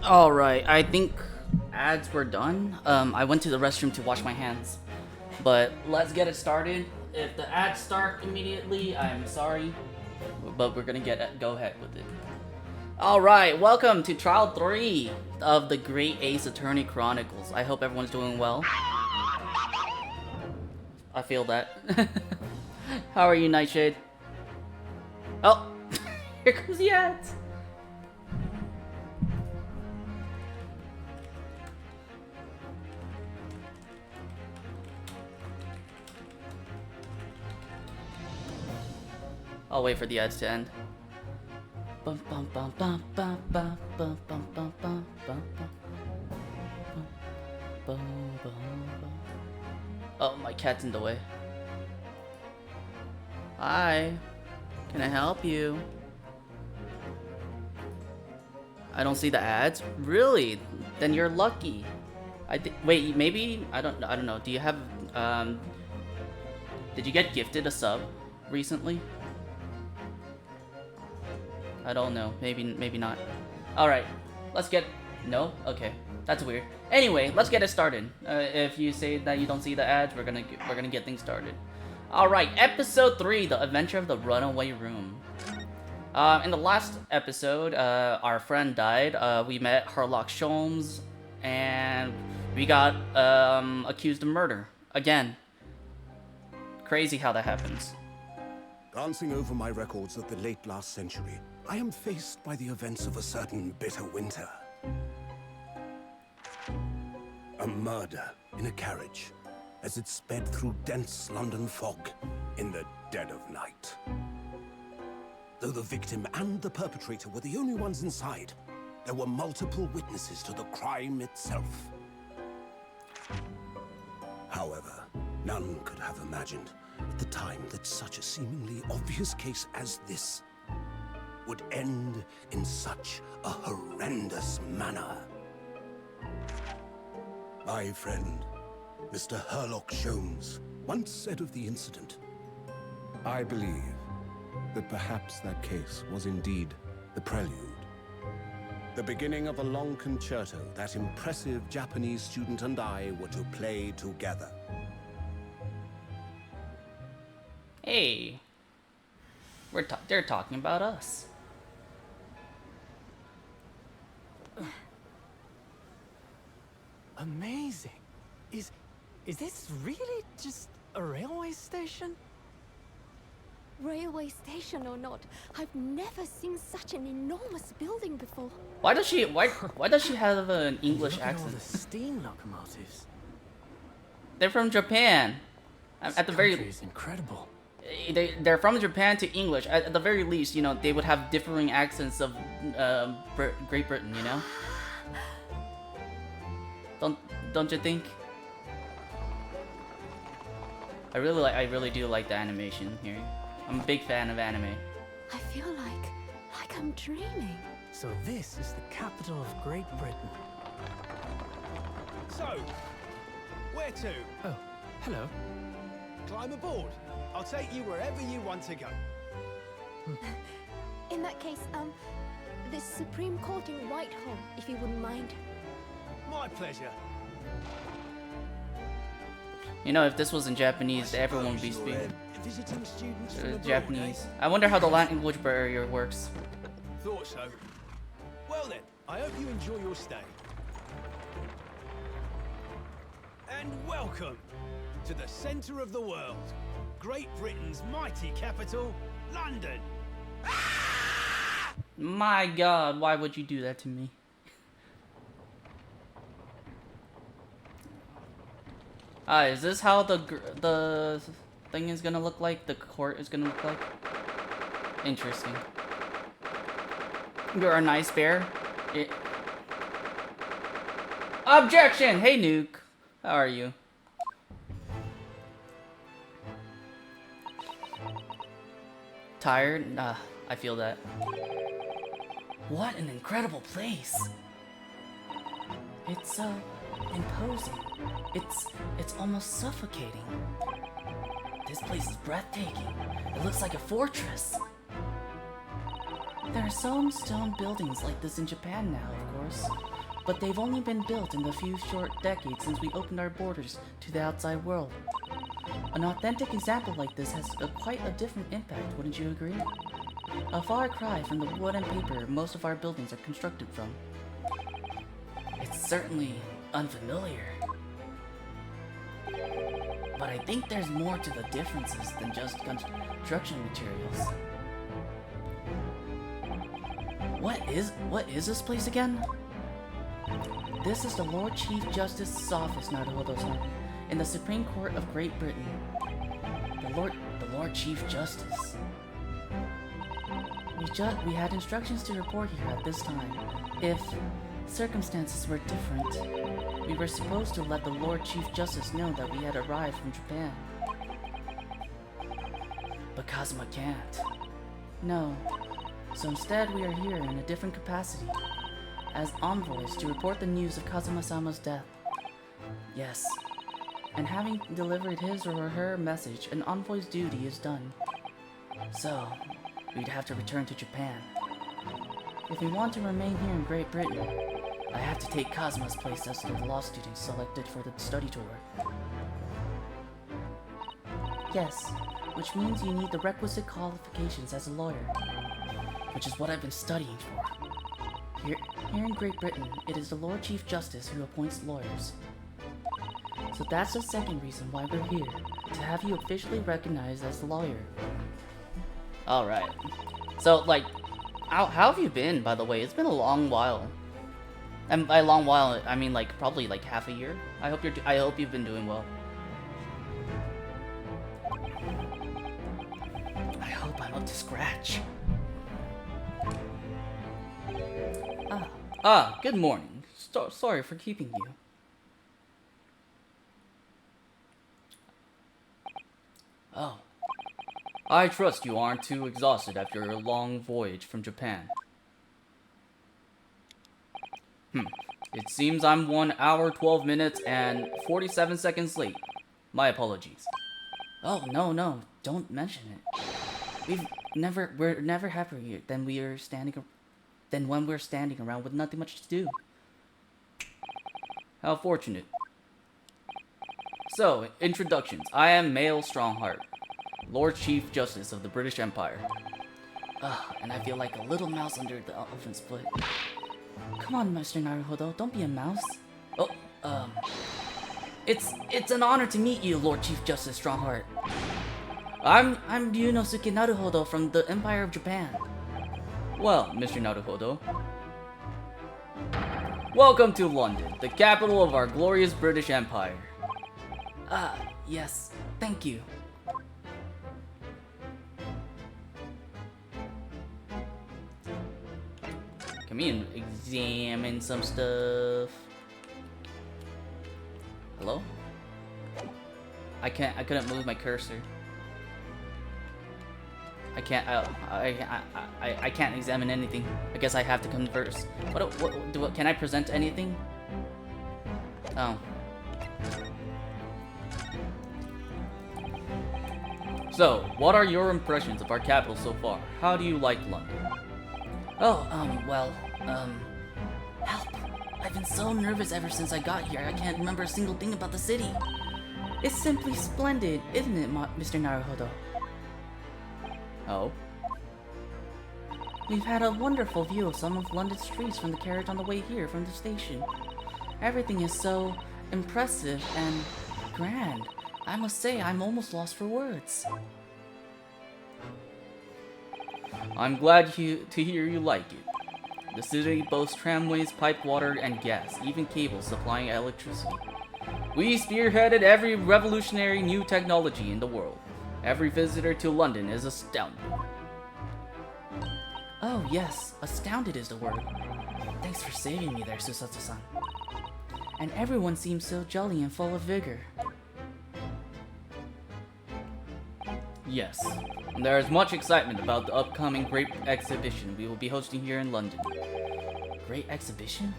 Alright, I think ads were done. I went to the restroom to wash my hands. But let's get it started. If the ads start immediately, I'm sorry. But we're gonna go ahead with it. Alright, welcome to Trial 3 of the Great Ace Attorney Chronicles. I hope everyone's doing well. I feel that. How are you, Nightshade? Oh! Here comes the ads! I'll wait for the ads to end. Bum, bum, bum, bum, bum, bum, bum, bum, bum, bum, bum, bum, bum, bum. Oh, my cat's in the way. Hi. Can I help you? I don't see the ads? Really? Then you're lucky. Wait, maybe I don't know. Do you have did you get gifted a sub recently? I don't know. Maybe not. All right. Let's get No? Okay. That's weird. Anyway, let's get it started. If you say that you don't see the ads, we're going to get things started. All right. Episode 3, The Adventure of the Runaway Room. In the last episode, our friend died. We met Harlock Sholmes and we got accused of murder again. Crazy how that happens. Glancing over my records of the late last century, I am faced by the events of a certain bitter winter. A murder in a carriage as it sped through dense London fog in the dead of night. Though the victim and the perpetrator were the only ones inside, there were multiple witnesses to the crime itself. However, none could have imagined at the time that such a seemingly obvious case as this would end in such a horrendous manner. My friend, Mr. Harlock Sholmes, once said of the incident, I believe that perhaps that case was indeed the prelude, the beginning of a long concerto that impressive Japanese student and I were to play together. Hey. They're talking about us. Amazing. Is this really just a railway station? Railway station or not, I've never seen such an enormous building before. Why does she have an English Look at all accent? the steam locomotives. They're from Japan. At the very This country is incredible. they're from Japan to English. At the very least, you know, they would have differing accents of Great Britain, you know? Don't you think? I really do like the animation here. I'm a big fan of anime. I feel like I'm dreaming. So this is the capital of Great Britain. So, where to? Oh, hello. Climb aboard. I'll take you wherever you want to go. In that case, the Supreme Court in Whitehall, if you wouldn't mind. My pleasure. You know, if this was in Japanese, everyone would be speaking Visiting students from abroad, Japanese. eh? I wonder how the language barrier works. Thought so. Well then, I hope you enjoy your stay. And welcome to the centre of the world, Great Britain's mighty capital, London. My God, why would you do that to me? Is this how the thing is gonna look like? The court is gonna look like? Interesting. You're a nice bear. Objection! Hey, Nuke. How are you? Tired? Nah, I feel that. What an incredible place! It's so imposing. It's almost suffocating. This place is breathtaking. It looks like a fortress. There are some stone buildings like this in Japan now, of course. but they've only been built in the few short decades since we opened our borders to the outside world. An authentic example like this has quite a different impact, wouldn't you agree? A far cry from the wood and paper most of our buildings are constructed from. It's certainly unfamiliar. But I think there's more to the differences than just construction materials. What is this place again? This is the Lord Chief Justice's office, Naruhodo-san, in the Supreme Court of Great Britain. The Lord Chief Justice. We had instructions to report here at this time. If circumstances were different, we were supposed to let the Lord Chief Justice know that we had arrived from Japan. But Kazuma can't. No. So instead we are here in a different capacity, as envoys to report the news of Kazuma-sama's death. Yes. And having delivered his or her message, an envoy's duty is done. So, we'd have to return to Japan. If we want to remain here in Great Britain, I have to take Kazuma's place as the law student selected for the study tour. Yes, which means you need the requisite qualifications as a lawyer, which is what I've been studying for. Here in Great Britain, it is the Lord Chief Justice who appoints lawyers. So that's the second reason why we're here, to have you officially recognized as the lawyer. Alright. So, like, how have you been, by the way? It's been a long while. And by a long while, I mean, like, probably, like, half a year. I hope you've been doing well. I hope I'm up to scratch. Good morning. Sorry for keeping you. Oh. I trust you aren't too exhausted after your long voyage from Japan. It seems I'm 1 hour, 12 minutes, and 47 seconds late. My apologies. Oh, no, don't mention it. We're never happier than when we're standing around with nothing much to do. How fortunate. So, introductions. I am Mael Strongheart, Lord Chief Justice of the British Empire. And I feel like a little mouse under the elephant's foot. Come on, Mr. Naruhodo, don't be a mouse. It's an honor to meet you, Lord Chief Justice Strongheart. I'm Ryunosuke Naruhodo from the Empire of Japan. Well, Mr. Naruhodo, welcome to London, the capital of our glorious British Empire. Yes, thank you. Can we examine some stuff? Hello? I couldn't move my cursor. I can't examine anything. I guess I have to converse. What can I present anything? Oh. So, what are your impressions of our capital so far? How do you like London? Help. I've been so nervous ever since I got here, I can't remember a single thing about the city. It's simply splendid, isn't it, Mr. Naruhodo? Oh? We've had a wonderful view of some of London's streets from the carriage on the way here from the station. Everything is so impressive and grand. I must say, I'm almost lost for words. I'm glad to hear you like it. The city boasts tramways, piped water, and gas, even cables supplying electricity. We spearheaded every revolutionary new technology in the world. Every visitor to London is astounded. Oh yes, astounded is the word. Thanks for saving me there, Susato-san. And everyone seems so jolly and full of vigor. Yes, and there is much excitement about the upcoming great exhibition we will be hosting here in London. Great exhibition?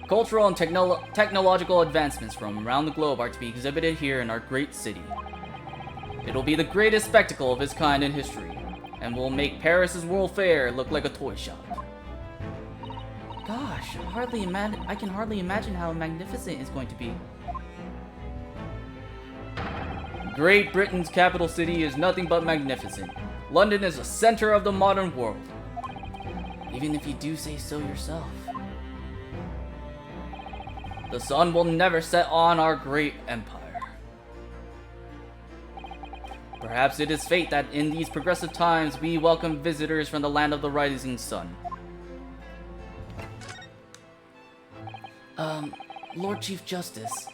Cultural and technological advancements from around the globe are to be exhibited here in our great city. It will be the greatest spectacle of its kind in history, and will make Paris's World Fair look like a toy shop. Gosh, I can hardly imagine how magnificent it's going to be. Great Britain's capital city is nothing but magnificent. London is the center of the modern world. Even if you do say so yourself. The sun will never set on our great empire. Perhaps it is fate that in these progressive times we welcome visitors from the land of the rising sun. Lord Chief Justice,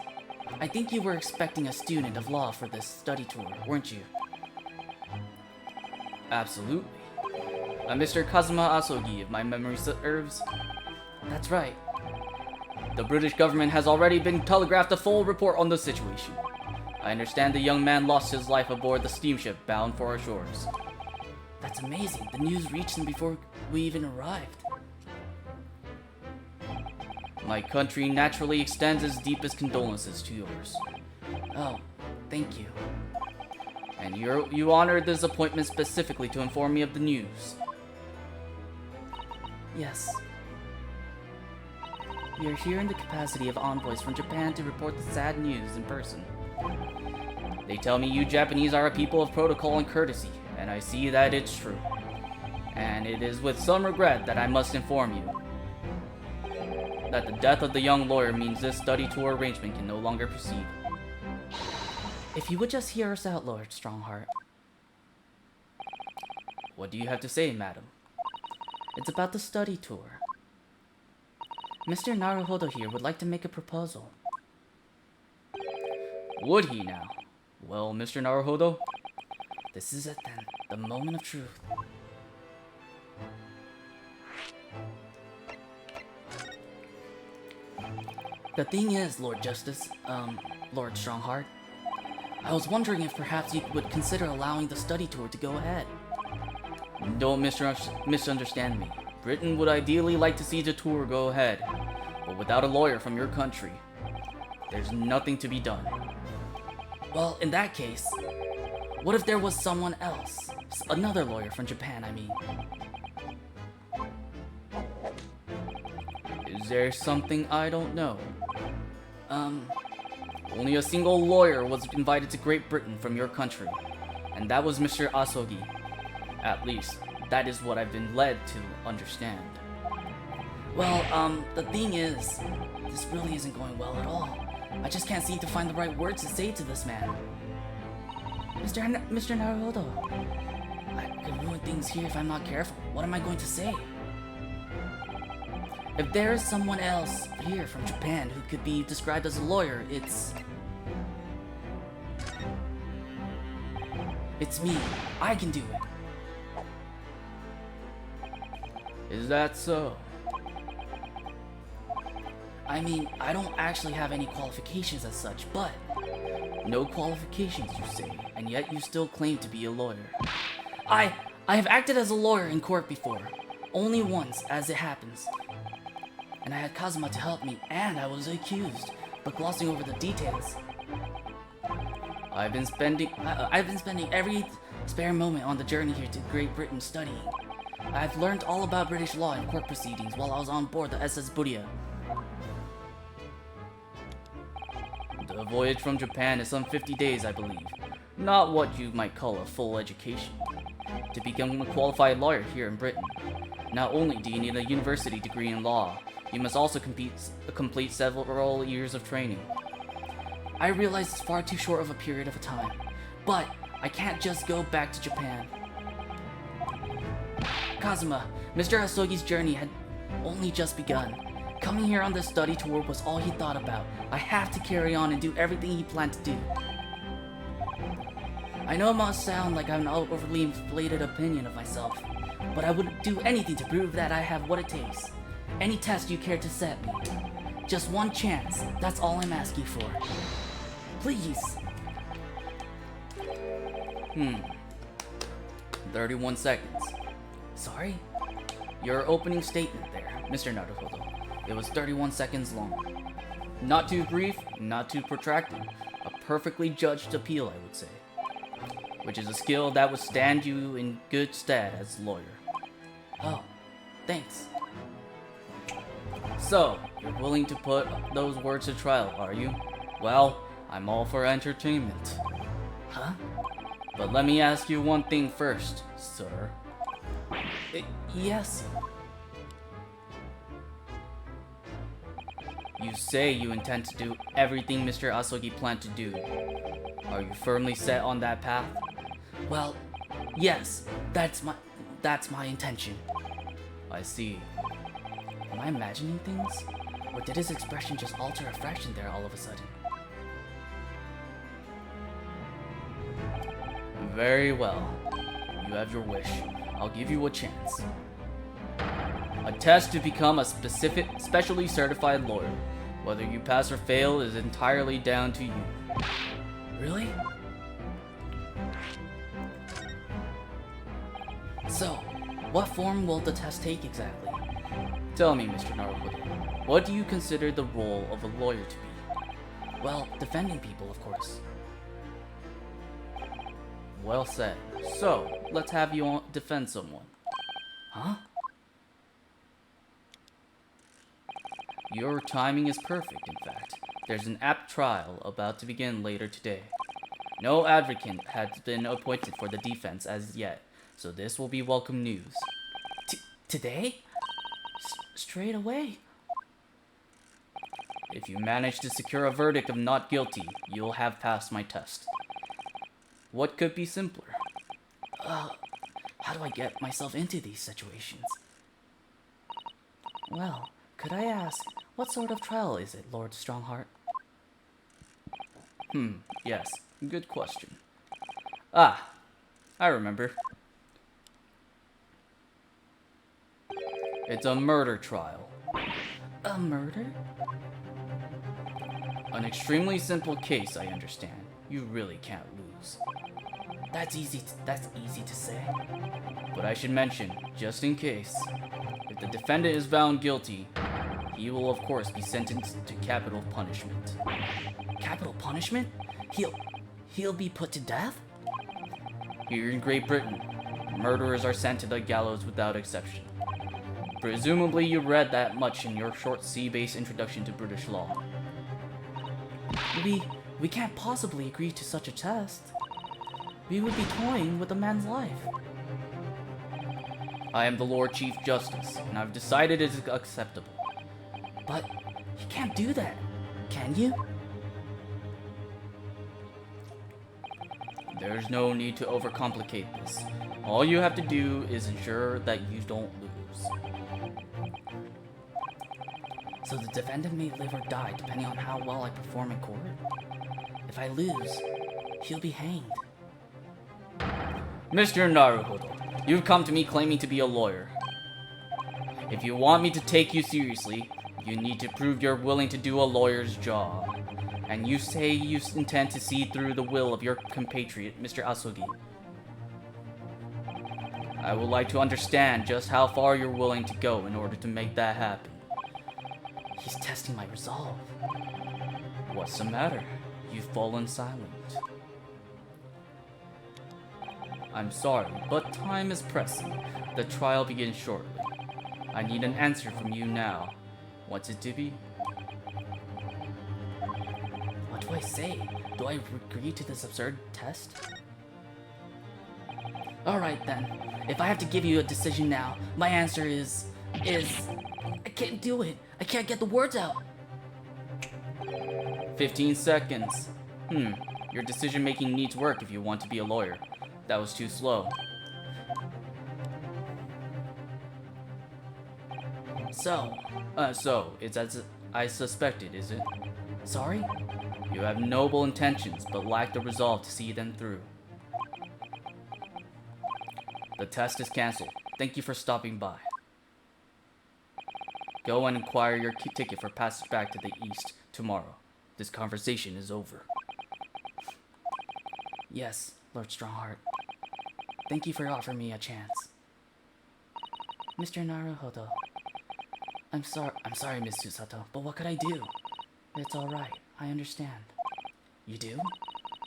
I think you were expecting a student of law for this study tour, weren't you? Absolutely. Mr. Kazuma Asogi, if my memory serves. That's right. The British government has already been telegraphed a full report on the situation. I understand the young man lost his life aboard the steamship bound for our shores. That's amazing. The news reached him before we even arrived. My country naturally extends its deepest condolences to yours. Oh, thank you. And you honored this appointment specifically to inform me of the news. Yes. We are here in the capacity of envoys from Japan to report the sad news in person. They tell me you Japanese are a people of protocol and courtesy, and I see that it's true. And it is with some regret that I must inform you that the death of the young lawyer means this study tour arrangement can no longer proceed. If you would just hear us out, Lord Strongheart. What do you have to say, madam? It's about the study tour. Mr. Naruhodo here would like to make a proposal. Would he now? Well, Mr. Naruhodo, this is it then, the moment of truth. The thing is, Lord Justice, Lord Strongheart, I was wondering if perhaps you would consider allowing the study tour to go ahead. Don't misunderstand me. Britain would ideally like to see the tour go ahead, but without a lawyer from your country, there's nothing to be done. Well, in that case, what if there was someone else? Another lawyer from Japan, I mean. Is there something I don't know? Only a single lawyer was invited to Great Britain from your country, and that was Mr. Asogi. At least, that is what I've been led to understand. Well, the thing is, this really isn't going well at all. I just can't seem to find the right words to say to this man. Mr. Naruhodo, I could ruin things here if I'm not careful. What am I going to say? If there is someone else here from Japan who could be described as a lawyer, it's me. I can do it. Is that so? I mean, I don't actually have any qualifications as such, but... No qualifications, you say, and yet you still claim to be a lawyer. I have acted as a lawyer in court before. Only once, as it happens. And I had Kazuma to help me, and I was accused, but glossing over the details. I've been spending every spare moment on the journey here to Great Britain studying. I've learned all about British law and court proceedings while I was on board the SS Buria. The voyage from Japan is some 50 days, I believe. Not what you might call a full education. To become a qualified lawyer here in Britain, not only do you need a university degree in law, you must also complete several years of training. I realize it's far too short of a period of time, but I can't just go back to Japan. Kazuma, Mr. Asogi's journey had only just begun. Coming here on this study tour was all he thought about. I have to carry on and do everything he planned to do. I know it must sound like I have an overly inflated opinion of myself, but I would do anything to prove that I have what it takes. Any test you care to set me. Just one chance, that's all I'm asking for. Please. 31 seconds. Sorry? Your opening statement there, Mr. Naruhodo. It was 31 seconds long. Not too brief, not too protracted. A perfectly judged appeal, I would say. Which is a skill that would stand you in good stead as a lawyer. Oh, thanks. So, you're willing to put those words to trial, are you? Well, I'm all for entertainment. Huh? But let me ask you one thing first, sir. Yes. You say you intend to do everything Mr. Asogi planned to do. Are you firmly set on that path? Well, yes, that's my intention. I see. Am I imagining things? Or did his expression just alter a fraction there all of a sudden? Very well. You have your wish. I'll give you a chance. A test to become a specially certified lawyer. Whether you pass or fail is entirely down to you. Really? So, what form will the test take exactly? Tell me, Mr. Naruhodo, what do you consider the role of a lawyer to be? Well, defending people, of course. Well said. So, let's have you defend someone. Huh? Your timing is perfect, in fact. There's an apt trial about to begin later today. No advocate has been appointed for the defense as yet, so this will be welcome news. Today? Straight away? If you manage to secure a verdict of not guilty, you'll have passed my test. What could be simpler? How do I get myself into these situations? Well, could I ask, what sort of trial is it, Lord Strongheart? Yes, good question. Ah, I remember. It's a murder trial. A murder? An extremely simple case, I understand. You really can't lose. That's easy to say. But I should mention, just in case, if the defendant is found guilty, he will of course be sentenced to capital punishment. Capital punishment? He'll be put to death? Here in Great Britain, murderers are sent to the gallows without exception. Presumably you read that much in your short C-based introduction to British law. We can't possibly agree to such a test. We would be toying with a man's life. I am the Lord Chief Justice, and I've decided it is acceptable. But you can't do that, can you? There's no need to overcomplicate this. All you have to do is ensure that you don't lose. So the defendant may live or die depending on how well I perform in court? If I lose, he'll be hanged. Mr. Naruhodo, you've come to me claiming to be a lawyer. If you want me to take you seriously, you need to prove you're willing to do a lawyer's job. And you say you intend to see through the will of your compatriot, Mr. Asogi. I would like to understand just how far you're willing to go in order to make that happen. He's testing my resolve. What's the matter? You've fallen silent. I'm sorry, but time is pressing. The trial begins shortly. I need an answer from you now. What's it to be? What do I say? Do I agree to this absurd test? Alright then. If I have to give you a decision now, my answer is... I can't do it. I can't get the words out. 15 seconds. Your decision making needs work if you want to be a lawyer. That was too slow. So, it's as I suspected, is it? Sorry? You have noble intentions, but lack the resolve to see them through. The test is cancelled. Thank you for stopping by. Go and acquire your ticket for passage back to the east tomorrow. This conversation is over. Yes, Lord Strongheart. Thank you for offering me a chance. Mr. Naruhodo. I'm sorry, Miss Susato, but what could I do? It's alright, I understand. You do?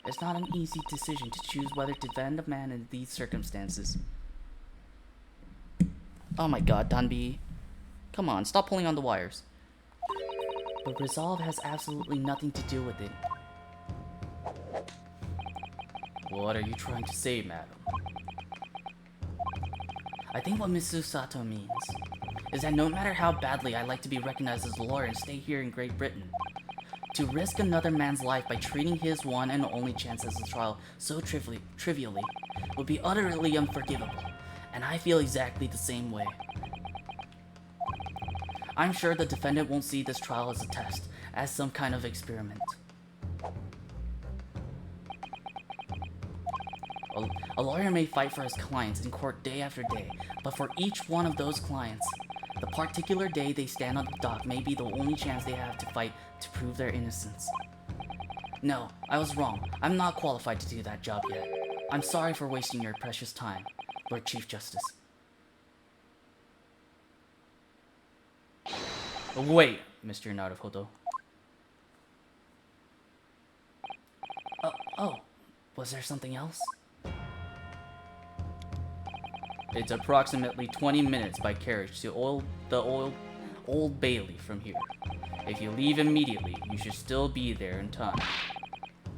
It's not an easy decision to choose whether to defend a man in these circumstances. Oh my god, Danbi. Come on, stop pulling on the wires. But resolve has absolutely nothing to do with it. What are you trying to say, madam? I think what Miss Susato means is that no matter how badly I like to be recognized as a lawyer and stay here in Great Britain, to risk another man's life by treating his one and only chance as a trial so trivially would be utterly unforgivable, and I feel exactly the same way. I'm sure the defendant won't see this trial as a test, as some kind of experiment. A lawyer may fight for his clients in court day after day, but for each one of those clients, the particular day they stand on the dock may be the only chance they have to fight to prove their innocence. No, I was wrong. I'm not qualified to do that job yet. I'm sorry for wasting your precious time, Lord Chief Justice. Wait, Mr. Naruhodo. Oh, was there something else? It's approximately 20 minutes by carriage to the Old Bailey from here. If you leave immediately, you should still be there in time.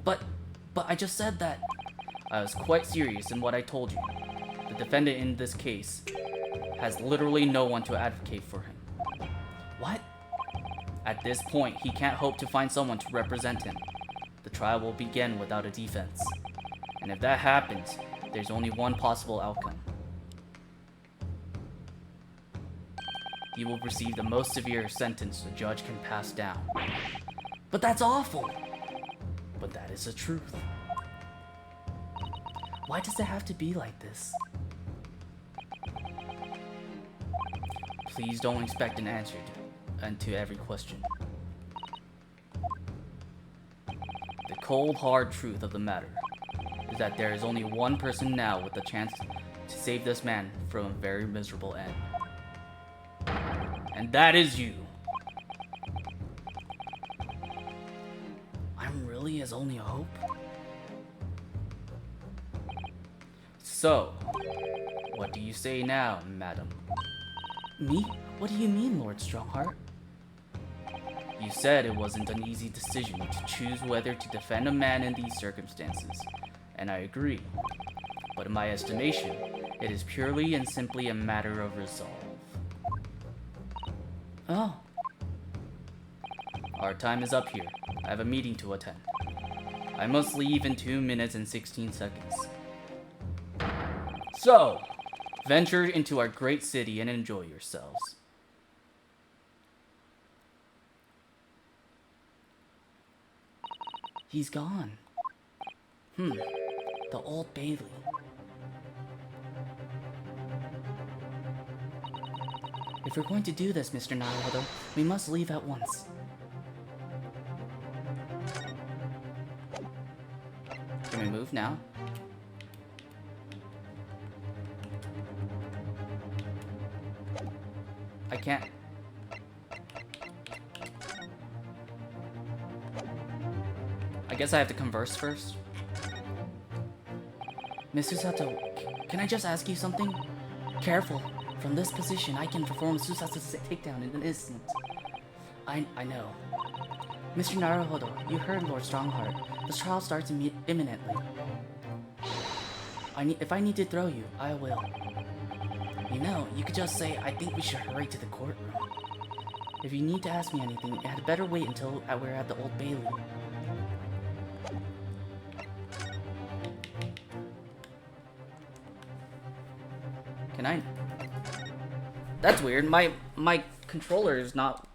But I just said that. I was quite serious in what I told you. The defendant in this case has literally no one to advocate for him. What? At this point, he can't hope to find someone to represent him. The trial will begin without a defense. And if that happens, there's only one possible outcome. You will receive the most severe sentence the judge can pass down. But that's awful! But that is the truth. Why does it have to be like this? Please don't expect an answer to every question. The cold, hard truth of the matter is that there is only one person now with the chance to save this man from a very miserable end. And that is you. I'm really his only hope? So, what do you say now, madam? Me? What do you mean, Lord Strongheart? You said it wasn't an easy decision to choose whether to defend a man in these circumstances, and I agree. But in my estimation, it is purely and simply a matter of resolve. Oh. Our time is up here. I have a meeting to attend. I must leave in 2 minutes and 16 seconds. So, venture into our great city and enjoy yourselves. He's gone. The Old Bailey. If we're going to do this, Mr. Naruhodo, we must leave at once. Can we move now? I can't. I guess I have to converse first. Miss Susato, can I just ask you something? Careful. From this position, I can perform Susato's takedown in an instant. I know. Mr. Naruhodo, you heard Lord Strongheart. The trial starts imminently. If I need to throw you, I will. You know, you could just say, I think we should hurry to the courtroom. If you need to ask me anything, you had better wait until we're at the Old Bailey. Can I? That's weird. My controller is not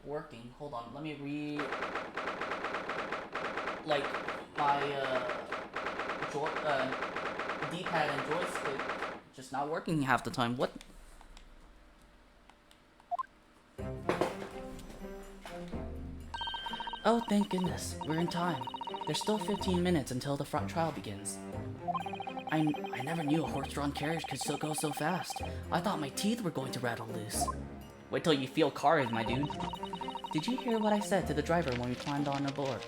working. Hold on. Let me like my D-pad and joystick just not working half the time. What? Oh, thank goodness. We're in time. There's still 15 minutes until the trial begins. I never knew a horse-drawn carriage could still go so fast. I thought my teeth were going to rattle loose. Wait till you feel cars, my dude. Did you hear what I said to the driver when we climbed aboard?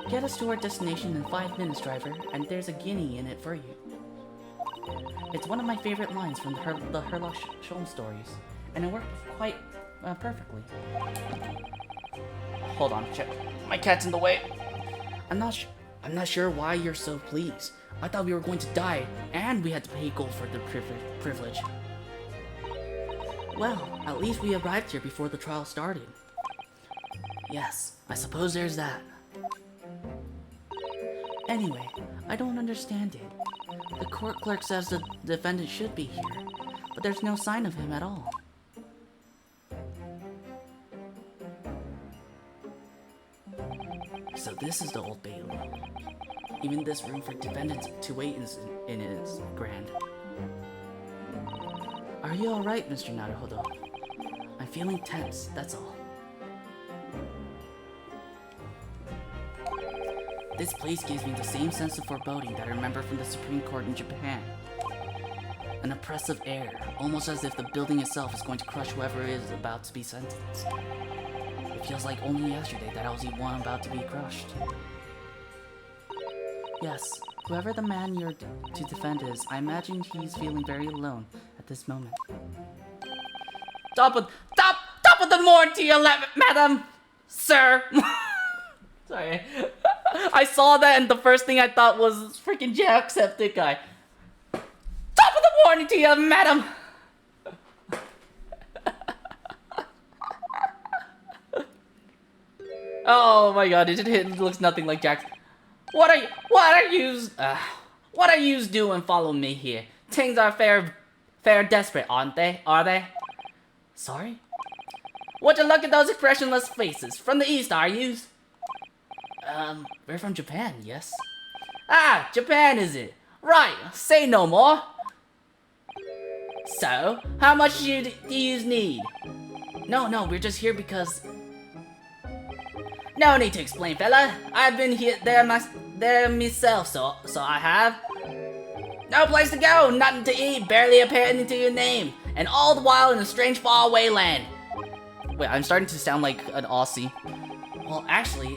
Get us to our destination in 5 minutes, driver, and there's a guinea in it for you. It's one of my favorite lines from the Sherlock Holmes stories, and it worked quite perfectly. Hold on, check. My cat's in the way. I'm not sure why you're so pleased. I thought we were going to die, and we had to pay gold for the privilege. Well, at least we arrived here before the trial started. Yes, I suppose there's that. Anyway, I don't understand it. The court clerk says the defendant should be here, but there's no sign of him at all. So this is the Old Bailey. Even this room for defendants to wait in is grand. Are you alright, Mr. Naruhodo? I'm feeling tense, that's all. This place gives me the same sense of foreboding that I remember from the Supreme Court in Japan. An oppressive air, almost as if the building itself is going to crush whoever is about to be sentenced. It feels like only yesterday that I was the one about to be crushed. Yes, whoever the man you're to defend is, I imagine he's feeling very alone at this moment. Top of the morning to you, madam! Sir! Sorry. I saw that and the first thing I thought was freaking Jacksepticeye. Top of the morning to you, madam! Oh my god, it looks nothing like Jax. What are yous doing following me here? Things are fair desperate, aren't they? Are they? Sorry? Would you look at those expressionless faces? From the east, are yous? We're from Japan, yes. Ah, Japan is it? Right, say no more. So, how much do yous need? No, we're just here because... No need to explain, fella. I've been there myself, so I have. No place to go, nothing to eat, barely a penny to your name, and all the while in a strange faraway land. Wait, I'm starting to sound like an Aussie. Well, actually,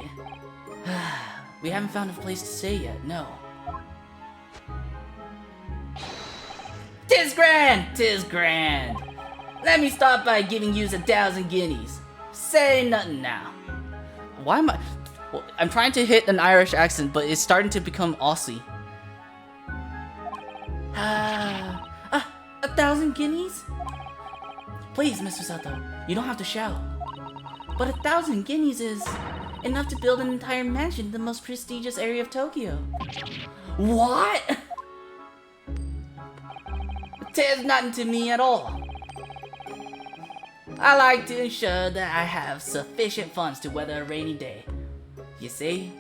we haven't found a place to stay yet, no. 'Tis grand! Let me start by giving yous 1,000 guineas. Say nothing now. Why am I... Well, I'm trying to hit an Irish accent, but it's starting to become Aussie. 1,000 guineas? Please, Mr. Sato, you don't have to shout. But 1,000 guineas is enough to build an entire mansion in the most prestigious area of Tokyo. What? 'Tis nothing to me at all. I like to ensure that I have sufficient funds to weather a rainy day. You see?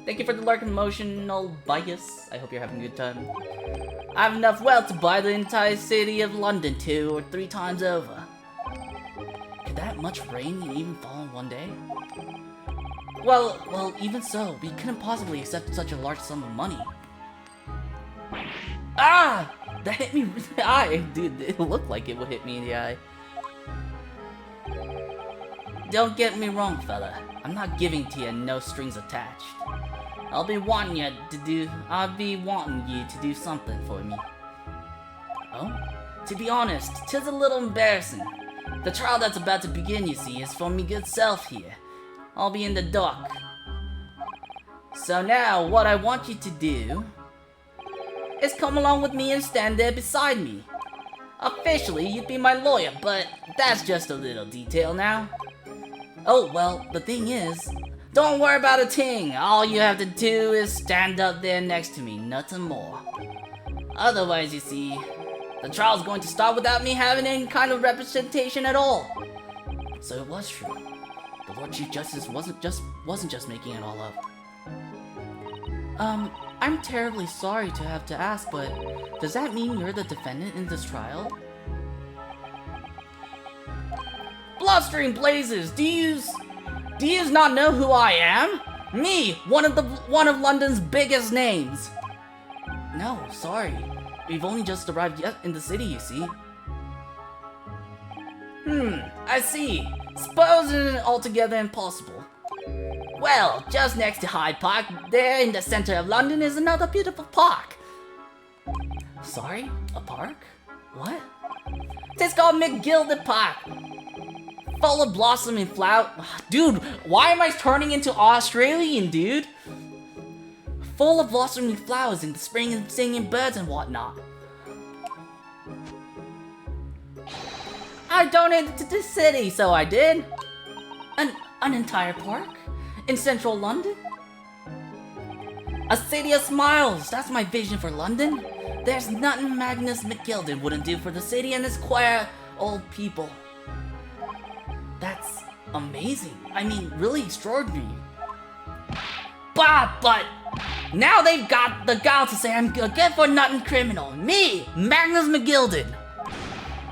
Thank you for the lark emotional bias. I hope you're having a good time. I have enough wealth to buy the entire city of London 2 or 3 times over. Could that much rain even fall in one day? Well, even so, we couldn't possibly accept such a large sum of money. Ah! That hit me in the eye. Dude, it looked like it would hit me in the eye. Don't get me wrong, fella. I'm not giving to you no strings attached. I'll be wanting you to do something for me. Oh? To be honest, 'tis a little embarrassing. The trial that's about to begin, you see, is for me good self here. I'll be in the dock. So now, what I want you to do is come along with me and stand there beside me. Officially, you'd be my lawyer, but that's just a little detail now. Oh, well, the thing is, don't worry about a thing. All you have to do is stand up there next to me, nothing more. Otherwise, you see, the trial's going to start without me having any kind of representation at all. So it was true. The Lord Chief Justice wasn't just making it all up. I'm terribly sorry to have to ask, but does that mean you're the defendant in this trial? Bloodstream blazes! Do yous not know who I am? Me, one of London's biggest names. No, sorry. We've only just arrived yet in the city, you see. I see. Suppose it isn't altogether impossible. Well, just next to Hyde Park, there in the center of London is another beautiful park. Sorry? A park? What? It's called McGilded Park. Full of blossoming flower. Dude, why am I turning into Australian, dude? Full of blossoming flowers in the spring and singing birds and whatnot. I donated to the city, so I did. An entire park in central London. A city of smiles. That's my vision for London. There's nothing Magnus McGilden wouldn't do for the city and its queer old people. That's amazing. I mean, really extraordinary. But now they've got the gall to say I'm a good-for-nothing criminal. Me, Magnus McGilden.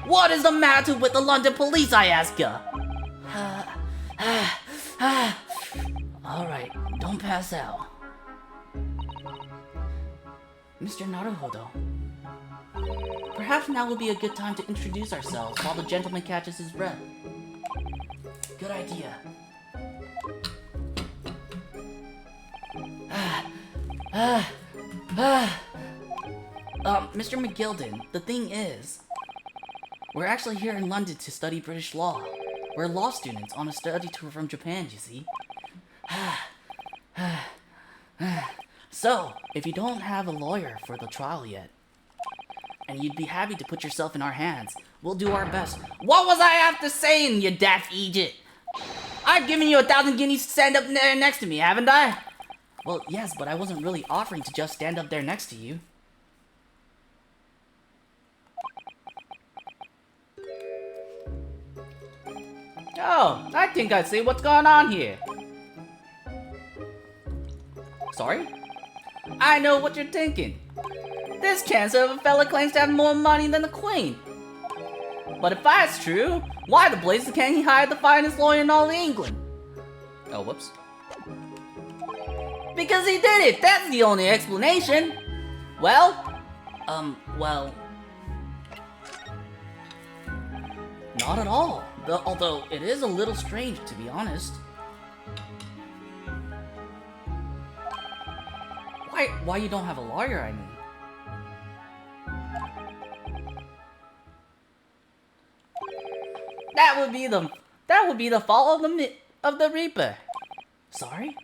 What is the matter with the London police, I ask ya? Alright, don't pass out. Mr. Naruhodo. Perhaps now would be a good time to introduce ourselves while the gentleman catches his breath. Good idea. Mr. McGilden, the thing is, we're actually here in London to study British law. We're law students on a study tour from Japan, you see. So, if you don't have a lawyer for the trial yet, and you'd be happy to put yourself in our hands, we'll do our best. What was I after saying, you daft Egypt? I've given you 1,000 guineas to stand up there next to me, haven't I? Well, yes, but I wasn't really offering to just stand up there next to you. Oh, I think I see what's going on here. Sorry? I know what you're thinking. This chancellor of a fella claims to have more money than the queen. But if that's true, why the blazes can't he hire the finest lawyer in all England? Oh, whoops. Because he did it! That's the only explanation! Well, not at all. Although, it is a little strange, to be honest. Why you don't have a lawyer, I mean? That would be the fault of the Reaper. Sorry?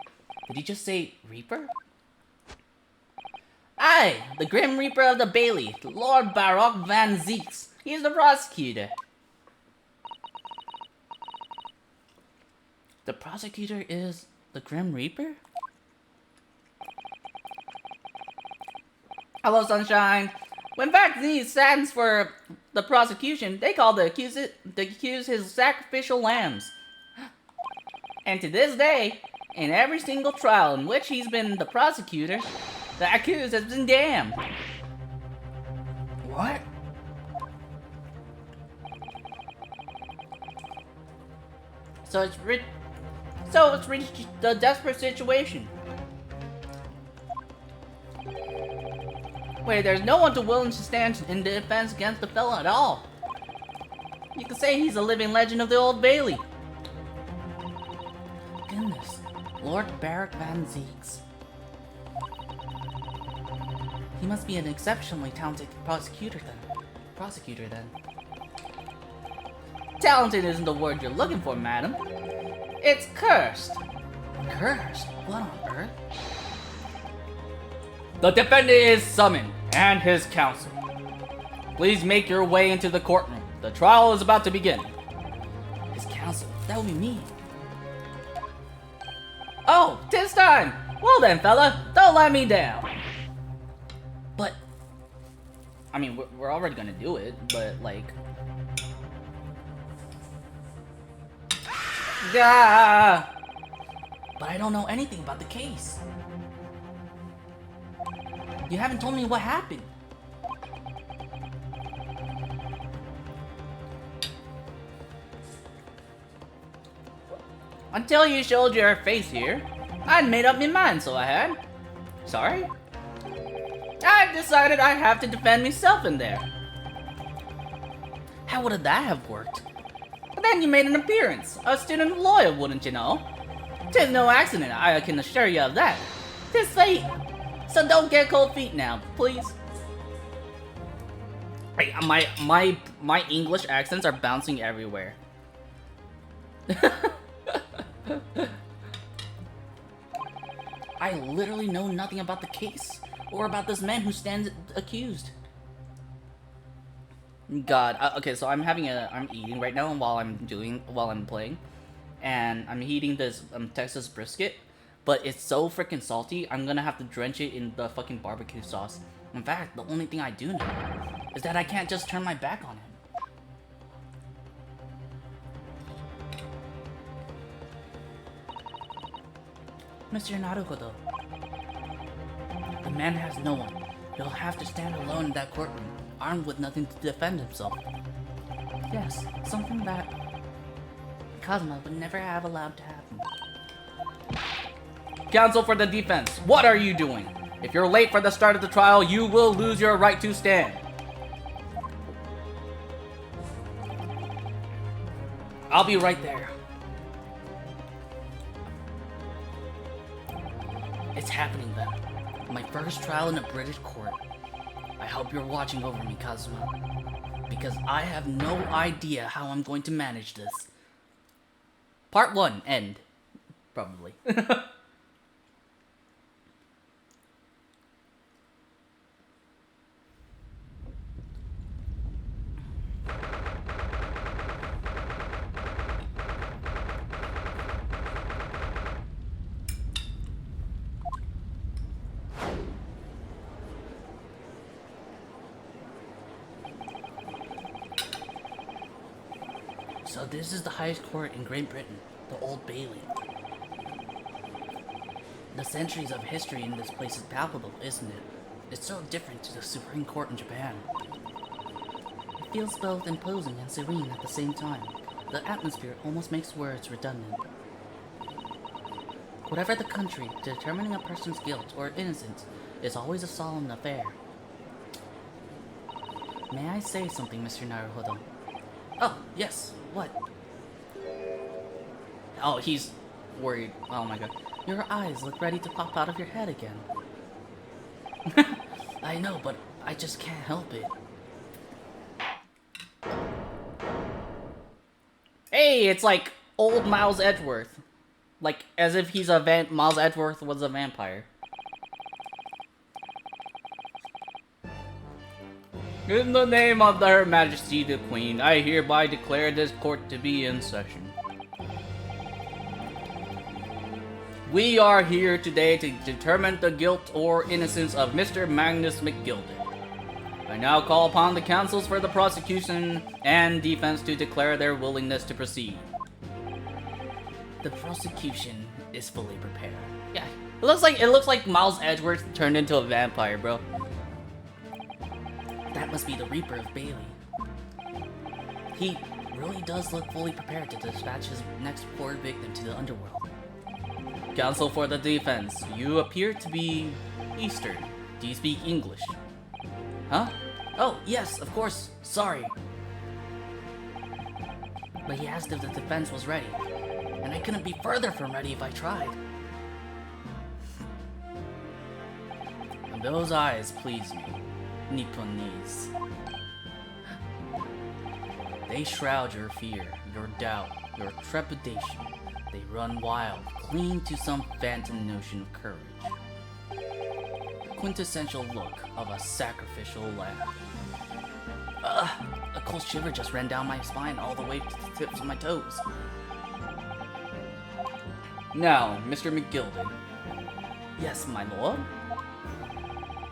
Did you just say Reaper? Aye, the Grim Reaper of the Bailey, Lord Baroque Van Zeeks. He's the prosecutor. The prosecutor is the Grim Reaper? Hello, Sunshine. When Van Zeeks stands for the prosecution, they call the accused his sacrificial lambs. And to this day, in every single trial in which he's been the prosecutor, the accused has been damned. What? So it's reached the desperate situation. Wait, there's no one willing to stand in defense against the fella at all. You could say he's a living legend of the Old Bailey. Goodness, Lord Barrack Van Zeeks. He must be an exceptionally talented prosecutor then. Talented isn't the word you're looking for, madam. It's cursed. Cursed? What on earth? The defendant is summoned, and his counsel. Please make your way into the courtroom. The trial is about to begin. His counsel? That would be me. Oh, 'tis time! Well then, fella, don't let me down. But, I mean, we're already gonna do it, but like... Gah! But I don't know anything about the case. You haven't told me what happened. Until you showed your face here, I'd made up my mind, so I had. Sorry? I decided I have to defend myself in there. How would that have worked? But then you made an appearance. A student lawyer, wouldn't you know? 'Tis no accident, I can assure you of that. 'Tis fate. So don't get cold feet now, please. Hey, my English accents are bouncing everywhere. I literally know nothing about the case or about this man who stands accused. God, okay, so I'm eating right now while I'm playing, and I'm eating this Texas brisket, but it's so freaking salty. I'm gonna have to drench it in the fucking barbecue sauce. In fact, the only thing I do know is that I can't just turn my back on him. Mr. Naruhodo, the man has no one. He'll have to stand alone in that courtroom, armed with nothing to defend himself. Yes, something that Kazuma would never have allowed to happen. Counsel for the defense, what are you doing? If you're late for the start of the trial, you will lose your right to stand. I'll be right there. It's happening then. My first trial in a British court. I hope you're watching over me, Kazuma. Because I have no idea how I'm going to manage this. Part 1, end. Probably. So this is the highest court in Great Britain, the Old Bailey. The centuries of history in this place is palpable, isn't it? It's so different to the Supreme Court in Japan. It feels both imposing and serene at the same time. The atmosphere almost makes words redundant. Whatever the country, determining a person's guilt or innocence is always a solemn affair. May I say something, Mr. Naruhodo? Oh, yes. What? Oh, he's worried. Oh my god. Your eyes look ready to pop out of your head again. I know, but I just can't help it. Hey, it's like old Miles Edgeworth. Like, as if he's a Miles Edgeworth was a vampire. In the name of Her Majesty the Queen, I hereby declare this court to be in session. We are here today to determine the guilt or innocence of Mr. Magnus McGilded. I now call upon the counsels for the prosecution and defense to declare their willingness to proceed. The prosecution is fully prepared. Yeah, it looks like Miles Edgeworth turned into a vampire, bro. That must be the Reaper of Bailey. He really does look fully prepared to dispatch his next poor victim to the underworld. Counsel for the defense, you appear to be Eastern. Do you speak English? Huh? Oh, yes, of course. Sorry. But he asked if the defense was ready. And I couldn't be further from ready if I tried. And those eyes please me. Nipponese. They shroud your fear, your doubt, your trepidation. They run wild, cling to some phantom notion of courage. The quintessential look of a sacrificial lamb. A cold shiver just ran down my spine all the way to the tips of my toes. Now, Mr. McGilded. Yes, my lord?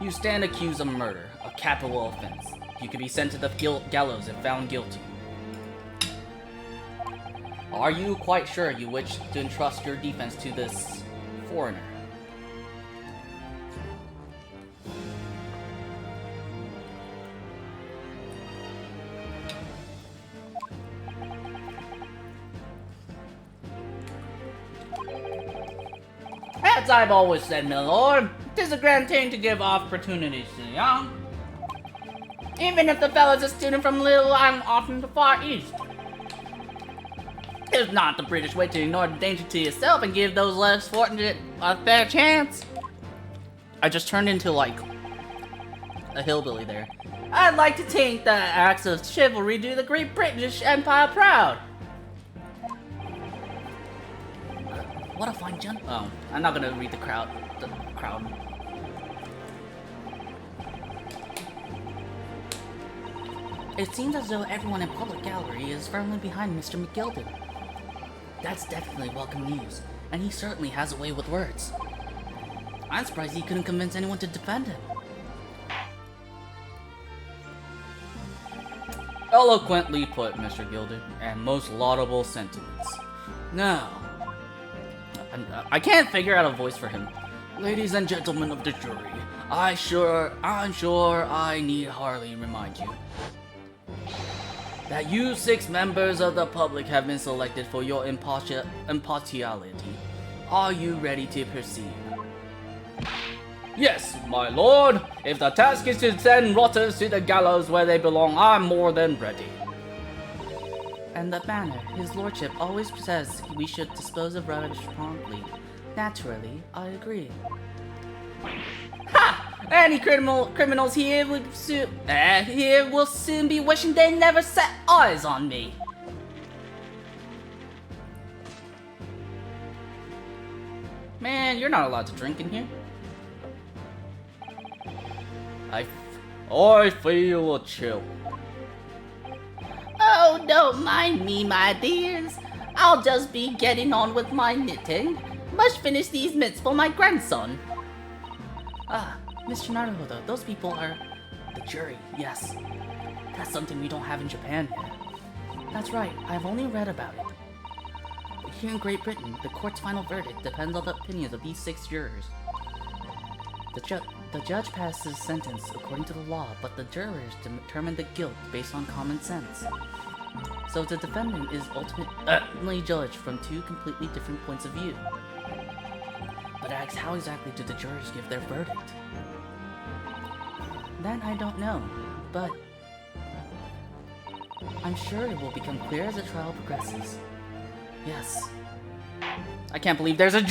You stand accused of murder, a capital offense. You can be sent to the gallows if found guilty. Are you quite sure you wish to entrust your defense to this foreigner? As I've always said, my lord, 'tis a grand thing to give opportunities to the young. Even if the fellow's a student from Little Island off in the Far East. It's not the British way to ignore the danger to yourself and give those less fortunate a fair chance. I just turned into, like, a hillbilly there. I'd like to think that acts of chivalry do the great British Empire proud. what a fine gent. Oh, I'm not gonna read the crowd. It seems as though everyone in Public Gallery is firmly behind Mr. McGilden. That's definitely welcome news, and he certainly has a way with words. I'm surprised he couldn't convince anyone to defend him. Eloquently put, Mr. Gilden, and most laudable sentiments. Now, I can't figure out a voice for him. Ladies and gentlemen of the jury, I'm sure I need hardly remind you that you 6 members of the public have been selected for your impartiality. Are you ready to proceed? Yes, my lord. If the task is to send rotters to the gallows where they belong, I'm more than ready. And the manner, his lordship always says we should dispose of rubbish promptly. Naturally, I agree. Ha! Any criminals here will soon be wishing they never set eyes on me. Man, you're not allowed to drink in here. I feel a chill. Oh, don't mind me, my dears. I'll just be getting on with my knitting. Must finish these mitts for my grandson. Ah, Mr. Naruhodo, those people are the jury, yes. That's something we don't have in Japan yet. That's right, I've only read about it. Here in Great Britain, the court's final verdict depends on the opinions of these 6 jurors. The judge passes sentence according to the law, but the jurors determine the guilt based on common sense. So the defendant is ultimately judged from 2 completely different points of view. But how exactly do the jurors give their verdict? That I don't know, but I'm sure it will become clear as the trial progresses. Yes. I can't believe there's a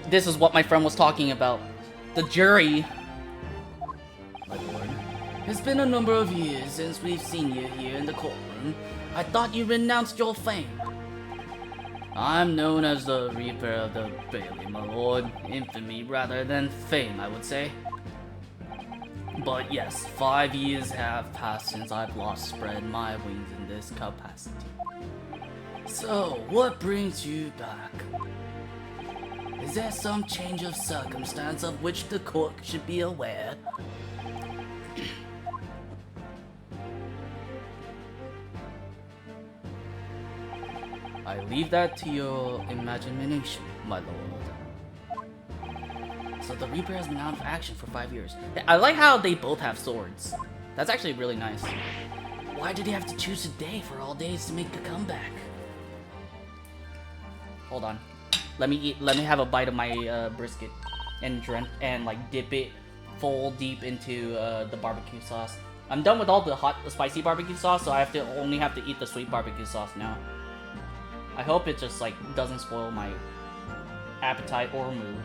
This is what my friend was talking about. The jury. My lord. It's been a number of years since we've seen you here in the courtroom. I thought you renounced your fame. I'm known as the Reaper of the Bailey, my lord. Infamy rather than fame, I would say. But yes, 5 years have passed since I've last spread my wings in this capacity. So, what brings you back? Is there some change of circumstance of which the court should be aware? I leave that to your imagination, my lord. So the Reaper has been out of action for 5 years. I like how they both have swords. That's actually really nice. Why did he have to choose today for all days to make a comeback? Hold on. Let me have a bite of my brisket and like dip it full deep into the barbecue sauce. I'm done with all the spicy barbecue sauce, so I only have to eat the sweet barbecue sauce now. I hope it just like doesn't spoil my appetite or mood.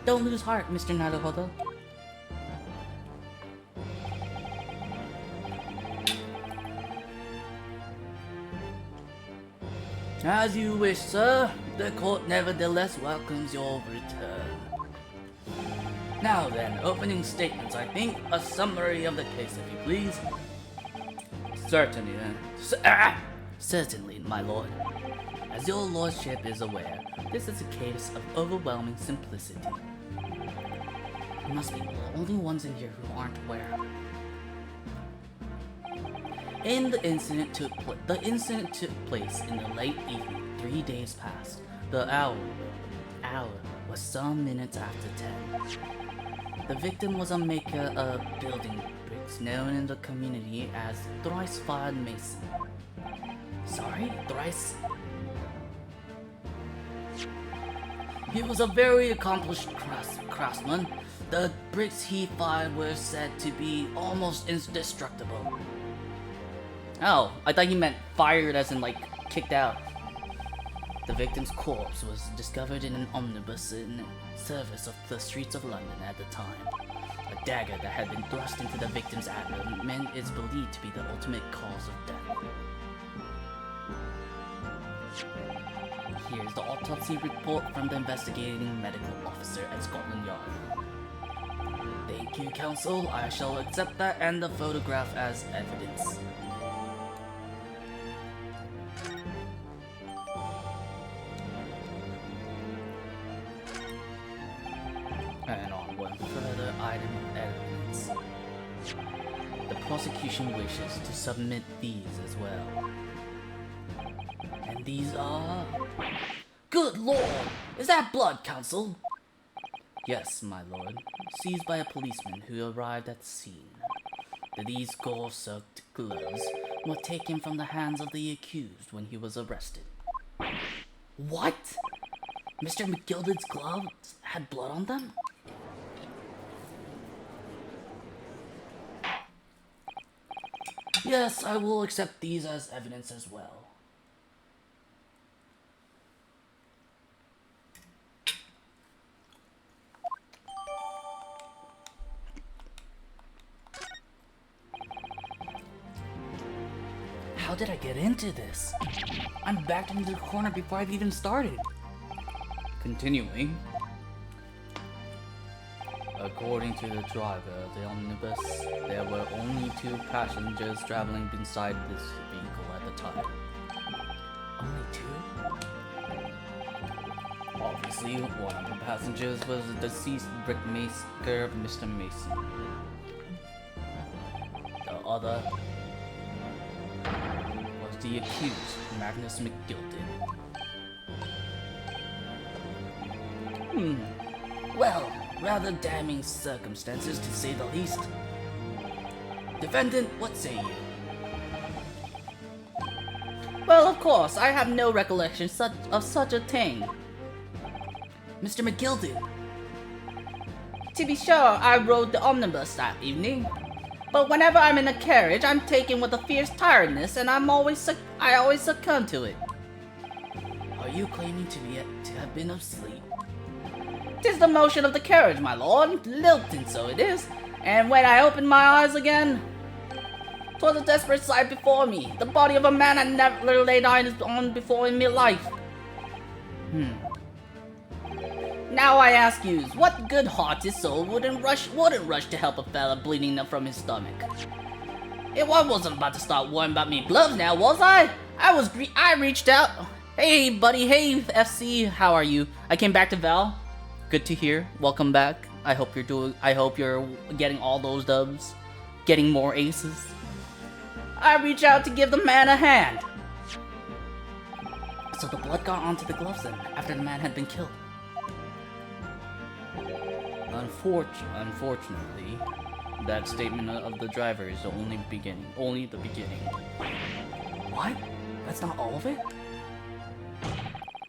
Don't lose heart, Mr. Naruhodo. As you wish, sir. The court nevertheless welcomes your return. Now then, opening statements, I think. A summary of the case, if you please. Certainly, then. Certainly, my lord. As your lordship is aware, this is a case of overwhelming simplicity. You must be the only ones in here who aren't aware. The incident took place in the late evening, 3 days past. The hour was some minutes after 10. The victim was a maker of building bricks known in the community as thrice-fired mason. Sorry? Thrice? He was a very accomplished craftsman. The bricks he fired were said to be almost indestructible. Oh, I thought he meant fired as in like kicked out. The victim's corpse was discovered in an omnibus in service of the streets of London at the time. A dagger that had been thrust into the victim's abdomen is believed to be the ultimate cause of death. Here is the autopsy report from the investigating medical officer at Scotland Yard. Thank you, Counsel. I shall accept that and the photograph as evidence. And on one further item of evidence. The prosecution wishes to submit these as well. And these are... Good lord! Is that blood, Counsel? Yes, my lord. Seized by a policeman who arrived at the scene. These gore-soaked gloves were taken from the hands of the accused when he was arrested. What? Mr. McGilded's gloves had blood on them? Yes, I will accept these as evidence as well. How did I get into this? I'm backed into the corner before I've even started. Continuing. According to the driver of the omnibus, there were only 2 passengers traveling inside this vehicle at the time. Only 2? Obviously, one of the passengers was the deceased brickmaker, Mr. Mason. The other was the accused, Magnus McGilded. Well, rather damning circumstances to say the least. Defendant, what say you? Well, of course, I have no recollection of such a thing. Mr. McGilded. To be sure, I rode the omnibus that evening. But whenever I'm in a carriage, I'm taken with a fierce tiredness, and I always succumb to it. Are you claiming to have been asleep? 'Tis the motion of the carriage, my lord, lilting so it is. And when I opened my eyes again, 'twas a desperate sight before me, the body of a man I never laid eyes on before in my life. Now I ask you, what good-hearted soul wouldn't rush to help a fella bleeding from his stomach? I wasn't about to start worrying about me gloves now, was I? I reached out. Hey, buddy. Hey, FC. How are you? I came back to Val. Good to hear. Welcome back. I hope you're getting all those dubs, getting more aces. I reached out to give the man a hand. So the blood got onto the gloves then, after the man had been killed. Unfortunately, that statement of the driver is only the beginning. What? That's not all of it?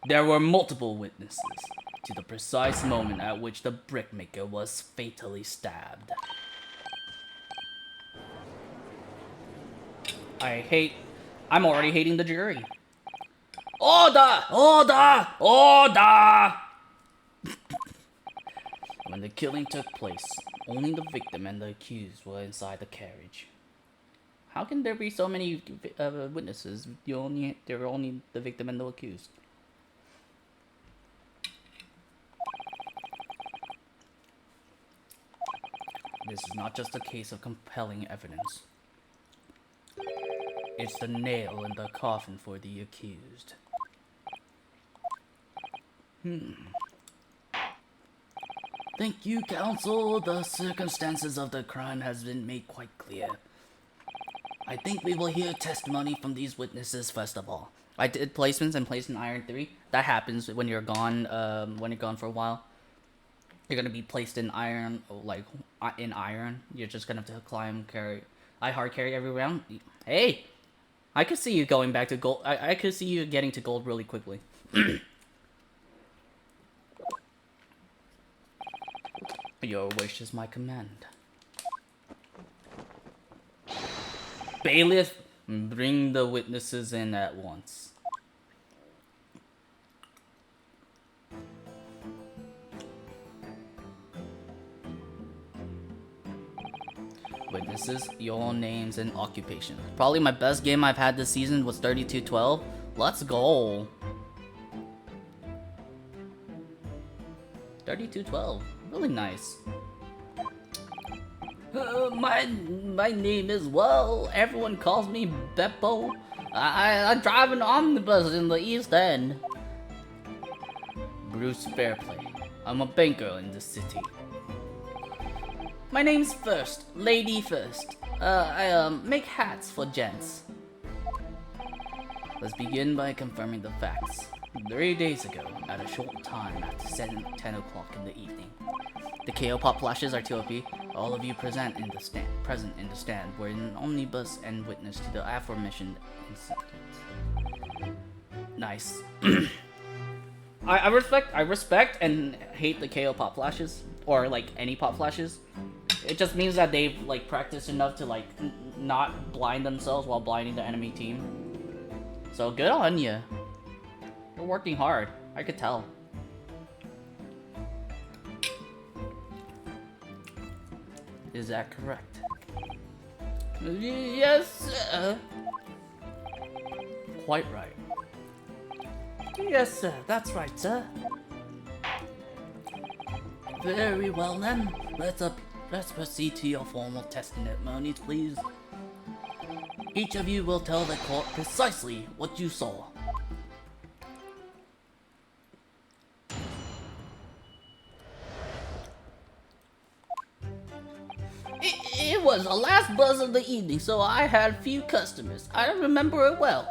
There were multiple witnesses to the precise moment at which the brickmaker was fatally stabbed. I'm already hating the jury. Order! Order! Order! When the killing took place, only the victim and the accused were inside the carriage. How can there be so many witnesses? There were only the victim and the accused. This is not just a case of compelling evidence. It's the nail in the coffin for the accused. Thank you, counsel. The circumstances of the crime has been made quite clear. I think we will hear testimony from these witnesses first of all. I did placements and placed in Iron 3. That happens when you're gone. When you're gone for a while, you're gonna be placed in Iron, like in Iron. You're just gonna have to climb, carry. I hard carry every round. Hey, I could see you going back to gold. I could see you getting to gold really quickly. Your wish is my command. Bailiff, bring the witnesses in at once. Witnesses, your names and occupation. Probably my best game I've had this season was 32-12. Let's go. 3212. Really nice. My name is, well, everyone calls me Beppo. I drive an omnibus in the East End. Bruce Fairplay. I'm a banker in the city. My name's First, Lady First. I make hats for gents. Let's begin by confirming the facts. 3 days ago, at a short time after 10 o'clock in the evening, the KO pop flashes are 2 OP. All of you present in the stand were in an omnibus and witness to the aforementioned incident. Nice. I respect and hate the KO pop flashes, or like any pop flashes. It just means that they've like practiced enough to like not blind themselves while blinding the enemy team. So good on you. You're working hard. I could tell. Is that correct? Yes, sir. Quite right. Yes, sir. That's right, sir. Very well then. Let's proceed to your formal testimonies, please. Each of you will tell the court precisely what you saw. It was the last buzz of the evening, so I had few customers. I remember it well.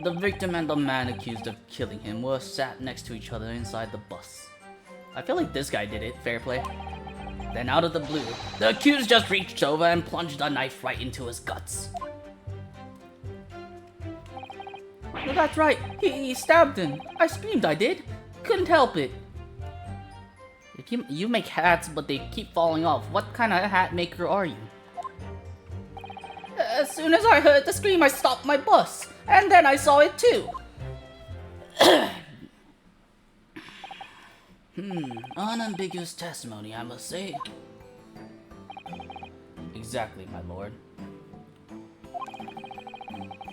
The victim and the man accused of killing him were sat next to each other inside the bus. I feel like this guy did it, fair play. Then out of the blue, the accused just reached over and plunged a knife right into his guts. That's right, he stabbed him. I screamed, I did. Couldn't help it. You make hats, but they keep falling off. What kind of hat maker are you? As soon as I heard the scream, I stopped my bus. And then I saw it too. Unambiguous testimony, I must say. Exactly, my lord.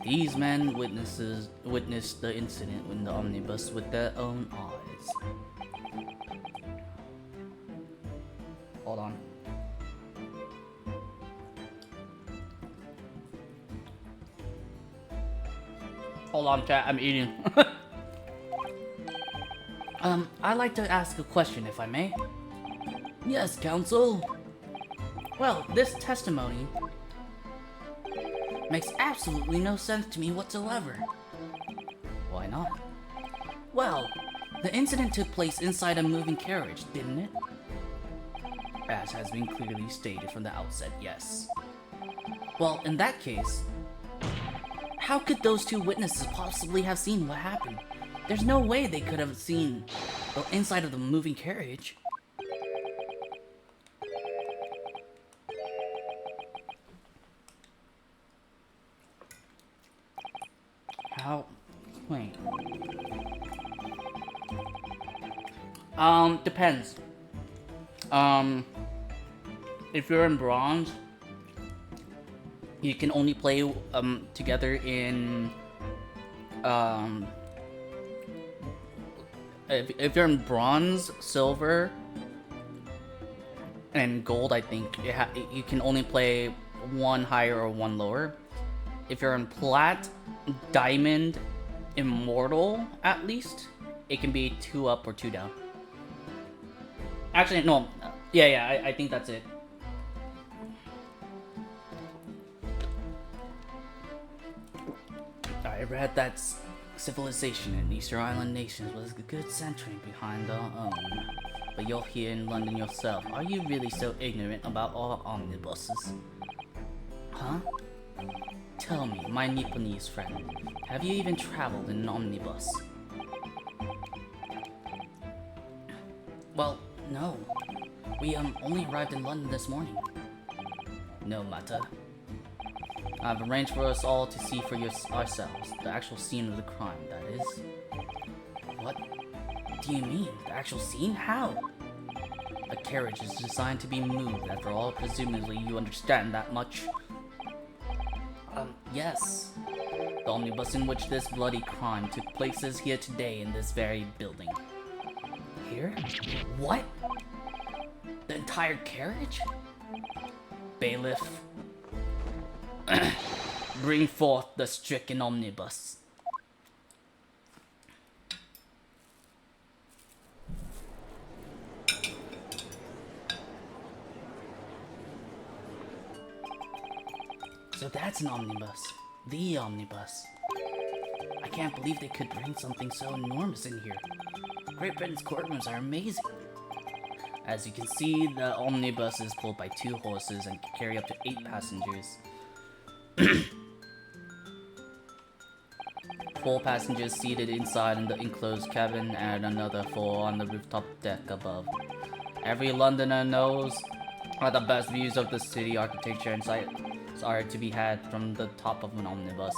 These men witnessed the incident in the omnibus with their own eyes. Hold on. Hold on, chat. I'm eating. I'd like to ask a question, if I may. Yes, counsel. Well, this testimony makes absolutely no sense to me whatsoever. Why not? Well, the incident took place inside a moving carriage, didn't it? As has been clearly stated from the outset, yes. Well, in that case, how could those two witnesses possibly have seen what happened? There's no way they could have seen the inside of the moving carriage. How? Wait. Depends. If you're in bronze, you can only play together in if you're in bronze, silver, and gold, I think you can only play one higher or one lower. If you're in plat, diamond, immortal, at least, it can be 2 up or 2 down. Actually, no. Yeah, I think that's it. I read that civilization in Easter Island nations was a good century behind our own. But you're here in London yourself. Are you really so ignorant about our omnibuses? Huh? Tell me, my Nipponese friend, have you even traveled in an omnibus? Well, no. We only arrived in London this morning. No matter. I've arranged for us all to see for ourselves, the actual scene of the crime, that is. What do you mean? The actual scene? How? The carriage is designed to be moved, after all, presumably you understand that much. Yes. The omnibus in which this bloody crime took place is here today in this very building. here? What? The entire carriage? Bailiff. Bring forth the stricken omnibus. So that's an omnibus. The omnibus. I can't believe they could bring something so enormous in here. Great Britain's courtrooms are amazing. As you can see, the omnibus is pulled by 2 horses and can carry up to 8 passengers. 4 passengers seated inside in the enclosed cabin and another 4 on the rooftop deck above. Every Londoner knows how the best views of the city architecture and sights are to be had from the top of an omnibus.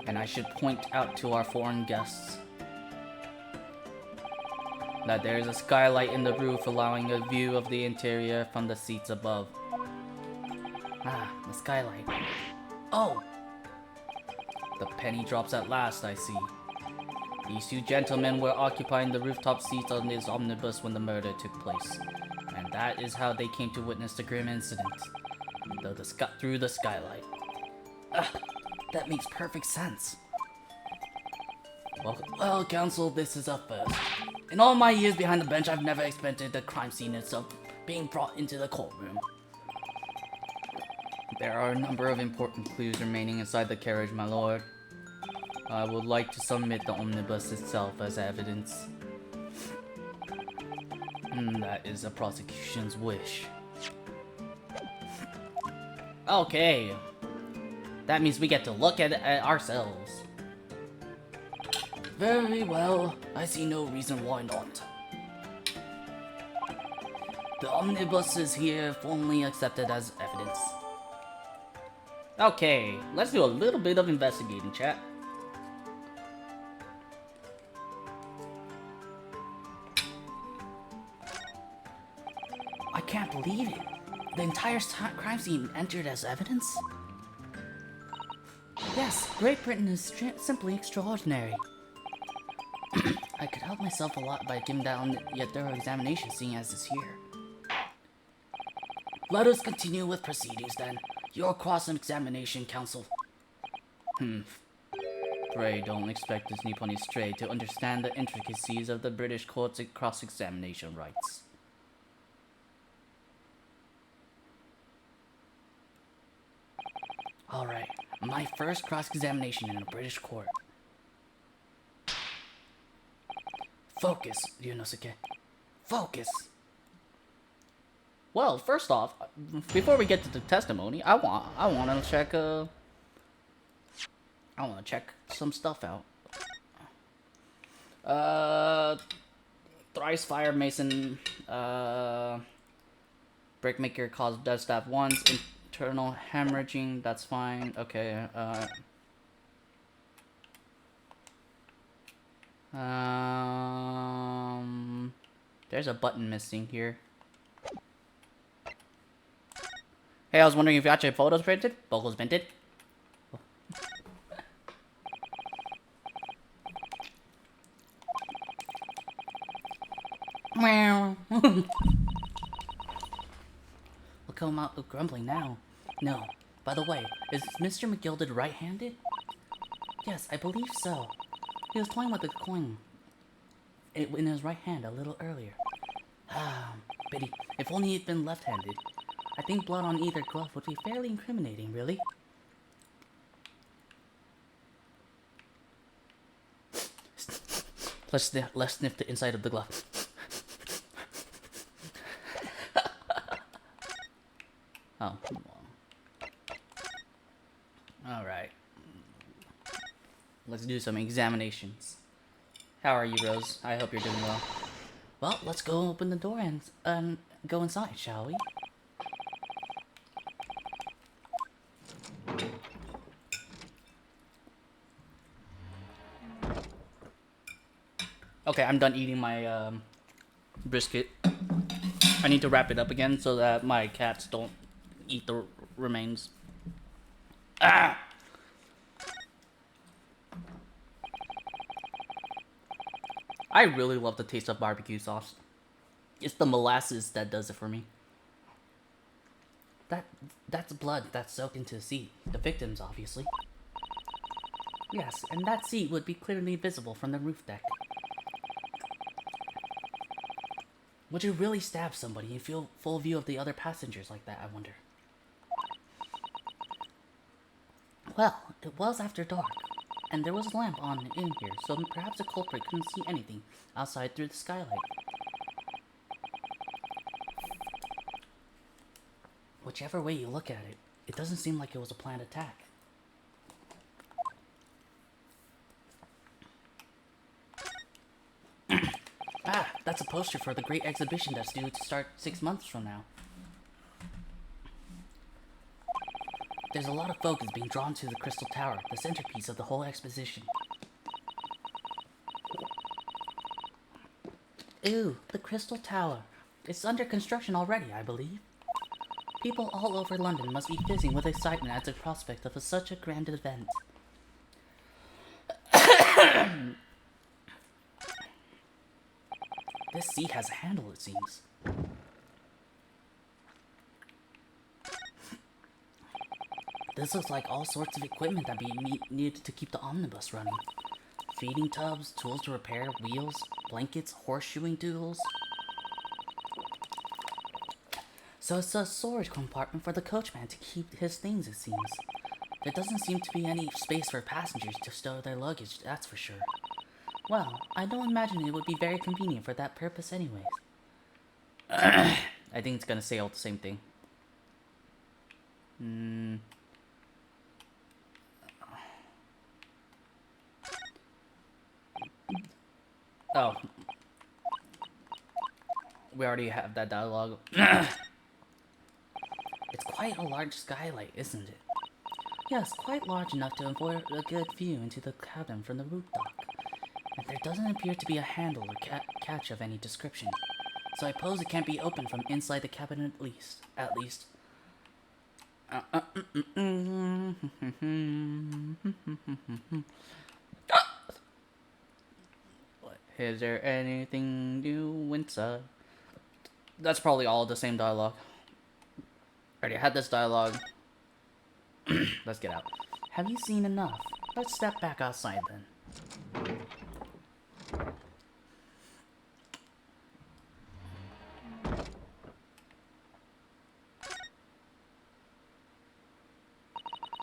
And I should point out to our foreign guests that there is a skylight in the roof allowing a view of the interior from the seats above. Ah, the skylight. Oh! The penny drops at last, I see. These 2 gentlemen were occupying the rooftop seats on this omnibus when the murder took place. And that is how they came to witness the grim incident. Through the skylight. That makes perfect sense. Well, counsel, this is a first. In all my years behind the bench, I've never expected the crime scene itself being brought into the courtroom. There are a number of important clues remaining inside the carriage, my lord. I would like to submit the omnibus itself as evidence. That is the prosecution's wish. Okay. That means we get to look at it ourselves. Very well. I see no reason why not. The omnibus is here, formally accepted as evidence. Okay, let's do a little bit of investigating, chat. I can't believe it. The entire crime scene entered as evidence? Yes, Great Britain is simply extraordinary. I could help myself a lot by giving down yet thorough examination, seeing as it's here. Let us continue with proceedings then. Your cross-examination, counsel. Pray don't expect this Nippon stray to understand the intricacies of the British court's cross-examination rights. Alright, my first cross-examination in a British court. Focus, Ryunosuke. Focus! Well, first off, before we get to the testimony, I want to check some stuff out. Thrice Fire Mason, Brickmaker caused death stab once, internal hemorrhaging, that's fine, okay, there's a button missing here. Hey, I was wondering if you got your photos printed? Vocals printed? Meow. Look how I'm out grumbling now. No. By the way, is Mr. McGilded right-handed? Yes, I believe so. He was toying with the coin in his right hand a little earlier. Ah, pity. If only he'd been left-handed. I think blood on either glove would be fairly incriminating, really. Let's sniff the inside of the glove. Oh. Alright. Let's do some examinations. How are you, Rose? I hope you're doing well. Well, let's go open the door and go inside, shall we? Okay, I'm done eating my brisket. I need to wrap it up again so that my cats don't eat the remains. Ah! I really love the taste of barbecue sauce. It's the molasses that does it for me. That's blood that's soaked into the seat. The victims, obviously. Yes, and that seat would be clearly visible from the roof deck. Would you really stab somebody and feel full view of the other passengers like that, I wonder? Well, it was after dark, and there was a lamp on in here, so perhaps the culprit couldn't see anything outside through the skylight. Whichever way you look at it, it doesn't seem like it was a planned attack. Ah, that's a poster for the great exhibition that's due to start 6 months from now. There's a lot of focus being drawn to the Crystal Tower, the centerpiece of the whole exposition. Ooh, the Crystal Tower. It's under construction already, I believe. People all over London must be fizzing with excitement at the prospect of such a grand event. This seat has a handle, it seems. This looks like all sorts of equipment that be needed to keep the omnibus running. Feeding tubs, tools to repair, wheels, blankets, horseshoeing tools. So it's a storage compartment for the coachman to keep his things, it seems. There doesn't seem to be any space for passengers to stow their luggage, that's for sure. Well, I don't imagine it would be very convenient for that purpose anyways. I think it's gonna say all the same thing. Oh. We already have that dialogue. It's quite a large skylight, isn't it? Yes, quite large enough to afford a good view into the cabin from the roof dock. And there doesn't appear to be a handle or catch of any description. So I suppose it can't be opened from inside the cabin at least. Is there anything new inside? That's probably all the same dialogue. Already had this dialogue. Let's get out. Have you seen enough? Let's step back outside then.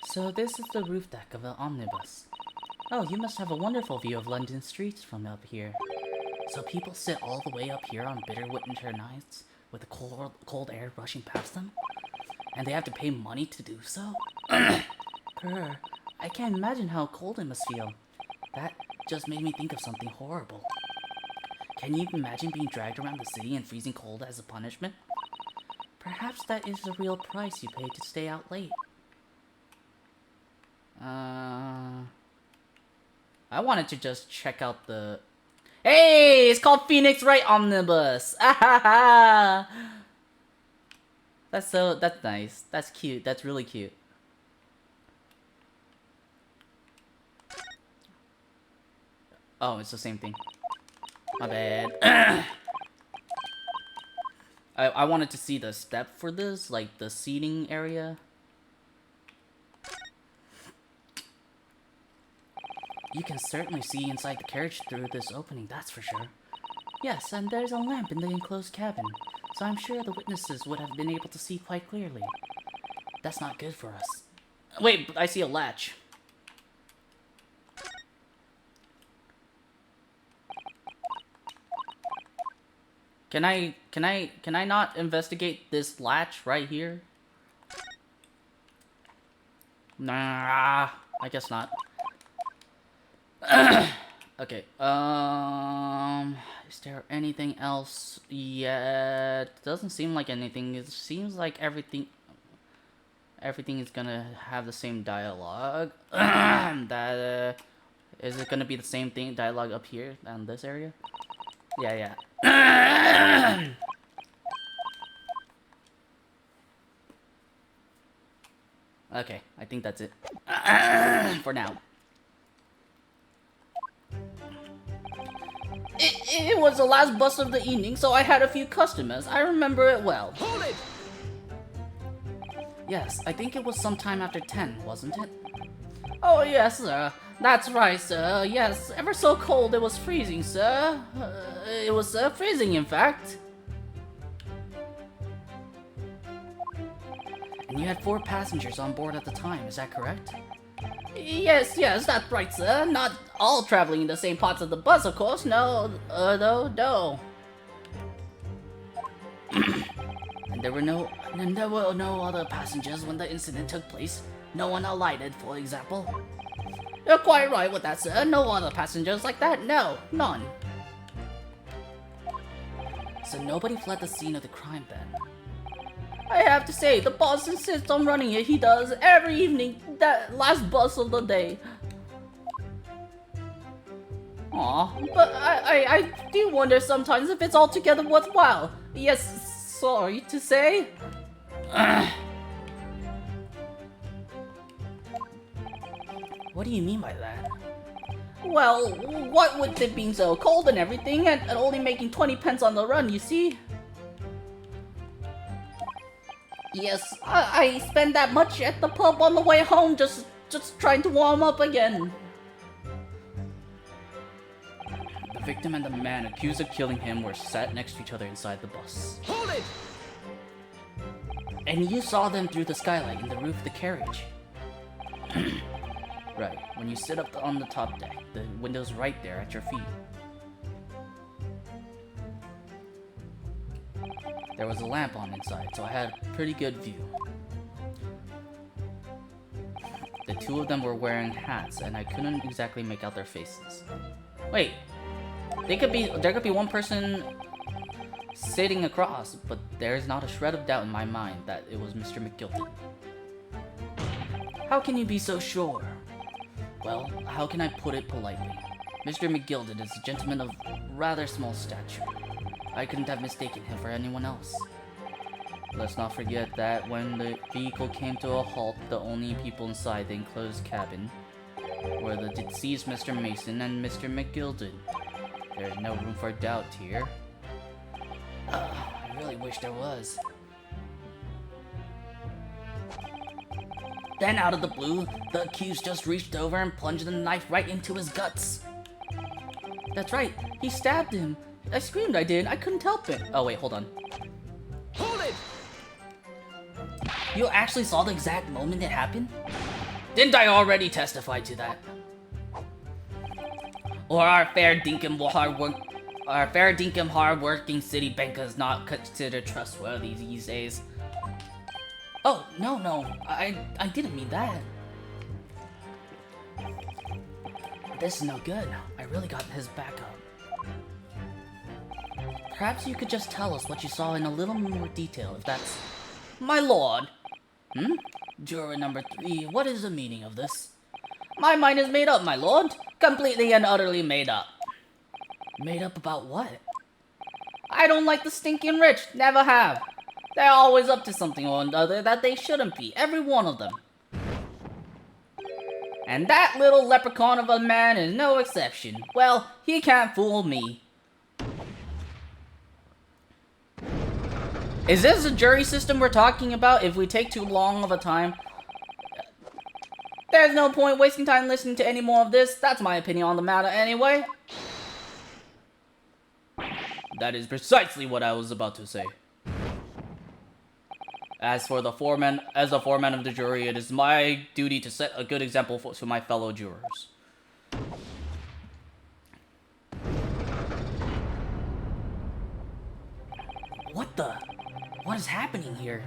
So this is the roof deck of an omnibus. Oh, you must have a wonderful view of London streets from up here. So people sit all the way up here on bitter winter nights with the cold air rushing past them? And they have to pay money to do so? Grr, I can't imagine how cold it must feel. That just made me think of something horrible. Can you imagine being dragged around the city in freezing cold as a punishment? Perhaps that is the real price you pay to stay out late. I wanted to just check out the... Hey! It's called Phoenix Wright Omnibus! Ah, that's nice. That's cute. That's really cute. Oh, it's the same thing. My bad. I wanted to see the step for this, like the seating area. You can certainly see inside the carriage through this opening, that's for sure. Yes, and there's a lamp in the enclosed cabin, so I'm sure the witnesses would have been able to see quite clearly. That's not good for us. Wait, I see a latch. Can I not investigate this latch right here? Nah, I guess not. Okay, is there anything else yet? Doesn't seem like anything. It seems like everything is gonna have the same dialogue. Is it gonna be the same thing, dialogue up here in this area? Yeah. Okay, I think that's it. For now. It was the last bus of the evening, so I had a few customers. I remember it well. Hold it! Yes, I think it was sometime after 10, wasn't it? Oh, yes, sir. That's right, sir. Yes, ever so cold. It was freezing, sir. It was freezing, in fact. And you had 4 passengers on board at the time, is that correct? Yes, that's right, sir. Not all traveling in the same parts of the bus, of course. No. And there were no other passengers when the incident took place. No one alighted, for example. You're quite right with that, sir. No other passengers like that. No, none. So nobody fled the scene of the crime then. I have to say, the boss insists on running it. He does every evening. That last bus of the day. Aw, but I do wonder sometimes if it's altogether worthwhile. Yes, sorry to say. What do you mean by that? Well, what with it being so cold and everything, and only making 20 pence on the run, you see? Yes, I spend that much at the pub on the way home, just trying to warm up again. The victim and the man accused of killing him were sat next to each other inside the bus. Hold it! And you saw them through the skylight in the roof of the carriage. Right, when you sit up on the top deck, the window's right there at your feet. There was a lamp on inside, so I had a pretty good view. The 2 of them were wearing hats, and I couldn't exactly make out their faces. Wait, there could be one person sitting across, but there's not a shred of doubt in my mind that it was Mr. McGilton. How can you be so sure? Well, how can I put it politely? Mr. McGilden is a gentleman of rather small stature. I couldn't have mistaken him for anyone else. Let's not forget that when the vehicle came to a halt, the only people inside the enclosed cabin were the deceased Mr. Mason and Mr. McGilden. There's no room for doubt here. I really wish there was. Then, out of the blue, the accused just reached over and plunged the knife right into his guts. That's right, he stabbed him. I screamed, I did. I couldn't help it. Oh, wait, hold on. Hold it! You actually saw the exact moment it happened? Didn't I already testify to that? Or our fair dinkum hard-working city bankers not considered trustworthy these days? Oh, no, I didn't mean that. This is no good. I really got his back up. Perhaps you could just tell us what you saw in a little more detail, if that's... My lord! Juror number 3, what is the meaning of this? My mind is made up, my lord. Completely and utterly made up. Made up about what? I don't like the stinking rich. Never have. They're always up to something or another that they shouldn't be. Every one of them. And that little leprechaun of a man is no exception. Well, he can't fool me. Is this a jury system we're talking about? If we take too long of a time, there's no point wasting time listening to any more of this. That's my opinion on the matter anyway. That is precisely what I was about to say. As the foreman of the jury, it is my duty to set a good example to my fellow jurors. What is happening here?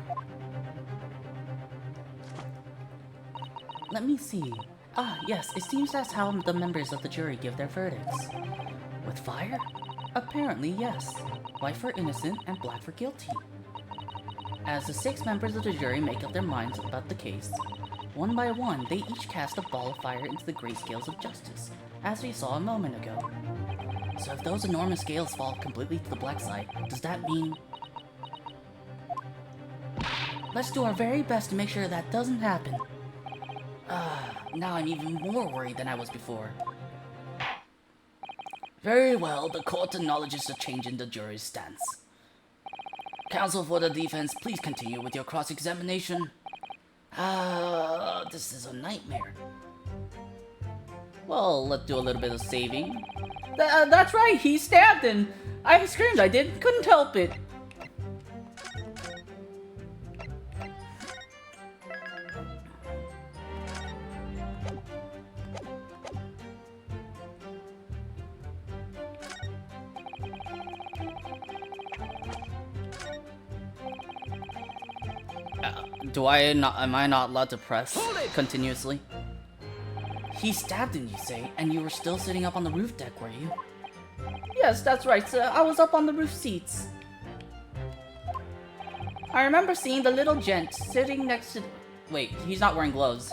Let me see. Ah, yes, it seems that's how the members of the jury give their verdicts. With fire? Apparently, yes. White for innocent and black for guilty. As the 6 members of the jury make up their minds about the case, one by one, they each cast a ball of fire into the great scales of justice, as we saw a moment ago. So if those enormous scales fall completely to the black side, does that mean... Let's do our very best to make sure that doesn't happen. Now I'm even more worried than I was before. Very well, the court acknowledges the change in the jury's stance. Counsel for the defense, please continue with your cross-examination. This is a nightmare. Well, let's do a little bit of saving. That's right, he stabbed and I screamed, couldn't help it. Am I not allowed to press continuously? He stabbed him, you say, and you were still sitting up on the roof deck, were you? Yes, that's right, sir. I was up on the roof seats. I remember seeing the little gent sitting next to... Wait, he's not wearing gloves.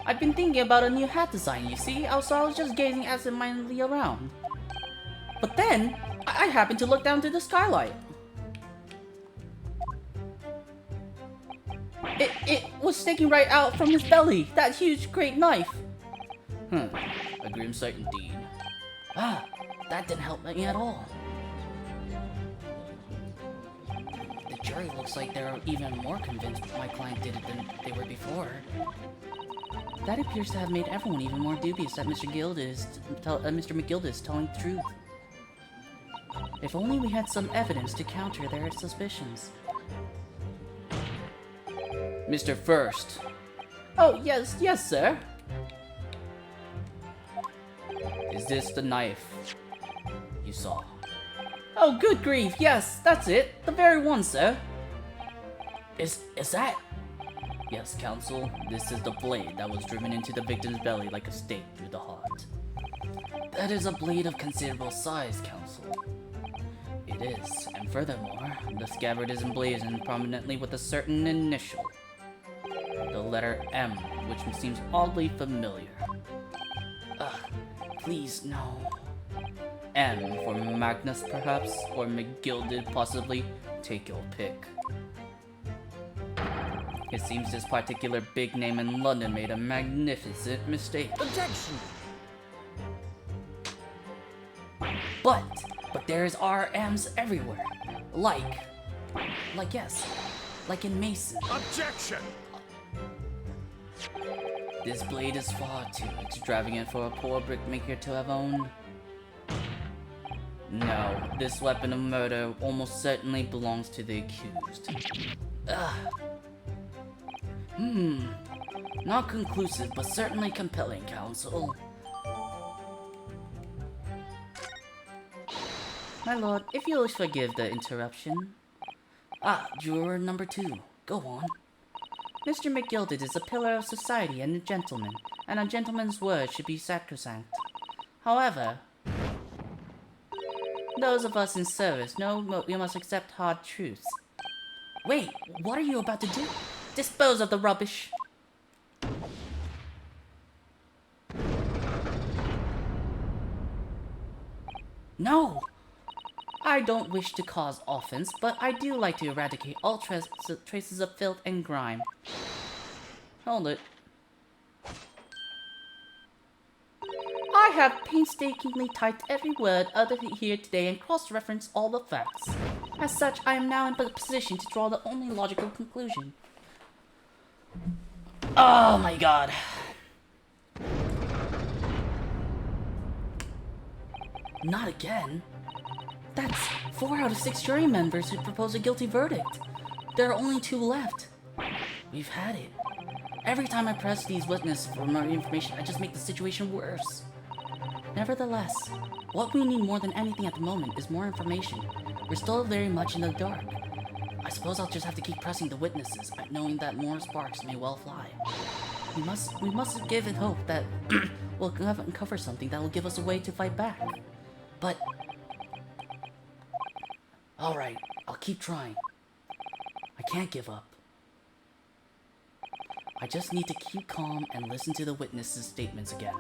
I've been thinking about a new hat design, you see, so I was just gazing absentmindedly around. But then, I happened to look down to the skylight. It was sticking right out from his belly, that huge great knife. A grim sight indeed. That didn't help me at all. The jury looks like they're even more convinced my client did it than they were before. That appears to have made everyone even more dubious that Mr. McGilda is telling the truth. If only we had some evidence to counter their suspicions. Mr. First. Oh, yes, sir. Is this the knife you saw? Oh, good grief, yes, that's it. The very one, sir. Is that? Yes, counsel, this is the blade that was driven into the victim's belly like a stake through the heart. That is a blade of considerable size, counsel. It is, and furthermore, the scabbard is emblazoned prominently with a certain initial. The letter M, which seems oddly familiar. Please, no. M for Magnus, perhaps? Or McGilded, possibly? Take your pick. It seems this particular big name in London made a magnificent mistake. Objection! But there's RMs everywhere. Like in Mason. Objection! This blade is far too extravagant for a poor brickmaker to have owned. No, this weapon of murder almost certainly belongs to the accused. Not conclusive, but certainly compelling, counsel. My lord, if you'll forgive the interruption. Juror number 2, go on. Mr. McGilded is a pillar of society and a gentleman, and a gentleman's word should be sacrosanct. However, those of us in service know we must accept hard truths. Wait, what are you about to do? Dispose of the rubbish! No! I don't wish to cause offense, but I do like to eradicate all traces of filth and grime. Hold it. I have painstakingly typed every word uttered here today and cross-referenced all the facts. As such, I am now in a position to draw the only logical conclusion. Oh my god. Not again. That's 4 out of 6 jury members who proposed a guilty verdict. There are only 2 left. We've had it. Every time I press these witnesses for more information, I just make the situation worse. Nevertheless, what we need more than anything at the moment is more information. We're still very much in the dark. I suppose I'll just have to keep pressing the witnesses, knowing that more sparks may well fly. We must give it hope that we'll uncover something that will give us a way to fight back. But... alright, I'll keep trying. I can't give up. I just need to keep calm and listen to the witnesses' statements again.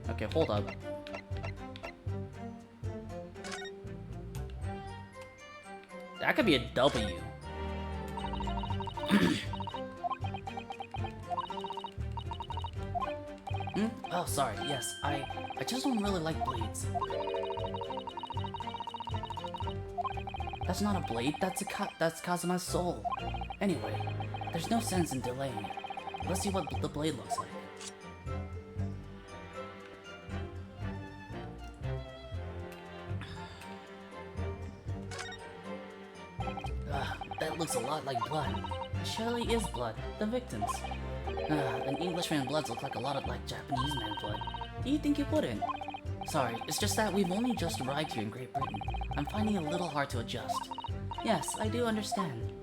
Okay, hold up. That could be a W. Oh, sorry. Yes, I just don't really like blades. That's not a blade. That's Kazuma's soul. Anyway, there's no sense in delaying it. Let's see what the blade looks like. That looks a lot like blood. It surely is blood. The victims. An Englishman's blood looks like a lot of like Japanese man's blood. Do you think it wouldn't? Sorry, it's just that we've only just arrived here in Great Britain. I'm finding it a little hard to adjust. Yes, I do understand.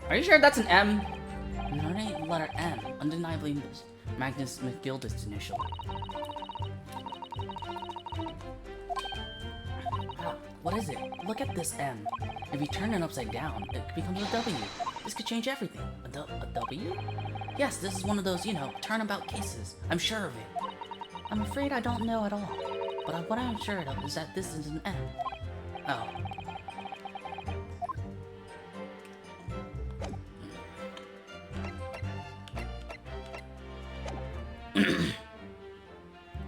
Are you sure that's an M? An ornate letter M, undeniably Magnus McGilda's initial. What is it? Look at this M. If you turn it upside down, it becomes a W. This could change everything. A W? Yes, this is one of those, you know, turnabout cases. I'm sure of it. I'm afraid I don't know at all. But what I'm sure of is that this is an M. Oh.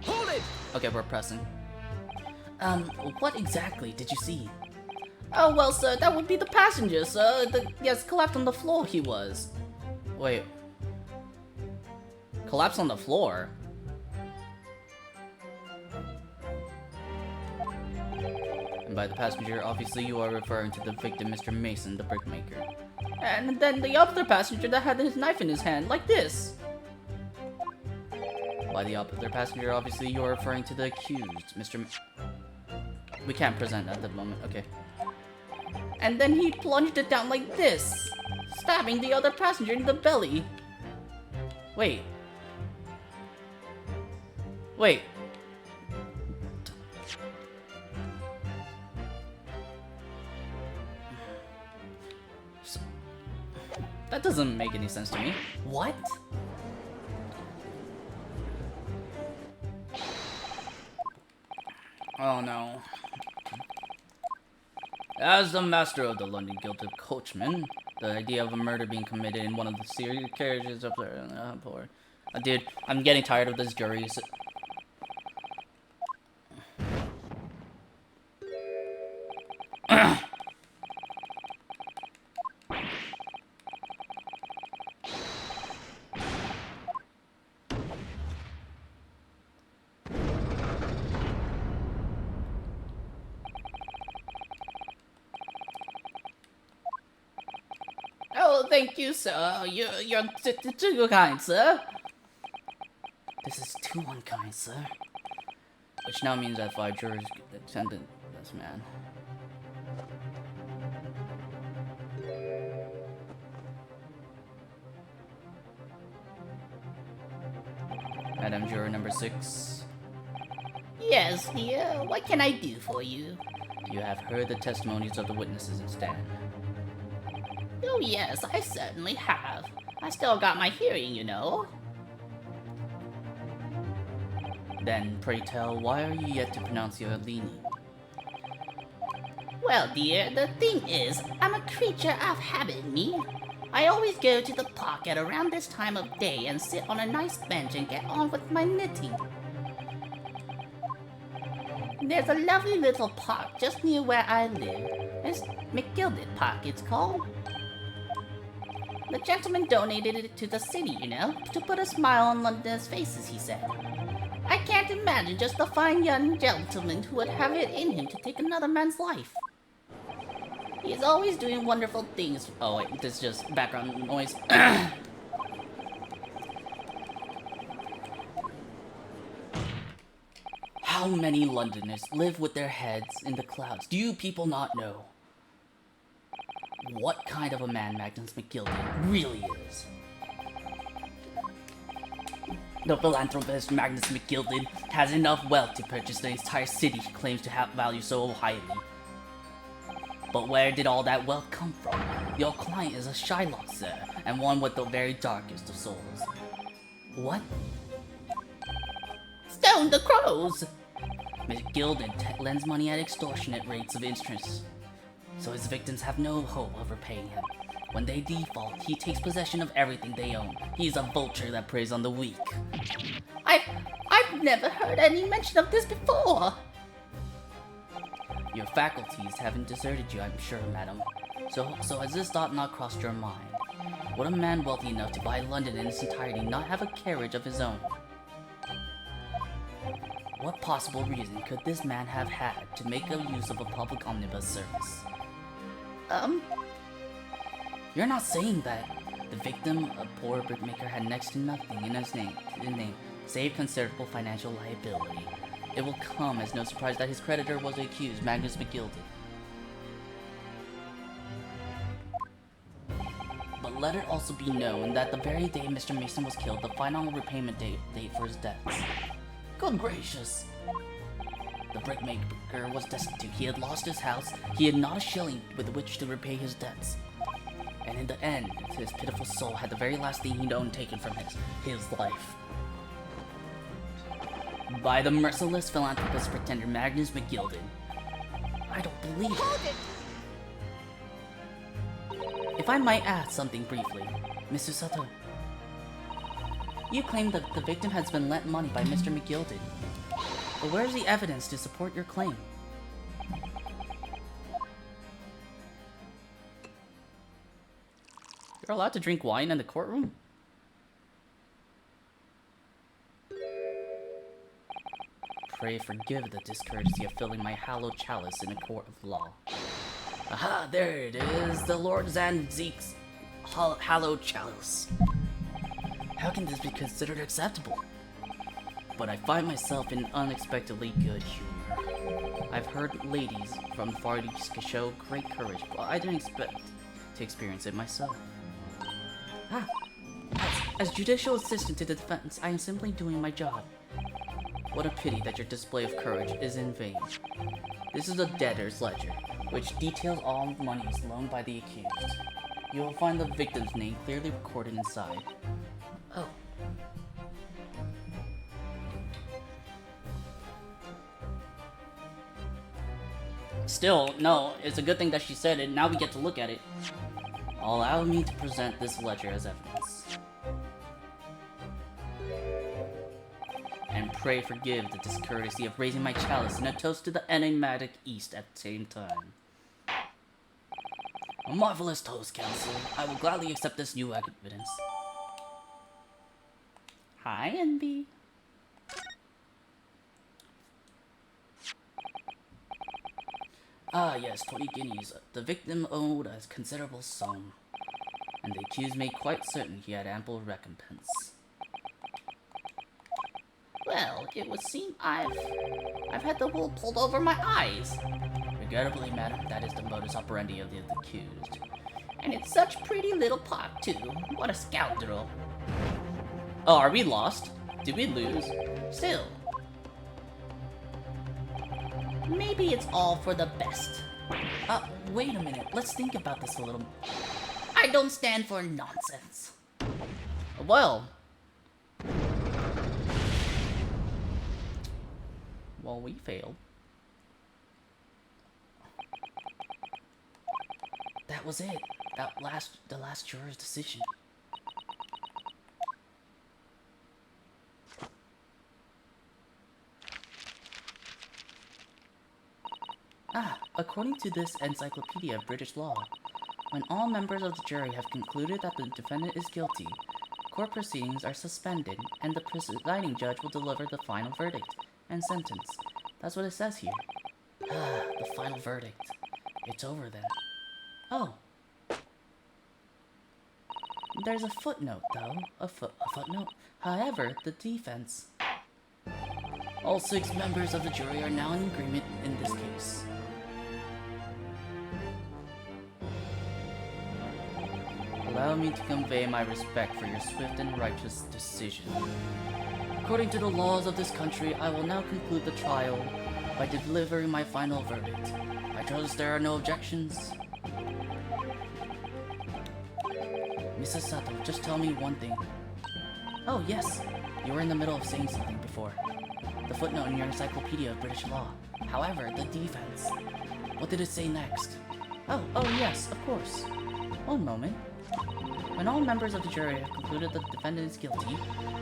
Hold it! Okay, we're pressing. What exactly did you see? Oh, well, sir, that would be the passenger, sir. Yes, collapsed on the floor he was. Wait. Collapsed on the floor? And by the passenger, obviously you are referring to the victim, Mr. Mason, the brickmaker. And then the other passenger that had his knife in his hand, like this. By the other passenger, obviously you are referring to the accused, Mr. We can't present at the moment, okay. And then he plunged it down like this, stabbing the other passenger in the belly. Wait. Wait. That doesn't make any sense to me. What? Oh no. As the master of the London Guild of Coachmen, the idea of a murder being committed in one of the serious carriages up there. Poor. Dude, I'm getting tired of this jury. Oh, thank you, sir. You're too kind, sir. This is too unkind, sir. Which now means that 5 jurors attended this man. Madam Juror number 6. Yes, dear. What can I do for you? You have heard the testimonies of the witnesses in stand. Oh, yes, I certainly have. I still got my hearing, you know. Then, pray tell, why are you yet to pronounce your leaning? Well, dear, the thing is, I'm a creature of habit, me. I always go to the park at around this time of day and sit on a nice bench and get on with my knitting. There's a lovely little park just near where I live. It's McGilded Park, it's called. The gentleman donated it to the city, you know, to put a smile on Londoners' faces, he said. I can't imagine just a fine young gentleman who would have it in him to take another man's life. He is always doing wonderful things. Oh wait, this is just background noise. How many Londoners live with their heads in the clouds? Do you people not know what kind of a man Magnus McGilden really is? The philanthropist Magnus McGilden has enough wealth to purchase the entire city he claims to have value so highly. But where did all that wealth come from? Your client is a Shylock, sir, and one with the very darkest of souls. What? Stone the crows! McGilden lends money at extortionate rates of interest, so his victims have no hope of repaying him. When they default, he takes possession of everything they own. He's a vulture that preys on the weak. I've never heard any mention of this before. Your faculties haven't deserted you, I'm sure, madam. So has this thought not crossed your mind? Would a man wealthy enough to buy London in its entirety not have a carriage of his own? What possible reason could this man have had to make a use of a public omnibus service? You're not saying that the victim, a poor brickmaker, had next to nothing in his name, save considerable financial liability. It will come as no surprise that his creditor was the accused, Magnus McGilded. But let it also be known that the very day Mr. Mason was killed, the final repayment date for his debts. Good gracious! The brickmaker was destitute. He had lost his house. He had not a shilling with which to repay his debts. And in the end, his pitiful soul had the very last thing he'd owned taken from his life. By the merciless philanthropist pretender Magnus McGilded. I don't believe it. If I might ask something briefly, Mr. Sato. You claim that the victim has been lent money by Mr. McGilded. But where's the evidence to support your claim? You're allowed to drink wine in the courtroom? Pray forgive the discourtesy of filling my hallowed chalice in a court of law. Aha, there it is, the Lord Zanzique's hallowed chalice. How can this be considered acceptable? But I find myself in unexpectedly good humor. I've heard ladies from the Far East can show great courage, but I didn't expect to experience it myself. As judicial assistant to the defense, I am simply doing my job. What a pity that your display of courage is in vain. This is a debtor's ledger, which details all monies loaned by the accused. You will find the victim's name clearly recorded inside. Oh. Still, no, it's a good thing that she said it. Now we get to look at it. Allow me to present this ledger as evidence. And pray forgive the discourtesy of raising my chalice in a toast to the enigmatic East at the same time. A marvelous toast, Counsel. I will gladly accept this new evidence. Hi, NB. Ah, yes, 20 guineas. The victim owed a considerable sum, and the accused made quite certain he had ample recompense. Well, it would seem I've had the wool pulled over my eyes. Regrettably, madam, that is the modus operandi of the accused. And it's such pretty little pot, too. What a scoundrel. Oh, are we lost? Did we lose? Still. Maybe it's all for the best. Wait a minute. Let's think about this a little. I don't stand for nonsense. Well, we failed. That was it. The last juror's decision. According to this encyclopedia of British law, when all members of the jury have concluded that the defendant is guilty, court proceedings are suspended, and the presiding judge will deliver the final verdict and sentence. That's what it says here. The final verdict. It's over then. Oh. There's a footnote, though. A footnote. However, the defense. All 6 members of the jury are now in agreement in this case. Allow me to convey my respect for your swift and righteous decision. According to the laws of this country, I will now conclude the trial by delivering my final verdict. I trust there are no objections. Mrs. Sato, just tell me one thing. Oh, yes. You were in the middle of saying something before. The footnote in your encyclopedia of British law. However, the defense. What did it say next? Oh, yes, of course. One moment. When all members of the jury have concluded that the defendant is guilty,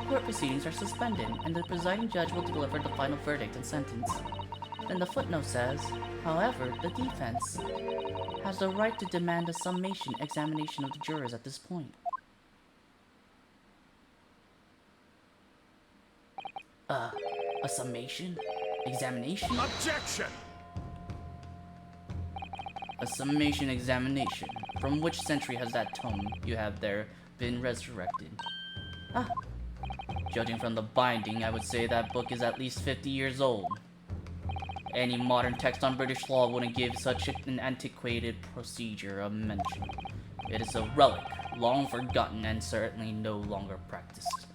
court proceedings are suspended, and the presiding judge will deliver the final verdict and sentence. Then the footnote says, however, the defense has the right to demand a summation examination of the jurors at this point. A summation? Examination? Objection! A summation examination. From which century has that tome you have there been resurrected? Ah. Judging from the binding, I would say that book is at least 50 years old. Any modern text on British law wouldn't give such an antiquated procedure a mention. It is a relic, long forgotten and certainly no longer practiced.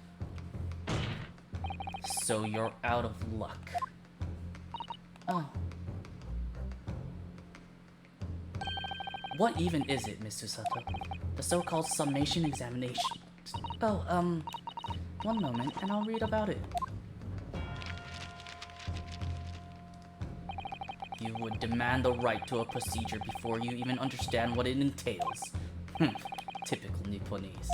So you're out of luck. Oh. What even is it, Mr. Sato? The so-called summation examination. Oh, one moment, and I'll read about it. You would demand the right to a procedure before you even understand what it entails. Typical Nipponese.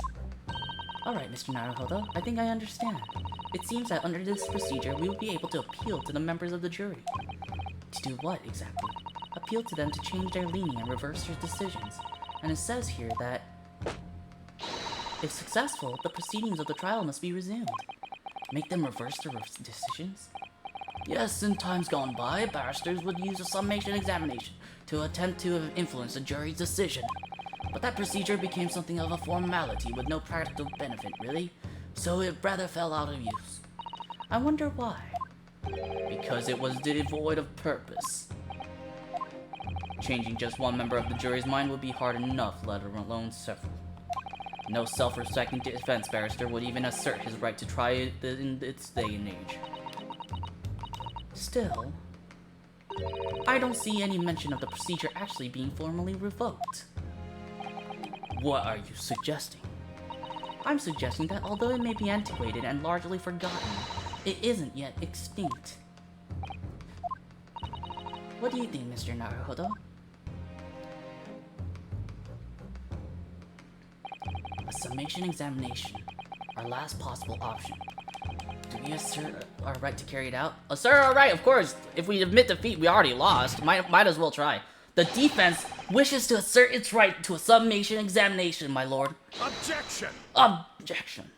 Alright, Mr. Naruhodo, I think I understand. It seems that under this procedure, we will be able to appeal to the members of the jury. To do what, exactly? Appeal to them to change their leaning and reverse their decisions. And it says here that, if successful, the proceedings of the trial must be resumed. Make them reverse their decisions? Yes, in times gone by, barristers would use a summation examination to attempt to influence a jury's decision. But that procedure became something of a formality with no practical benefit, really, so it rather fell out of use. I wonder why. Because it was devoid of purpose. Changing just one member of the jury's mind would be hard enough, let alone several. No self-respecting defense barrister would even assert his right to try it in its day and age. Still, I don't see any mention of the procedure actually being formally revoked. What are you suggesting? I'm suggesting that although it may be antiquated and largely forgotten, it isn't yet extinct. What do you think, Mr. Naruhodo? A summation examination, our last possible option. Do we assert our right to carry it out? Assert our right, of course! If we admit defeat, we already lost. Might as well try. The defense wishes to assert its right to a summation examination, my lord. Objection! Objection.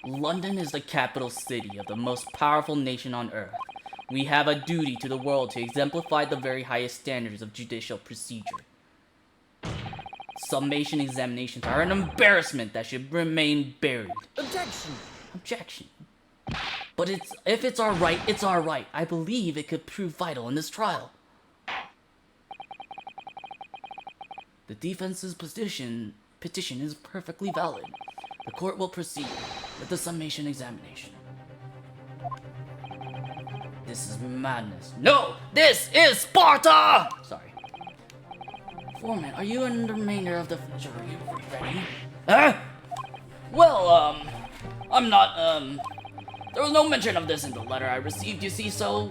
London is the capital city of the most powerful nation on earth. We have a duty to the world to exemplify the very highest standards of judicial procedure. Summation examinations are an embarrassment that should remain buried. Objection! Objection. But if it's our right, it's our right. I believe it could prove vital in this trial. The defense's petition is perfectly valid. The court will proceed with the summation examination. This is madness. No! This is Sparta! Sorry. Foreman, are you and the remainder of the jury ready? Huh? Well, I'm not, there was no mention of this in the letter I received, you see, so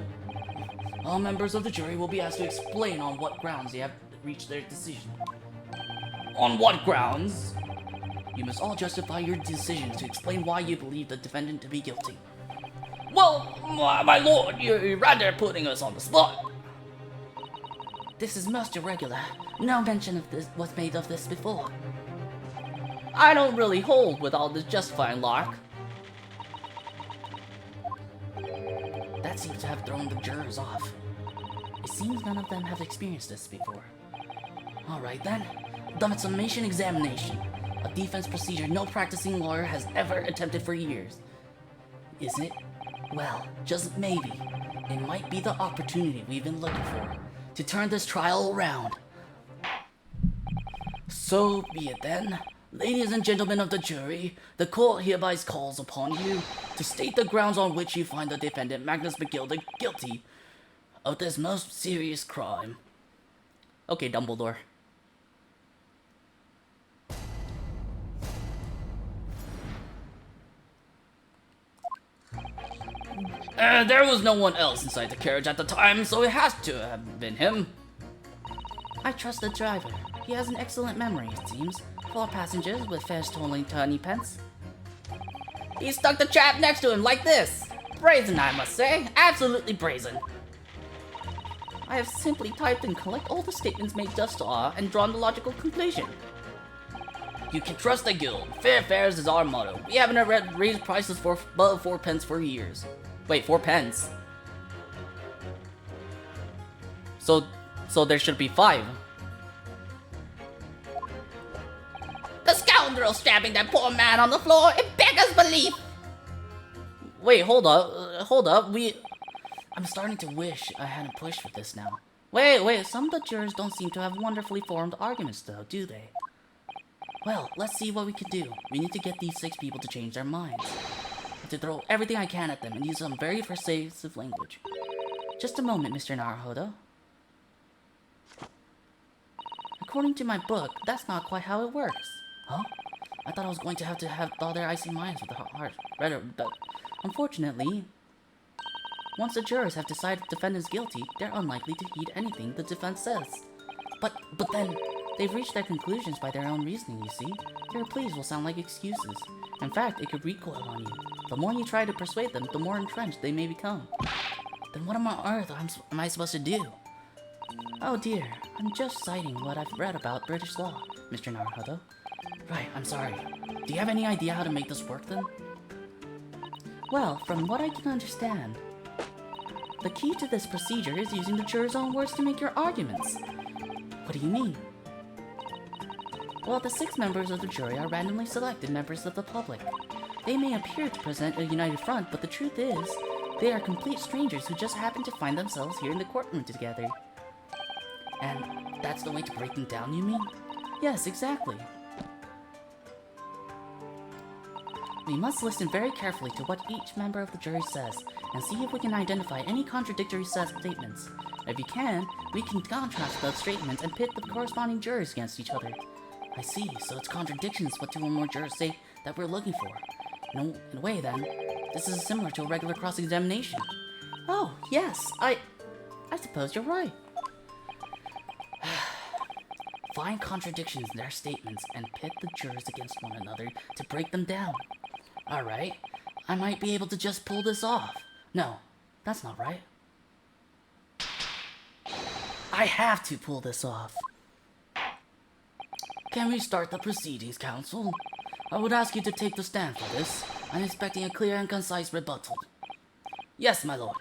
all members of the jury will be asked to explain on what grounds they have reached their decision. On what grounds? You must all justify your decisions to explain why you believe the defendant to be guilty. Well, my lord, you're rather putting us on the spot. This is most irregular. No mention of this was made of this before. I don't really hold with all this justifying lark. That seems to have thrown the jurors off. It seems none of them have experienced this before. Alright then, the summation examination. A defense procedure no practicing lawyer has ever attempted for years. Is it? Well, just maybe. It might be the opportunity we've been looking for to turn this trial around. So be it then. Ladies and gentlemen of the jury, the court hereby calls upon you to state the grounds on which you find the defendant Magnus McGilda guilty of this most serious crime. Okay, Dumbledore. There was no one else inside the carriage at the time, so it has to have been him. I trust the driver. He has an excellent memory, it seems. 4 passengers with fares totaling 20 pence. He stuck the chap next to him like this. Brazen, I must say. Absolutely brazen. I have simply typed and collect all the statements made thus far and drawn the logical conclusion. You can trust the guild. Fair fares is our motto. We haven't raised prices for above 4 pence for years. Wait, 4 pence? So there should be 5. The scoundrel stabbing that poor man on the floor, it beggars belief! Wait, hold up, I'm starting to wish I hadn't pushed for this now. Wait, some of the jurors don't seem to have wonderfully formed arguments though, do they? Well, let's see what we can do. We need to get these 6 people to change their minds. I have to throw everything I can at them and use some very persuasive language. Just a moment, Mr. Naruhodo. According to my book, that's not quite how it works. Huh? I thought I was going to have all their icy minds with the heart read, but unfortunately, once the jurors have decided the defendant is guilty, they're unlikely to heed anything the defense says. But then, they've reached their conclusions by their own reasoning, you see. Their pleas will sound like excuses. In fact, it could recoil on you. The more you try to persuade them, the more entrenched they may become. Then what on earth am I supposed to do? Oh dear, I'm just citing what I've read about British law, Mr. Naruhodo. Right, I'm sorry. Do you have any idea how to make this work then? Well, from what I can understand, the key to this procedure is using the jurors' own words to make your arguments. What do you mean? Well, the 6 members of the jury are randomly selected members of the public. They may appear to present a united front, but the truth is, they are complete strangers who just happen to find themselves here in the courtroom together. And that's the way to break them down, you mean? Yes, exactly. We must listen very carefully to what each member of the jury says, and see if we can identify any contradictory statements. If we can contrast those statements and pit the corresponding jurors against each other. I see, so it's contradictions what 2 or more jurors say that we're looking for. In a way, then, this is similar to a regular cross-examination. Oh, yes, I suppose you're right. Find contradictions in their statements and pit the jurors against one another to break them down. Alright, I might be able to just pull this off. No, that's not right. I have to pull this off. Can we start the proceedings, counsel? I would ask you to take the stand for this. I'm expecting a clear and concise rebuttal. Yes, my lord.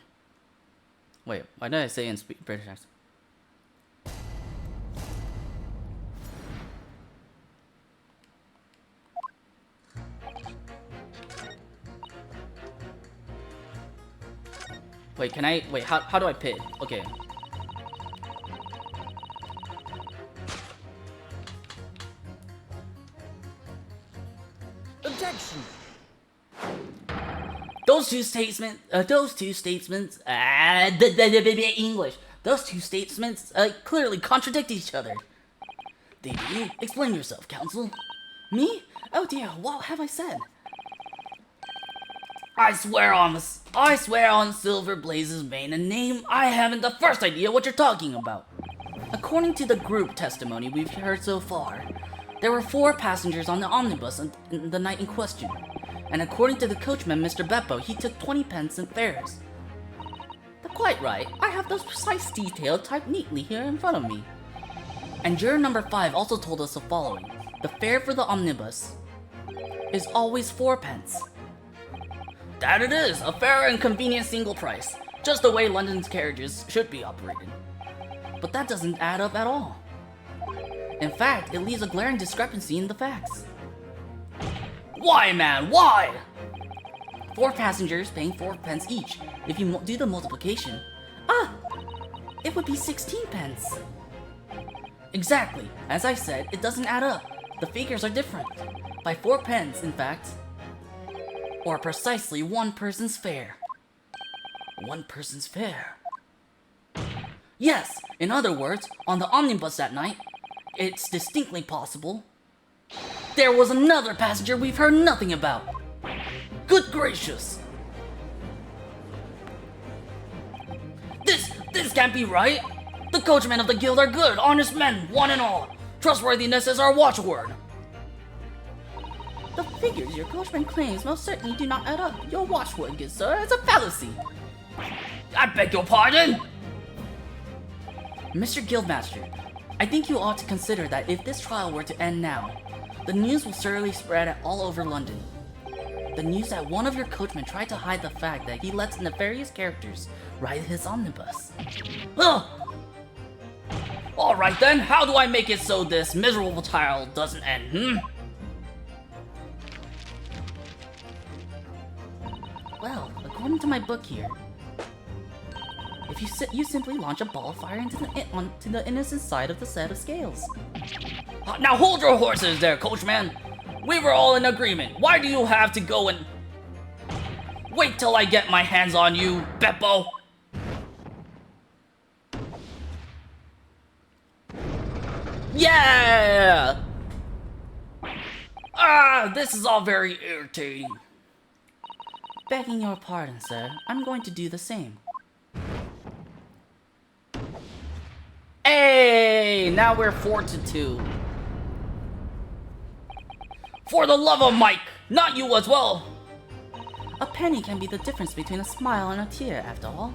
Wait, why did I say in British accent? Wait, how do I pit? Okay. Objection! Those two statements, English. Those two statements clearly contradict each other. They do? Explain yourself, counsel. Me? Oh dear, what have I said? I swear on Silver Blaze's mane and name, I haven't the first idea what you're talking about. According to the group testimony we've heard so far, there were 4 passengers on the omnibus on the night in question. And according to the coachman, Mr. Beppo, he took 20 pence in fares. That's quite right. I have those precise details typed neatly here in front of me. And juror number 5 also told us the following. The fare for the omnibus is always 4 pence. That it is, a fair and convenient single price. Just the way London's carriages should be operated. But that doesn't add up at all. In fact, it leaves a glaring discrepancy in the facts. Why, man? Why? 4 passengers paying 4 pence each. If you do the multiplication, it would be 16 pence. Exactly. As I said, it doesn't add up. The figures are different. By 4 pence, in fact. Or precisely 1 person's fare. 1 person's fare. Yes, in other words, on the omnibus that night, it's distinctly possible there was another passenger we've heard nothing about. Good gracious! This can't be right! The coachmen of the guild are good, honest men, one and all. Trustworthiness is our watchword. The figures your coachman claims most certainly do not add up. Your watchword, good sir, is a fallacy. I beg your pardon? Mr. Guildmaster, I think you ought to consider that if this trial were to end now, the news will certainly spread all over London. The news that one of your coachmen tried to hide the fact that he lets nefarious characters ride his omnibus. Ugh! Alright then, how do I make it so this miserable trial doesn't end, Well, according to my book here, if you simply launch a ball of fire into the innocent side of the set of scales. Now hold your horses there, coachman! We were all in agreement. Why do you have to go and... Wait till I get my hands on you, Beppo! Yeah! Ah, this is all very irritating. Begging your pardon, sir, I'm going to do the same. Hey, now we're 4-2. For the love of Mike, not you as well. A penny can be the difference between a smile and a tear, after all.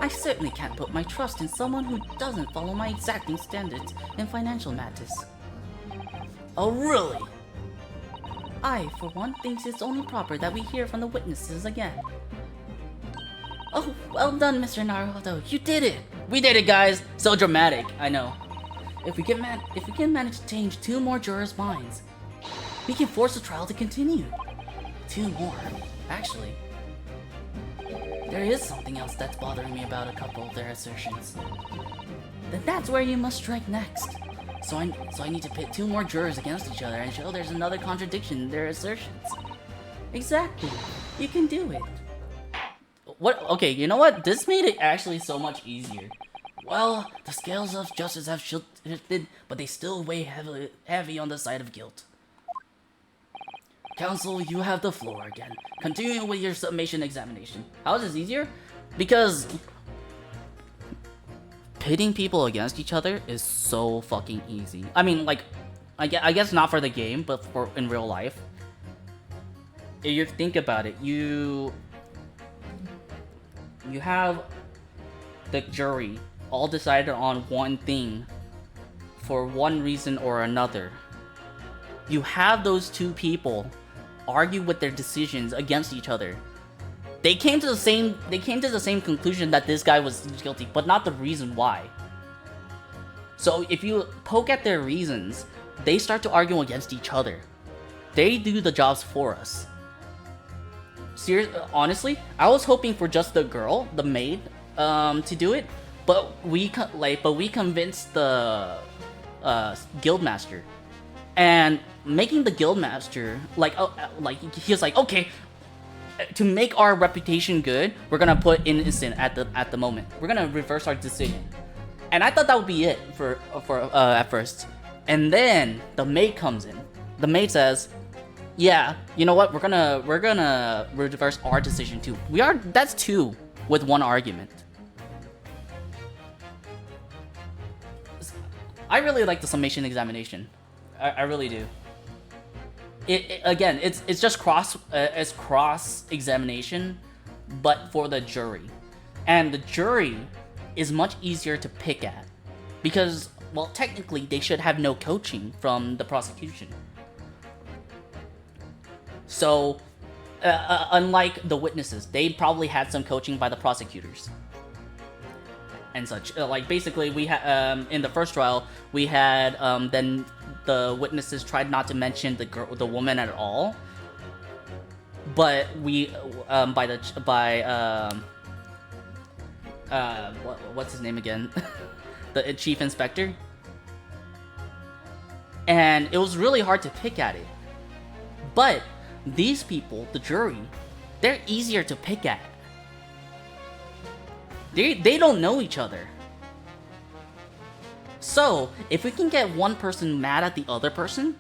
I certainly can't put my trust in someone who doesn't follow my exacting standards in financial matters. Oh, really? I, for one, think it's only proper that we hear from the witnesses again. Oh, well done, Mr. Naruto. You did it! We did it, guys. So dramatic, I know. If we can manage to change 2 more jurors' minds, we can force the trial to continue. 2 more, actually. There is something else that's bothering me about a couple of their assertions. Then that's where you must strike next. So I need to pit 2 more jurors against each other and show there's another contradiction in their assertions. Exactly. You can do it. What? Okay, you know what? This made it actually so much easier. Well, the scales of justice have shifted, but they still weigh heavy on the side of guilt. Counsel, you have the floor again. Continuing with your summation examination. How is this easier? Because pitting people against each other is so fucking easy. I mean, like, I guess not for the game, but for in real life. If you think about it, you have the jury all decided on one thing for one reason or another. You have those 2 people argue with their decisions against each other. They came to the same conclusion that this guy was guilty, but not the reason why. So if you poke at their reasons, they start to argue against each other. They do the jobs for us. Honestly, I was hoping for just the girl, the maid, to do it, but we convinced the guildmaster, and making the guildmaster he was like, okay, to make our reputation good, we're gonna put innocent at the moment. We're gonna reverse our decision, and I thought that would be it for at first, and then the maid comes in. The maid says, yeah, you know what? We're gonna reverse our decision too. That's 2 with 1 argument. I really like the summation examination. I really do. Again, it's just cross examination, but for the jury, and the jury is much easier to pick at because, well, technically they should have no coaching from the prosecution. So, unlike the witnesses, they probably had some coaching by the prosecutors and such. Like, basically, we had in the first trial, we had then the witnesses tried not to mention the woman at all, but we what's his name again? The chief inspector, and it was really hard to pick at it, but these people, the jury, they're easier to pick at. They don't know each other. So, if we can get one person mad at the other person,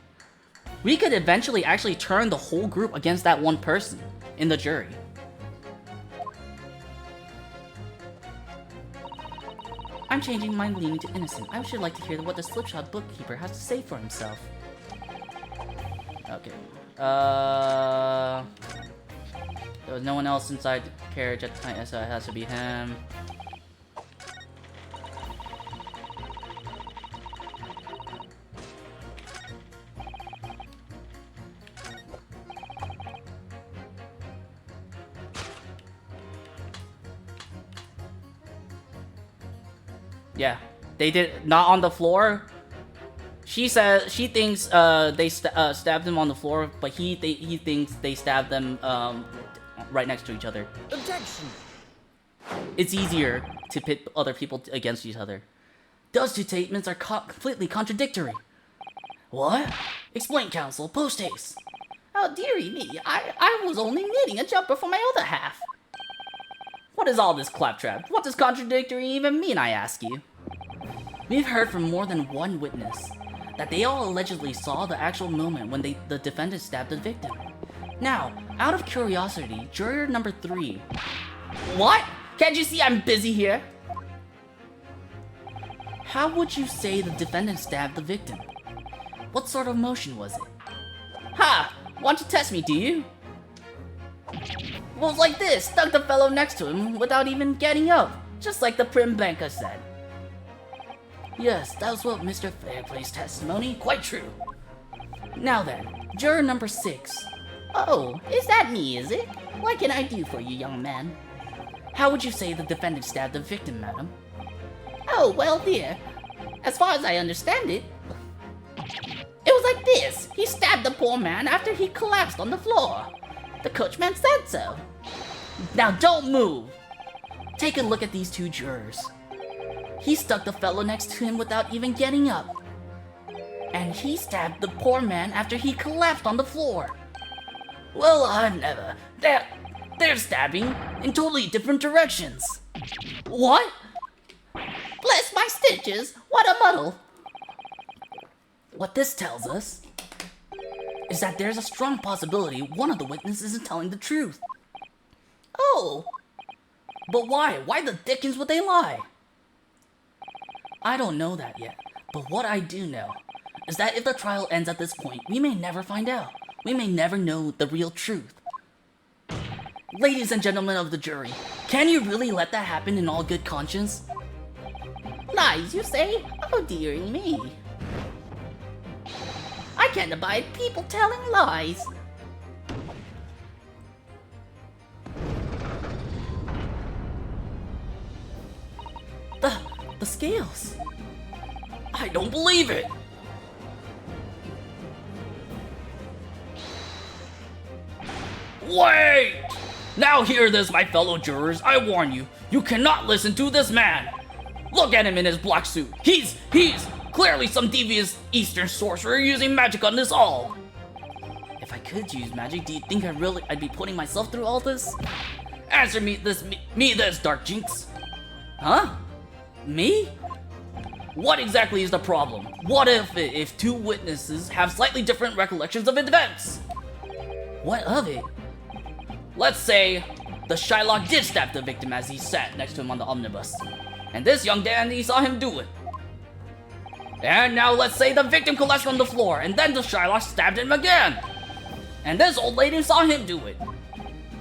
we could eventually actually turn the whole group against that one person in the jury. I'm changing my leaning to innocent. I should like to hear what the slipshod bookkeeper has to say for himself. Okay. There was no one else inside the carriage at the time, so it has to be him. Yeah, they did not on the floor. She says she thinks they stabbed him on the floor, but he thinks they stabbed them right next to each other. Objection! It's easier to pit other people against each other. Those two statements are completely contradictory. What? Explain, counsel. Post haste. Oh, dearie me, I was only knitting a jumper for my other half. What is all this claptrap? What does contradictory even mean, I ask you? We've heard from more than one witness that they all allegedly saw the actual moment when the defendant stabbed the victim. Now, out of curiosity, juror number 3. What? Can't you see I'm busy here? How would you say the defendant stabbed the victim? What sort of motion was it? Ha! Want to test me, do you? Well, it's like this, stuck the fellow next to him without even getting up, just like the prim banker said. Yes, that was what Mr. Fairplay's testimony. Quite true. Now then, juror number 6. Oh, is that me, is it? What can I do for you, young man? How would you say the defendant stabbed the victim, madam? Oh, well, dear. As far as I understand it, it was like this. He stabbed the poor man after he collapsed on the floor. The coachman said so. Now don't move! Take a look at these two jurors. He stuck the fellow next to him without even getting up. And he stabbed the poor man after he collapsed on the floor. Well, I've never... They're stabbing in totally different directions. What? Bless my stitches, what a muddle. What this tells us is that there's a strong possibility one of the witnesses is telling the truth. Oh. But why? Why the dickens would they lie? I don't know that yet, but what I do know is that if the trial ends at this point, we may never find out. We may never know the real truth. Ladies and gentlemen of the jury, can you really let that happen in all good conscience? Lies, you say? Oh, dearie me. I can't abide people telling lies. The scales. I don't believe it. Wait! Now hear this, my fellow jurors. I warn you, you cannot listen to this man. Look at him in his black suit. He's clearly some devious Eastern sorcerer using magic on us all. If I could use magic, do you think I'd be putting myself through all this? Answer me this, Dark Jinx. Huh? Me? What exactly is the problem? What if two witnesses have slightly different recollections of events? What of it? Let's say the Shylock did stab the victim as he sat next to him on the omnibus, and this young dandy saw him do it. And now let's say the victim collapsed on the floor, and then the Shylock stabbed him again, and this old lady saw him do it.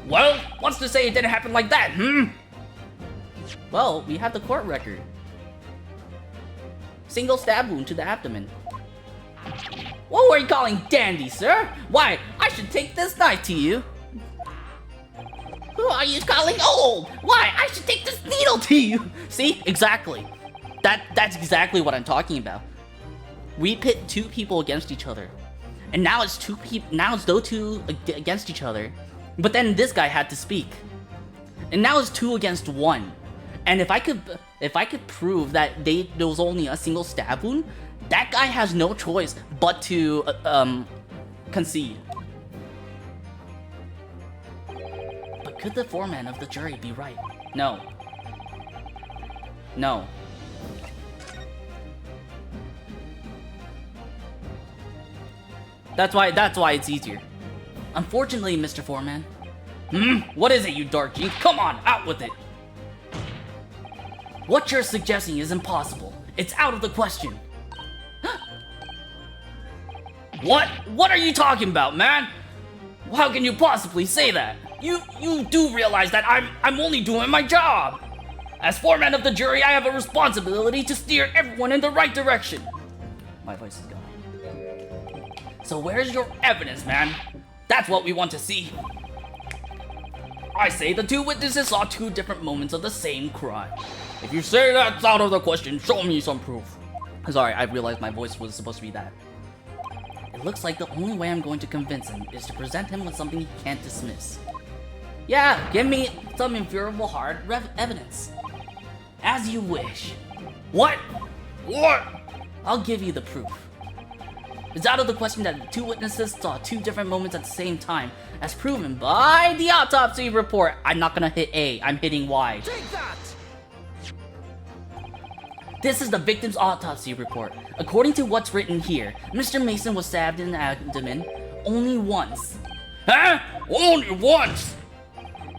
Well, what's to say it didn't happen like that, Well, we have the court record. Single stab wound to the abdomen. What were you calling dandy, sir? Why, I should take this knife to you. Who are you calling old? Why, I should take this needle to you. See? Exactly. That's exactly what I'm talking about. We pit two people against each other. And now it's those two against each other. But then this guy had to speak. And now it's 2 against 1. And if I could prove that there was only a single stab wound, that guy has no choice but to concede. But could the foreman of the jury be right? No. No. That's why it's easier. Unfortunately, Mr. Foreman. What is it, you dark jinx? Come on, out with it. What you're suggesting is impossible. It's out of the question. What? What are you talking about, man? How can you possibly say that? You do realize that I'm only doing my job. As foreman of the jury, I have a responsibility to steer everyone in the right direction. My voice is going. So where's your evidence, man? That's what we want to see. I say the two witnesses saw two different moments of the same crime. If you say that's out of the question, show me some proof. Sorry, I realized my voice was supposed to be that. It looks like the only way I'm going to convince him is to present him with something he can't dismiss. Yeah, give me some infuriable hard evidence. As you wish. What? What? I'll give you the proof. It's out of the question that the two witnesses saw two different moments at the same time, as proven by the autopsy report. I'm not gonna hit A, I'm hitting Y. Take that! This is the victim's autopsy report. According to what's written here, Mr. Mason was stabbed in the abdomen only once. Huh? Only once?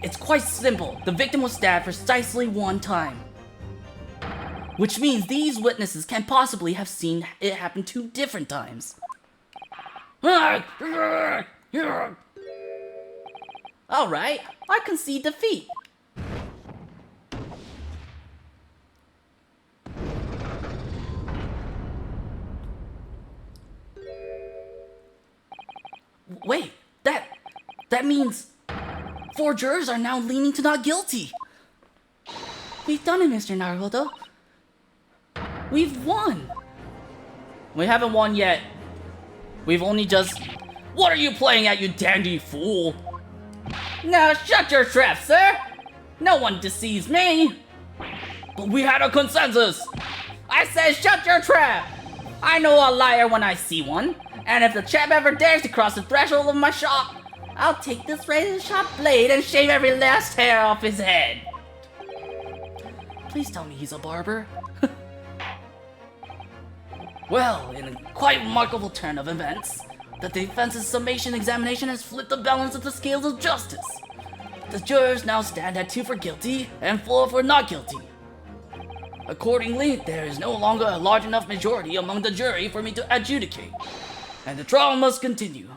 It's quite simple. The victim was stabbed precisely one time. Which means these witnesses can possibly have seen it happen 2 different times. Alright, I concede defeat. Wait, that means 4 jurors are now leaning to not guilty. We've done it, Mr. Naruhodo. We've won. We haven't won yet. We've only just... What are you playing at, you dandy fool? Now shut your trap, sir. No one deceives me. But we had a consensus. I said shut your trap. I know a liar when I see one. And if the chap ever dares to cross the threshold of my shop, I'll take this razor-sharp blade and shave every last hair off his head. Please tell me he's a barber. Well, in a quite remarkable turn of events, the defense's summation examination has flipped the balance of the scales of justice. The jurors now stand at 2 for guilty and 4 for not guilty. Accordingly, there is no longer a large enough majority among the jury for me to adjudicate, and the trial must continue.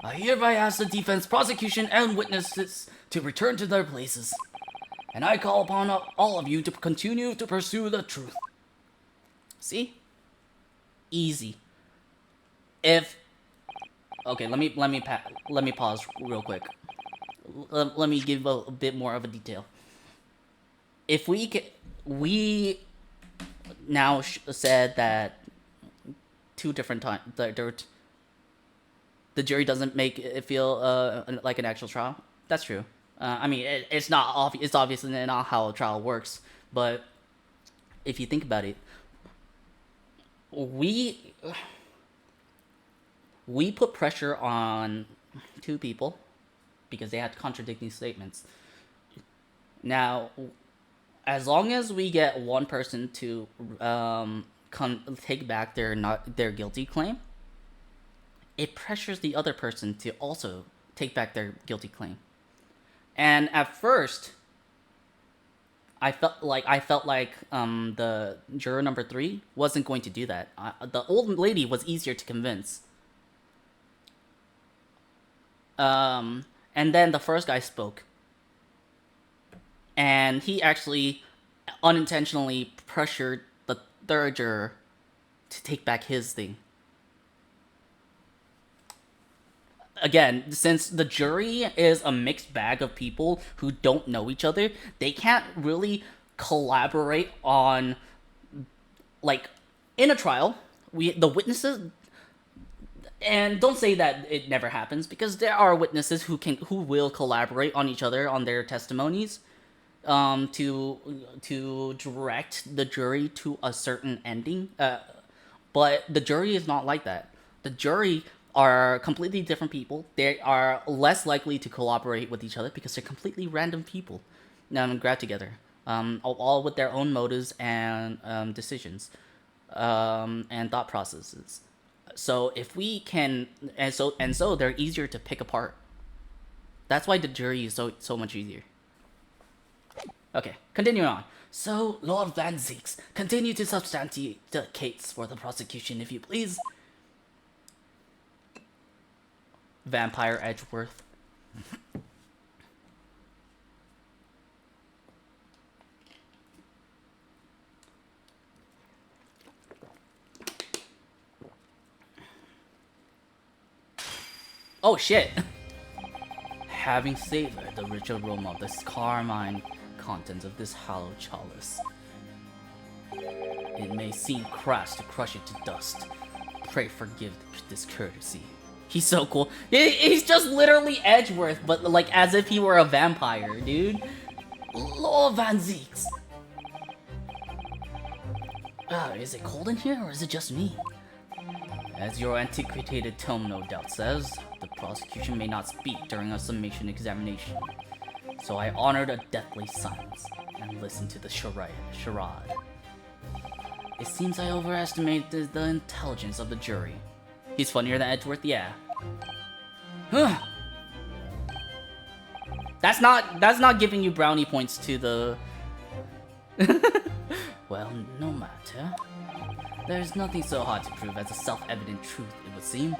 I hereby ask the defense, prosecution, and witnesses to return to their places. And I call upon all of you to continue to pursue the truth. See? Easy. If... Okay, let me pause real quick. Let me give a bit more of a detail. If we now said that 2 different times, the jury doesn't make it feel like an actual trial. That's true. I mean, it's not obvious. It's obviously not how a trial works. But if you think about it, we put pressure on 2 people because they had contradicting statements. Now, as long as we get one person to take back their guilty claim, it pressures the other person to also take back their guilty claim. And at first, I felt like the juror number 3 wasn't going to do that. The old lady was easier to convince. And then the first guy spoke, and he actually unintentionally pressured the 3rd juror to take back his thing. Again, since the jury is a mixed bag of people who don't know each other, they can't really collaborate on, like, in a trial, the witnesses, and don't say that it never happens, because there are witnesses who will collaborate on each other on their testimonies, to direct the jury to a certain ending, but the jury is not like that. The jury are completely different people. They are less likely to collaborate with each other because they're completely random people grabbed together, all with their own motives and decisions and thought processes. So if we can, and so they're easier to pick apart. That's why the jury is so much easier. Okay, continuing on. So, Lord Van Zeeks, continue to substantiate the case for the prosecution, if you please. Vampire Edgeworth. Oh shit! Having savored the rich aroma of the carmine contents of this hollow chalice, it may seem crass to crush it to dust. Pray forgive this courtesy. He's so cool. He's just literally Edgeworth, but like as if he were a vampire, dude. Lord Van Zeeks. Is it cold in here, or is it just me? As your antiquated tome no doubt says, the prosecution may not speak during a summation examination. So I honored a deathly silence and listened to the charade. It seems I overestimated the intelligence of the jury. He's funnier than Edgeworth, yeah. That's not giving you brownie points to the... Well, no matter. There's nothing so hard to prove as a self-evident truth, it would seem.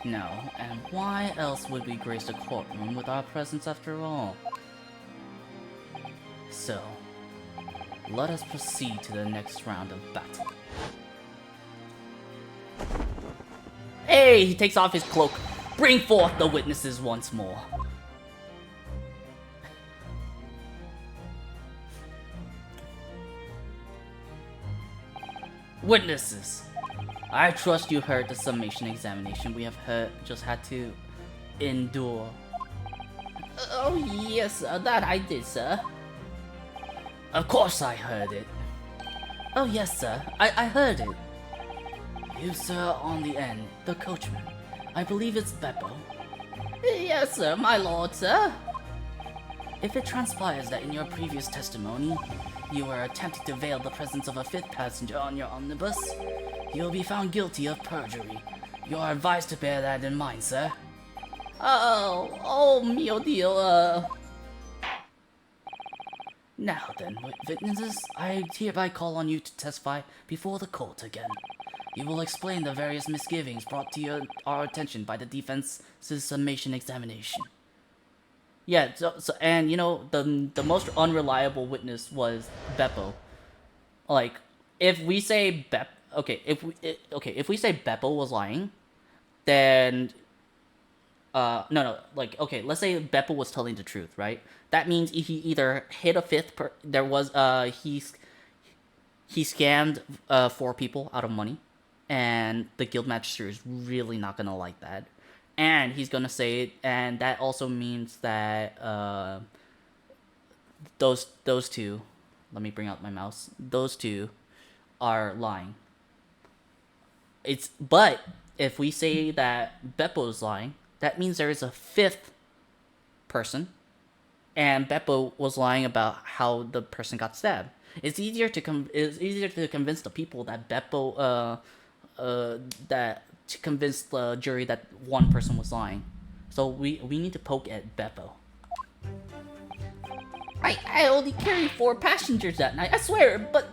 No, and why else would we grace the courtroom with our presence after all? So, let us proceed to the next round of battle. Hey, he takes off his cloak. Bring forth the witnesses once more. Witnesses, I trust you heard the summation examination we have just had to endure. Oh, yes, that I did, sir. Of course I heard it. Oh, yes, sir. I heard it. You, sir, on the end, the coachman. I believe it's Beppo. Yes, sir, my lord, sir. If it transpires that in your previous testimony, you were attempting to veil the presence of a fifth passenger on your omnibus, you will be found guilty of perjury. You are advised to bear that in mind, sir. Oh, mio Dio, Now then, witnesses, I hereby call on you to testify before the court again. You will explain the various misgivings brought to our attention by the defense's summation examination. Yeah, and you know, the most unreliable witness was Beppo. Like, if we say if we say Beppo was lying, then no, like, okay, let's say Beppo was telling the truth, right? That means he either hit a he scammed 4 people out of money, and the guild magister is really not gonna like that. And he's gonna say it, and that also means that those two, let me bring out my mouse. Those two are lying. But if we say that Beppo is lying, that means there is a 5th person, and Beppo was lying about how the person got stabbed. It's easier to convince the people that Beppo to convince the jury that one person was lying. So we need to poke at Beppo. I only carried 4 passengers that night, I swear, but,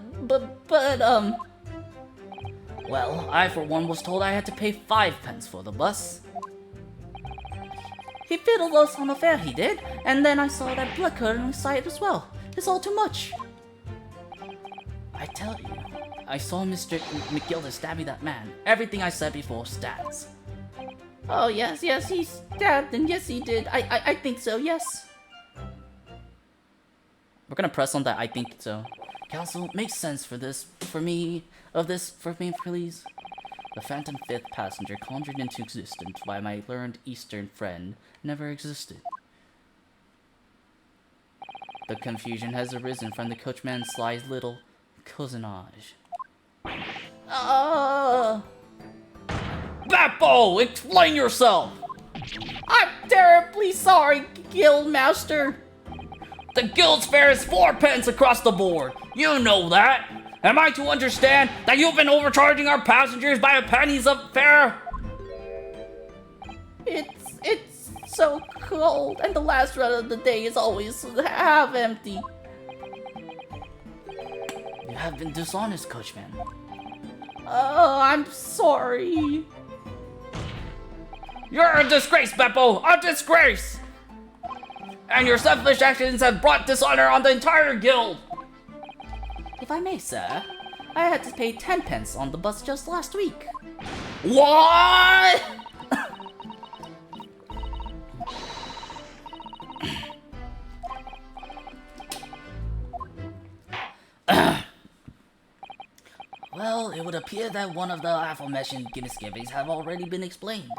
Well, I for one was told I had to pay 5 pence for the bus. He fiddled us on the fare, he did, and then I saw that blood curdle on his side as well. It's all too much. I tell you, I saw Mr. McGilda stabbing that man. Everything I said before stands. Oh, yes, he stabbed, and yes, he did. I think so, yes. We're gonna press on that I think so. Counsel, makes sense for me, please. The phantom 5th passenger conjured into existence by my learned Eastern friend never existed. The confusion has arisen from the coachman's sly little cousinage. Beppo, explain yourself! I'm terribly sorry, Guildmaster. The guild's fare is 4 pence across the board. You know that. Am I to understand that you've been overcharging our passengers by a penny's of fare? It's so cold, and the last run of the day is always half empty. You have been dishonest, Coachman. Oh, I'm sorry. You're a disgrace, Beppo! A disgrace! And your selfish actions have brought dishonor on the entire guild! If I may, sir, I had to pay 10 pence on the bus just last week. What? Well, it would appear that one of the aforementioned misgivings have already been explained.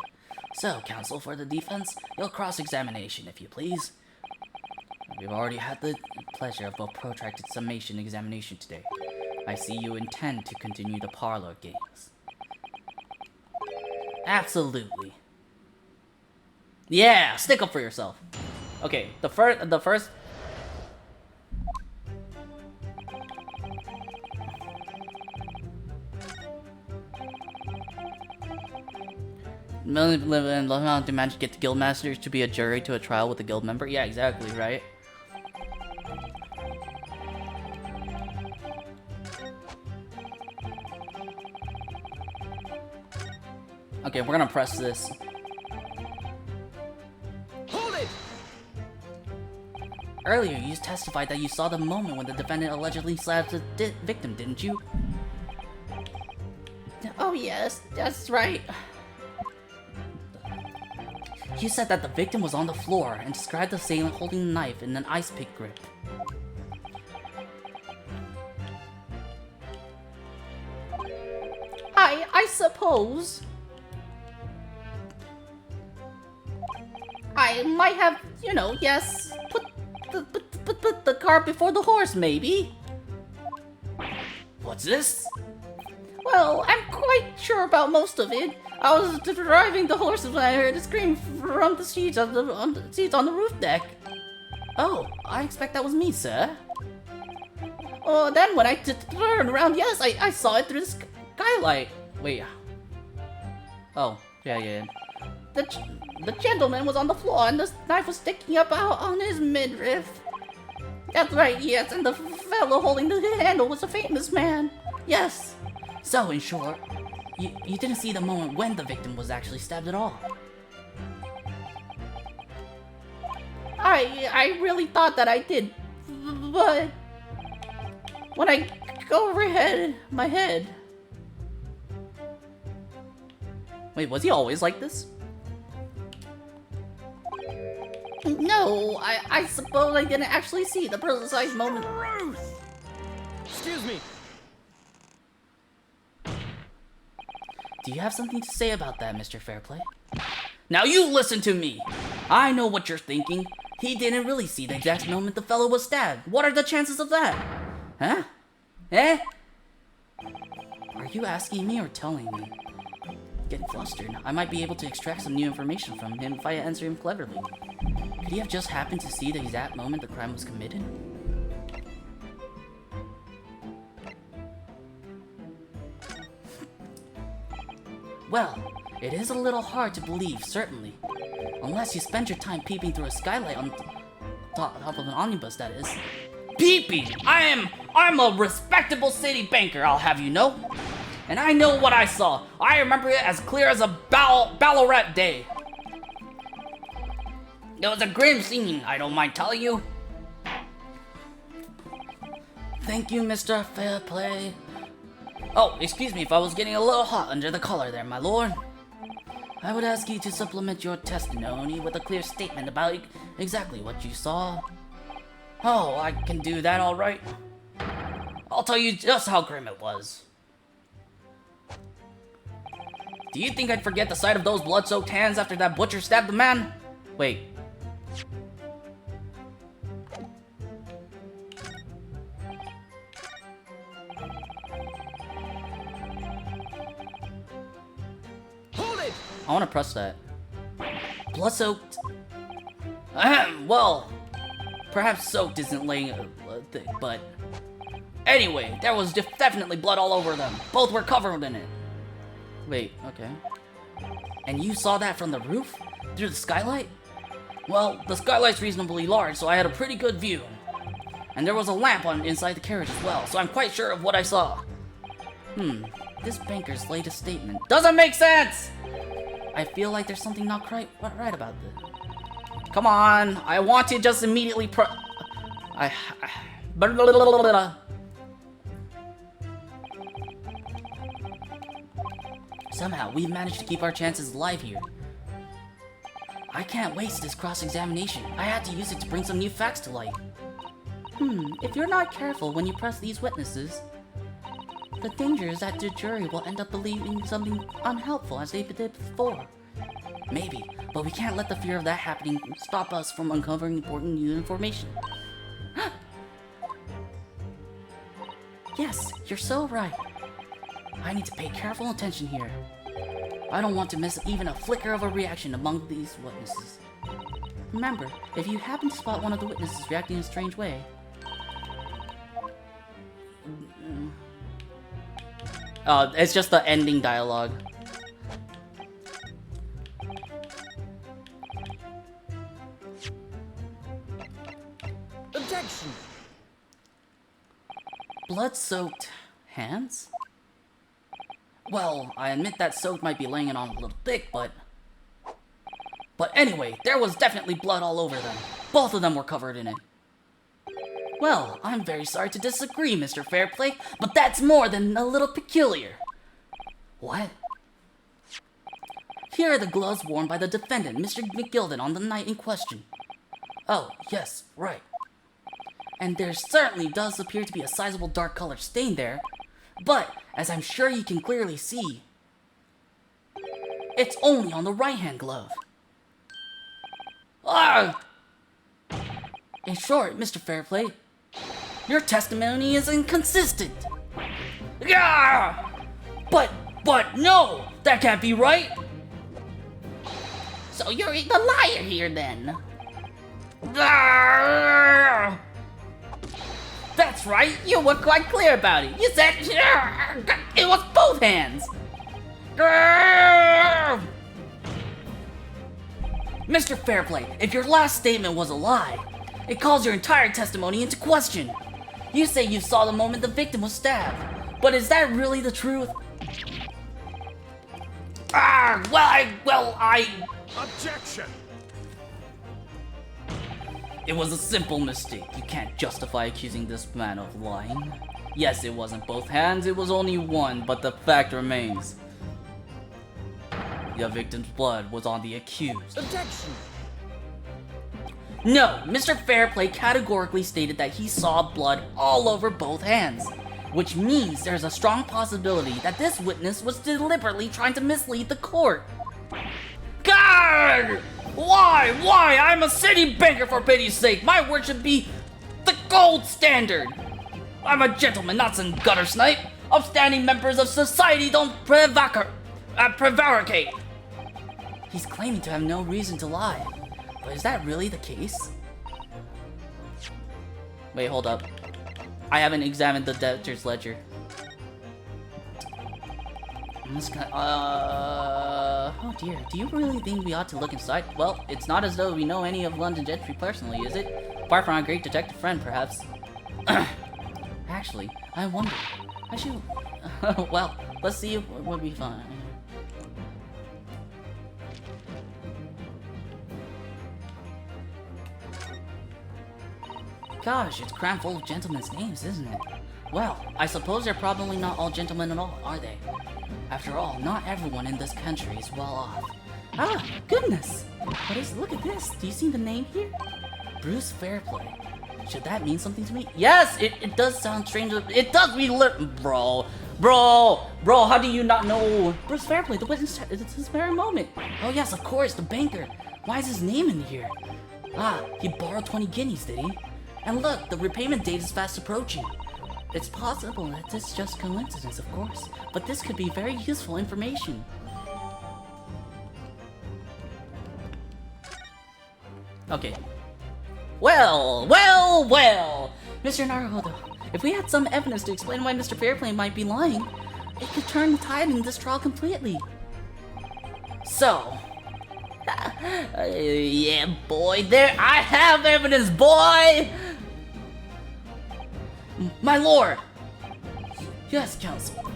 So, counsel for the defense, your cross-examination, if you please. We've already had the pleasure of a protracted summation examination today. I see you intend to continue the parlor games. Absolutely. Yeah, stick up for yourself. Okay, the first. To manage to get the guild masters to be a jury to a trial with a guild member. Yeah, exactly, right? Okay, we're gonna press this. Hold it! Earlier, you testified that you saw the moment when the defendant allegedly slapped the victim, didn't you? Oh yes, that's right. You said that the victim was on the floor and described the assailant holding a knife in an ice pick grip. I suppose I might have, you know, yes, put the cart before the horse, maybe. What's this? Well, I'm quite sure about most of it. I was driving the horses when I heard a scream from the seats on the roof deck. Oh, I expect that was me, sir. Oh, then when I turned around, yes, I saw it through the skylight. Wait. Oh, yeah. The gentleman was on the floor and the knife was sticking up out on his midriff. That's right, yes, and the fellow holding the handle was a famous man. Yes. So, in short, you didn't see the moment when the victim was actually stabbed at all. I really thought that I did, but when I go overhead my head. Wait, was he always like this? No, I suppose I didn't actually see the precise moment. Ruth! Excuse me. Do you have something to say about that, Mr. Fairplay? Now you listen to me! I know what you're thinking. He didn't really see the exact moment the fellow was stabbed. What are the chances of that? Huh? Eh? Are you asking me or telling me? Getting flustered. I might be able to extract some new information from him if I answer him cleverly. Could he have just happened to see the exact moment the crime was committed? Well, it is a little hard to believe, certainly. Unless you spend your time peeping through a skylight on top of an omnibus, that is. Peeping! I'm a respectable city banker, I'll have you know. And I know what I saw. I remember it as clear as a Ballarat day. It was a grim scene, I don't mind telling you. Thank you, Mr. Fairplay. Oh, excuse me if I was getting a little hot under the collar there, my lord. I would ask you to supplement your testimony with a clear statement about exactly what you saw. Oh, I can do that all right. I'll tell you just how grim it was. Do you think I'd forget the sight of those blood-soaked hands after that butcher stabbed the man? Wait. Hold it! I want to press that. Blood-soaked. Well, perhaps soaked isn't laying a thing, but anyway, there was definitely blood all over them. Both were covered in it. Wait, okay. And you saw that from the roof? Through the skylight? Well, the skylight's reasonably large, so I had a pretty good view. And there was a lamp on inside the carriage as well, so I'm quite sure of what I saw. This banker's latest statement doesn't make sense! I feel like there's something not quite right about this. Come on, I want to just immediately Somehow, we've managed to keep our chances alive here. I can't waste this cross-examination. I had to use it to bring some new facts to light. If you're not careful when you press these witnesses, the danger is that the jury will end up believing something unhelpful as they did before. Maybe, but we can't let the fear of that happening stop us from uncovering important new information. Yes, you're so right. I need to pay careful attention here. I don't want to miss even a flicker of a reaction among these witnesses. Remember, if you happen to spot one of the witnesses reacting in a strange way, it's just the ending dialogue. Objection! Blood-soaked hands? Well, I admit that soap might be laying it on a little thick, but anyway, there was definitely blood all over them. Both of them were covered in it. Well, I'm very sorry to disagree, Mr. Fairplay, but that's more than a little peculiar. What? Here are the gloves worn by the defendant, Mr. McGilden, on the night in question. Oh, yes, right. And there certainly does appear to be a sizable dark color stain there, but, as I'm sure you can clearly see, it's only on the right-hand glove. Ah! In short, Mr. Fairplay, your testimony is inconsistent. Yeah! But no! That can't be right! So you're the liar here then? Ah! That's right, you were quite clear about it. You said it was both hands. Mr. Fairplay, if your last statement was a lie, it calls your entire testimony into question. You say you saw the moment the victim was stabbed, but is that really the truth? Well, I... Objection! It was a simple mistake. You can't justify accusing this man of lying. Yes, it wasn't both hands, it was only one, but the fact remains. The victim's blood was on the accused. Objection! No, Mr. Fairplay categorically stated that he saw blood all over both hands, which means there's a strong possibility that this witness was deliberately trying to mislead the court. God! Why? I'm a city banker, for pity's sake. My word should be the gold standard. I'm a gentleman, not some gutter snipe. Upstanding members of society don't prevaricate. He's claiming to have no reason to lie. But is that really the case? Wait, hold up. I haven't examined the debtor's ledger. Oh dear, do you really think we ought to look inside? Well, it's not as though we know any of London gentry personally, is it? Apart from our great detective friend, perhaps. Actually, I wonder. I should... well, let's see what we find. Gosh, it's crammed full of gentlemen's names, isn't it? Well, I suppose they're probably not all gentlemen at all, are they? After all, not everyone in this country is well off. Ah, goodness! Look at this. Do you see the name here? Bruce Fairplay. Should that mean something to me? Yes, it does sound strange. It does mean Bro, how do you not know Bruce Fairplay, the witness at this very moment? Oh yes, of course, the banker. Why is his name in here? Ah, he borrowed 20 guineas, did he? And look, the repayment date is fast approaching. It's possible that this is just coincidence, of course, but this could be very useful information. Okay. Well! Mr. Naruhodo, if we had some evidence to explain why Mr. Fairplay might be lying, it could turn the tide in this trial completely. So... yeah, boy, I have evidence, boy! My lord! Yes, counsel.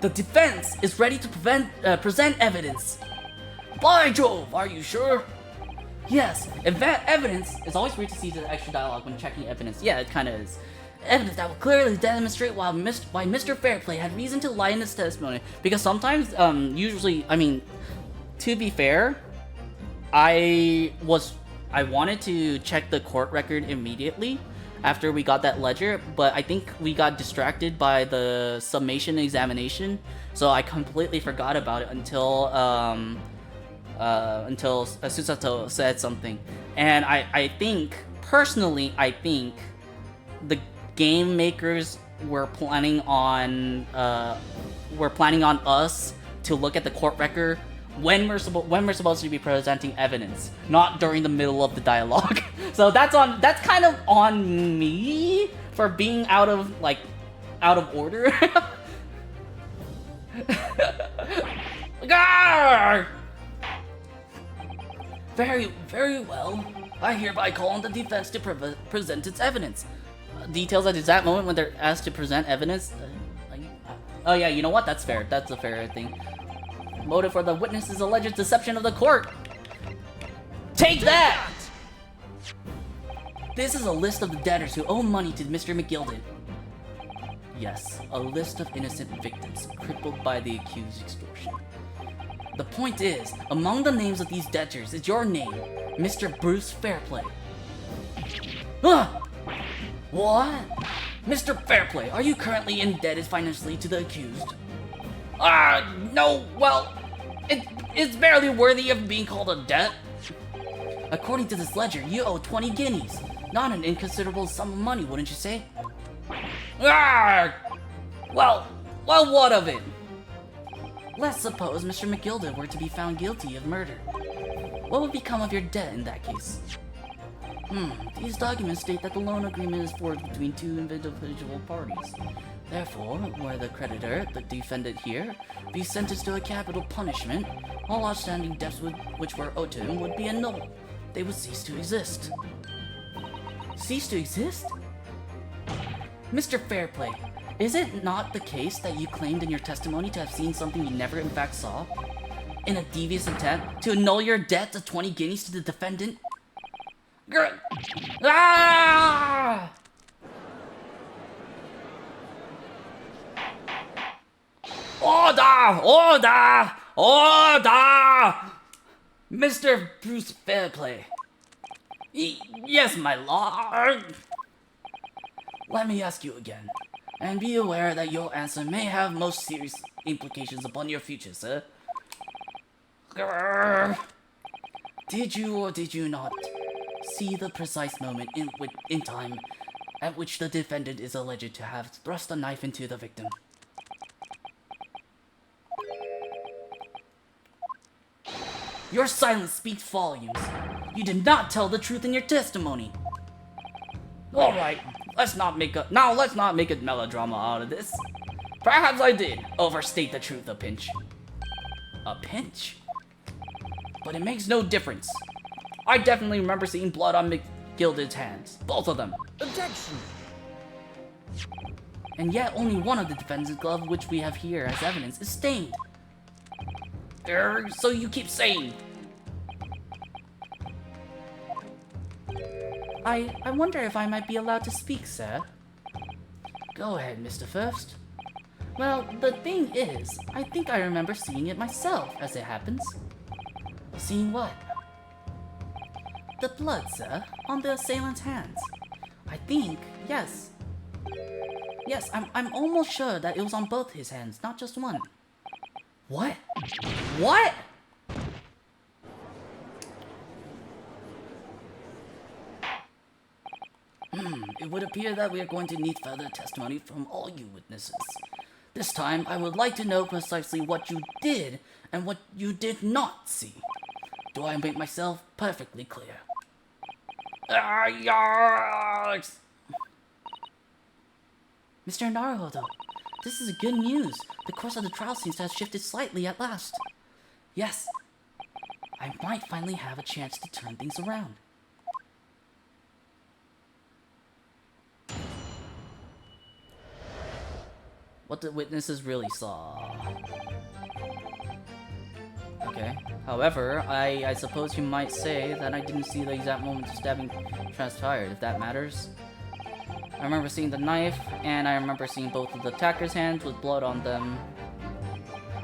The defense is ready to present evidence. By Jove, are you sure? Yes, evidence. It's always weird to see the extra dialogue when checking evidence. Yeah, it kind of is. Evidence that will clearly demonstrate why Mr. Fairplay had reason to lie in his testimony. Because sometimes, usually, I mean, to be fair, I wanted to check the court record immediately after we got that ledger, but I think we got distracted by the summation examination, so I completely forgot about it until Susato said something. And I think, personally, I think the game makers were planning on us to look at the court record when we're supposed to be presenting evidence, not during the middle of the dialogue. So that's kind of on me for being out of order. Garr! Very, very well. I hereby call on the defense to present its evidence. Details at the exact moment when they're asked to present evidence. Oh yeah, you know what? That's fair. That's a fair thing. Motive for the witness's alleged deception of the court. Take that! This is a list of the debtors who owe money to Mr. McGilded. Yes, a list of innocent victims crippled by the accused extortion. The point is, among the names of these debtors is your name, Mr. Bruce Fairplay. What? Mr. Fairplay, are you currently indebted financially to the accused? No, well, it's barely worthy of being called a debt. According to this ledger, you owe 20 guineas. Not an inconsiderable sum of money, wouldn't you say? Well, what of it? Let's suppose Mr. McGilded were to be found guilty of murder. What would become of your debt in that case? These documents state that the loan agreement is forged between two individual parties. Therefore, were the creditor, the defendant here, be sentenced to a capital punishment, all outstanding debts which were owed to him would be annulled. They would cease to exist. Cease to exist? Mr. Fairplay, is it not the case that you claimed in your testimony to have seen something you never in fact saw? In a devious attempt to annul your debt of 20 guineas to the defendant? Ah! Order! Order! Order! Mr. Bruce Fairplay. Yes, my lord. Let me ask you again, and be aware that your answer may have most serious implications upon your future, sir. Did you or did you not see the precise moment in time at which the defendant is alleged to have thrust a knife into the victim? Your silence speaks volumes. You did not tell the truth in your testimony. All right, let's not make a melodrama out of this. Perhaps I did overstate the truth a pinch. A pinch? But it makes no difference. I definitely remember seeing blood on McGilded's hands. Both of them. Objection! And yet only one of the defendant's glove, which we have here as evidence, is stained. So you keep saying. I wonder if I might be allowed to speak, sir. Go ahead, Mr. First. Well, the thing is, I think I remember seeing it myself, as it happens. Seeing what? The blood, sir, on the assailant's hands. I think, yes. Yes, I'm almost sure that it was on both his hands, not just one. What? What? It would appear that we are going to need further testimony from all you witnesses. This time, I would like to know precisely what you did and what you did not see. Do I make myself perfectly clear? Yes! Mr. Naruhodo, this is good news. The course of the trial seems to have shifted slightly at last. Yes, I might finally have a chance to turn things around. what the witnesses really saw. Okay. However, I suppose you might say that I didn't see the exact moment the stabbing transpired, if that matters. I remember seeing the knife, and I remember seeing both of the attackers' hands with blood on them.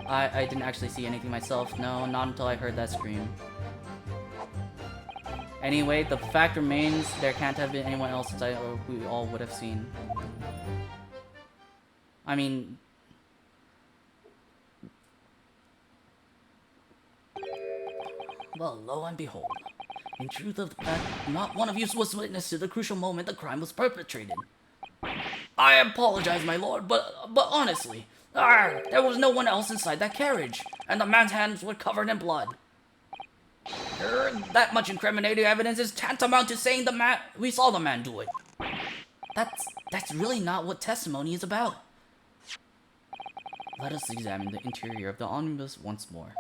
I didn't actually see anything myself, no, not until I heard that scream. Anyway, the fact remains, there can't have been anyone else that we all would have seen. I mean... Well, lo and behold. In truth of the fact, not one of you was witness to the crucial moment the crime was perpetrated. I apologize, my lord, but honestly, there was no one else inside that carriage, and the man's hands were covered in blood. That much incriminating evidence is tantamount to saying we saw the man do it. That's really not what testimony is about. Let us examine the interior of the omnibus once more.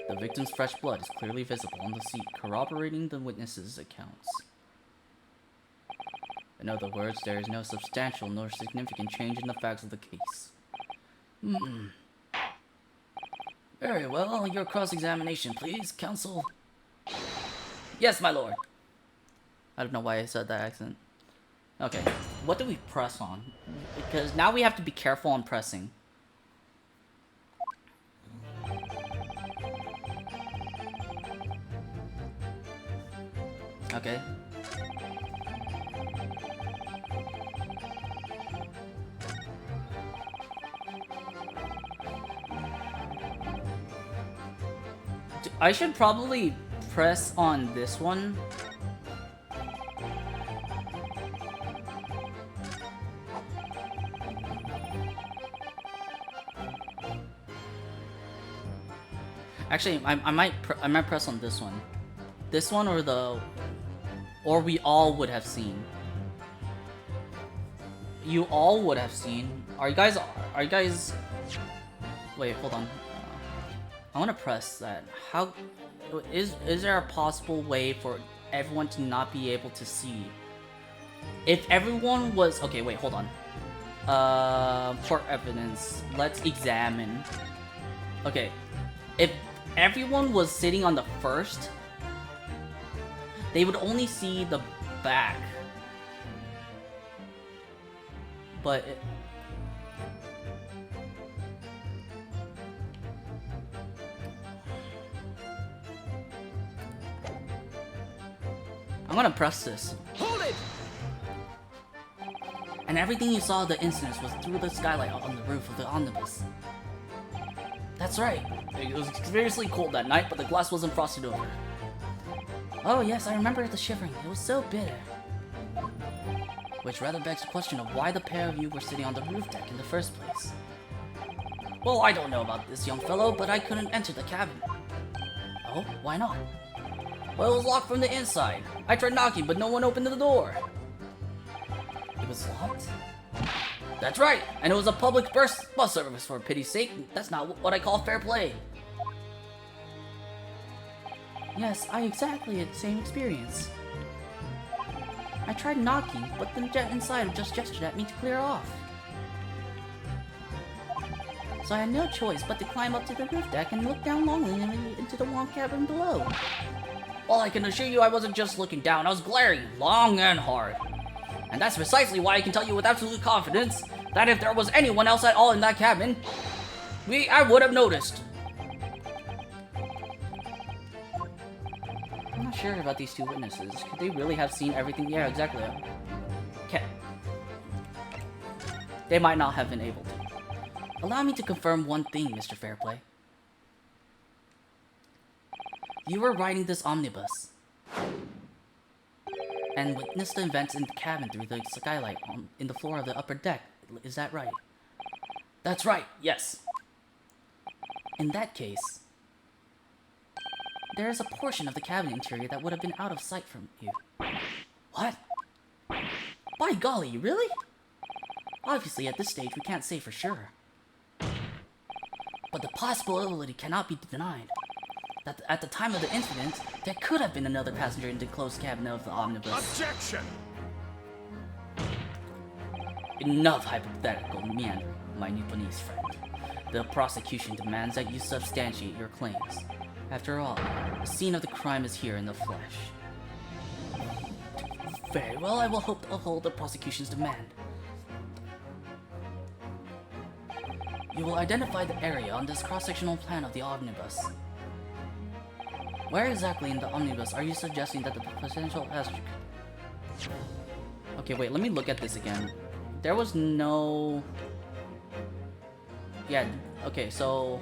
The victim's fresh blood is clearly visible on the seat, corroborating the witnesses' accounts. In other words, there is no substantial nor significant change in the facts of the case. Very well, your cross-examination, please, counsel. Yes, my lord. I don't know why I said that accent. Okay, what do we press on? Because now we have to be careful on pressing. Okay. I should probably press on this one. Actually, I might press on this one. This one or we all would have seen. You all would have seen. Are you guys? Wait, hold on. I want to press that. How is there a possible way for everyone to not be able to see? If everyone was okay, wait, hold on. For evidence, let's examine. Okay, if everyone was sitting on the first, they would only see the back. But I'm gonna press this. Hold it! And everything you saw of the incidents was through the skylight on the roof of the omnibus. That's right. It was seriously cold that night, but the glass wasn't frosted over. Oh yes, I remember the shivering. It was so bitter. Which rather begs the question of why the pair of you were sitting on the roof deck in the first place. Well, I don't know about this, young fellow, but I couldn't enter the cabin. Oh, why not? Well, it was locked from the inside. I tried knocking, but no one opened the door. It was locked? That's right, and it was a public bus service, for pity's sake. That's not what I call fair play. Yes, I exactly had the same experience. I tried knocking, but the jet inside just gestured at me to clear off. So I had no choice but to climb up to the roof deck and look down longingly into the warm cabin below. Well, I can assure you I wasn't just looking down, I was glaring long and hard. And that's precisely why I can tell you with absolute confidence that if there was anyone else at all in that cabin, I would have noticed. I'm not sure about these two witnesses. Could they really have seen everything? Yeah, exactly. Okay. They might not have been able to. Allow me to confirm one thing, Mr. Fairplay. You were riding this omnibus and witnessed the events in the cabin through the skylight in the floor of the upper deck. Is that right? That's right, yes. In that case, there is a portion of the cabin interior that would have been out of sight from you. What? By golly, really? Obviously, at this stage, we can't say for sure. But the possibility cannot be denied that at the time of the incident, there could have been another passenger in the closed cabin of the omnibus. Objection! Enough hypothetical meandering, my Nipponese friend. The prosecution demands that you substantiate your claims. After all, the scene of the crime is here in the flesh. Very well, I will hope to uphold the prosecution's demand. You will identify the area on this cross-sectional plan of the omnibus. Where exactly in the omnibus are you suggesting that the potential has... Okay, wait, let me look at this again. There was no... Yeah, okay, so...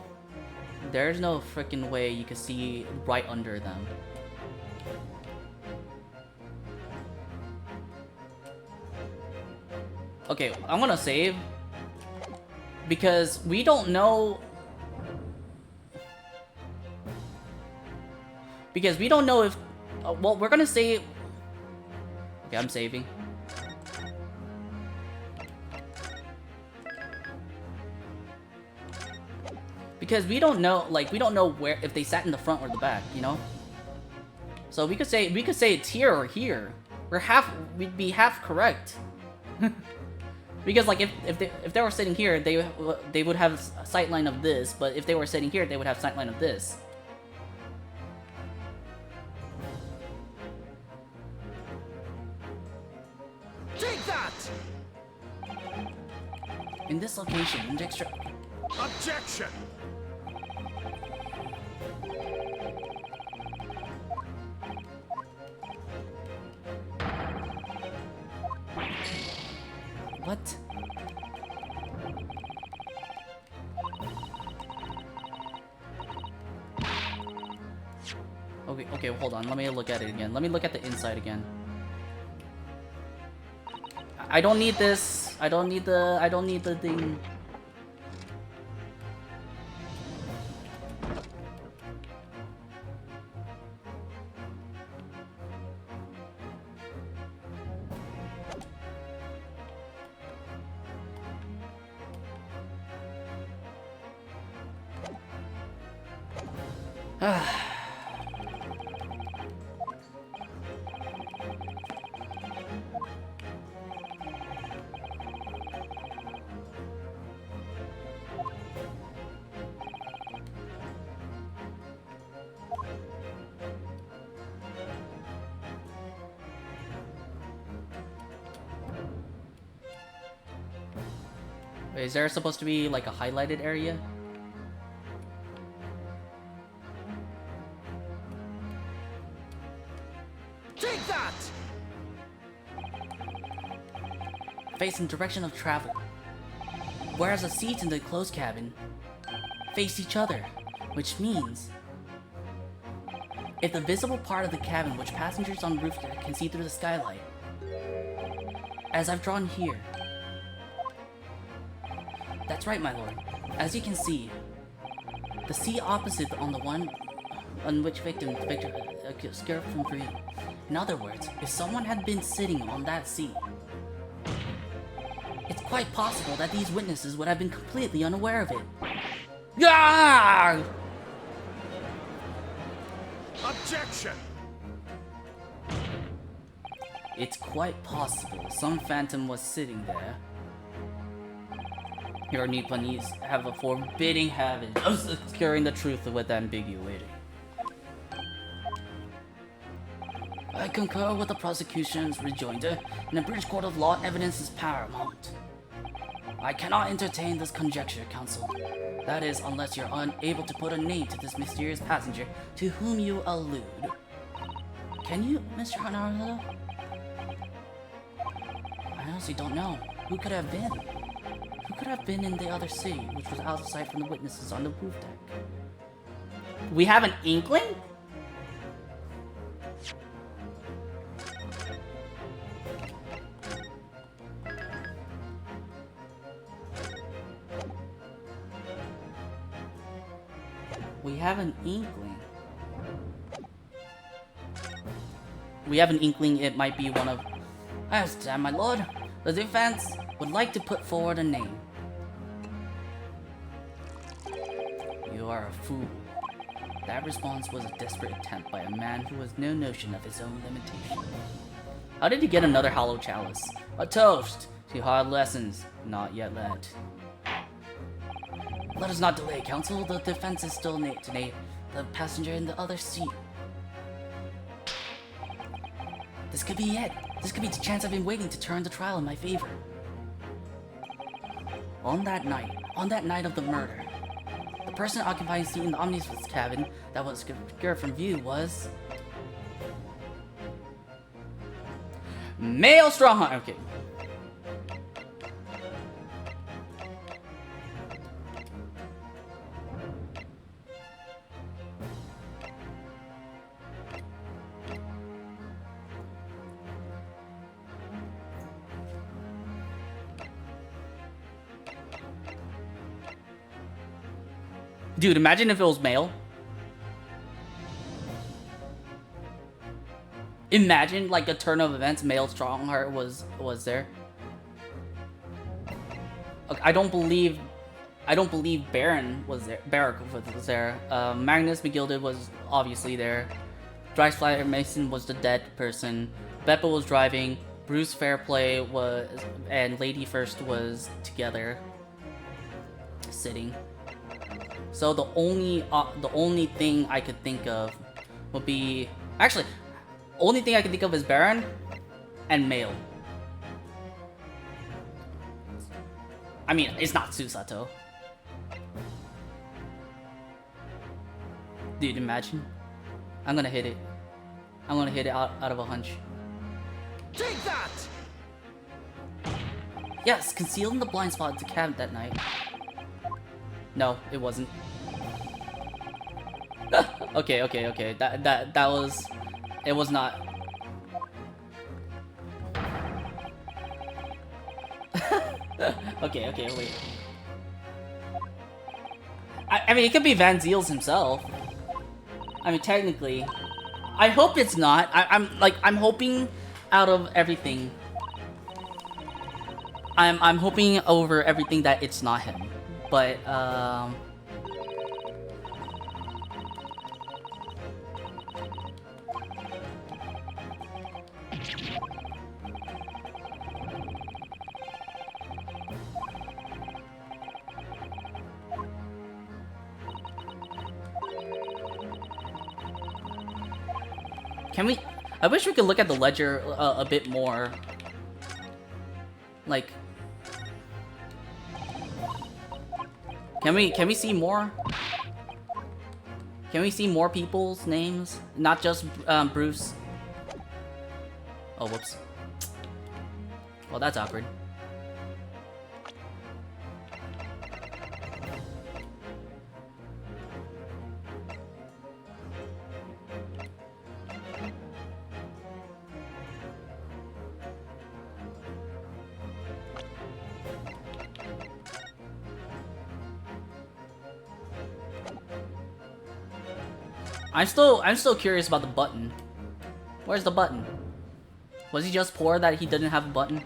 There's no freaking way you can see right under them. Okay, I'm gonna save. Because we don't know... Because we don't know if... well, we're gonna save... Okay, I'm saving. Because we don't know, like, we don't know where, if they sat in the front or the back, you know? So we could say it's here or here. We'd be half correct. Because, like, if they were sitting here, they would have a sightline of this, but if they were sitting here, they would have sightline of this. Take that! In this location, inject your... Objection! What? Okay, hold on. Let me look at it again. Let me look at the inside again. I don't need this. I don't need the thing. Wait, is there supposed to be like a highlighted area? Take that! Face in direction of travel. Whereas the seats in the closed cabin face each other, which means if the visible part of the cabin which passengers on roof deck can see through the skylight, as I've drawn here. That's right, my lord. As you can see, the seat opposite on the one on which victim escaped from free. In other words, if someone had been sitting on that seat, it's quite possible that these witnesses would have been completely unaware of it. Yeah! Objection! It's quite possible some phantom was sitting there. Your Nipponese have a forbidding habit of obscuring the truth with ambiguity. I concur with the prosecution's rejoinder. In a British court of law, evidence is paramount. I cannot entertain this conjecture, counsel. That is, unless you're unable to put a name to this mysterious passenger to whom you allude. Can you, Mr. Naruto? I honestly don't know. Who could have been? Who could have been in the other city, which was out of sight from the witnesses on the roof deck? We have an inkling? We have an inkling. We have an inkling it might be one of... I understand, my lord. The defense would like to put forward a name. You are a fool. That response was a desperate attempt by a man who has no notion of his own limitation. How did he get another hollow chalice? A toast To hard lessons, not yet led. Let us not delay, Council. The defense is still to name the passenger in the other seat. This could be it. This could be the chance I've been waiting to turn the trial in my favor. On that night of the murder, the person occupying a seat in the omnibus cabin that was obscured from view was... Male Stronghorn. Okay. Dude, imagine if it was male. Imagine, like, a turn of events, male Strongheart was there. Okay, I don't believe Baron was there. Barrack was there. Magnus McGilded was obviously there. Dryflyer Mason was the dead person. Beppo was driving. Bruce Fairplay was, and Lady First was together, sitting. So the only thing I could think of would be, actually, only thing I can think of is Baron and male. I mean, it's not Susato. Dude, imagine. I'm gonna hit it. I'm gonna hit it out of a hunch. Take that! Yes, concealed in the blind spot of the cabin that night. No, it wasn't. okay. That was... It was not. okay, wait. I mean, it could be Van Ziels himself. I mean, technically. I hope it's not. I'm hoping out of everything. I'm hoping over everything that it's not him. But, can we... I wish we could look at the ledger a bit more. Like... Can we see more? Can we see more people's names? Not just Bruce. Oh, whoops. Well, that's awkward. I'm still curious about the button. Where's the button? Was he just poor that he didn't have a button?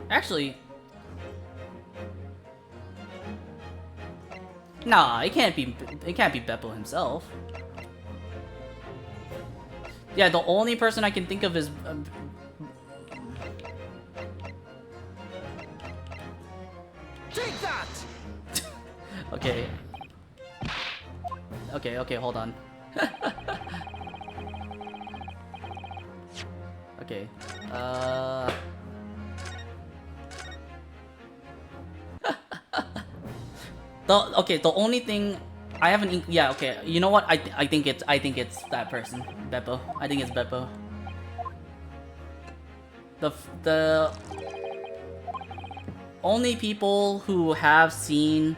Actually, nah, it can't be Beppo himself. Yeah, the only person I can think of is Take that! okay. Okay, hold on. Okay. The only thing I haven't. Yeah, okay. You know what? I think it's that person, Beppo. I think it's Beppo. The only people who have seen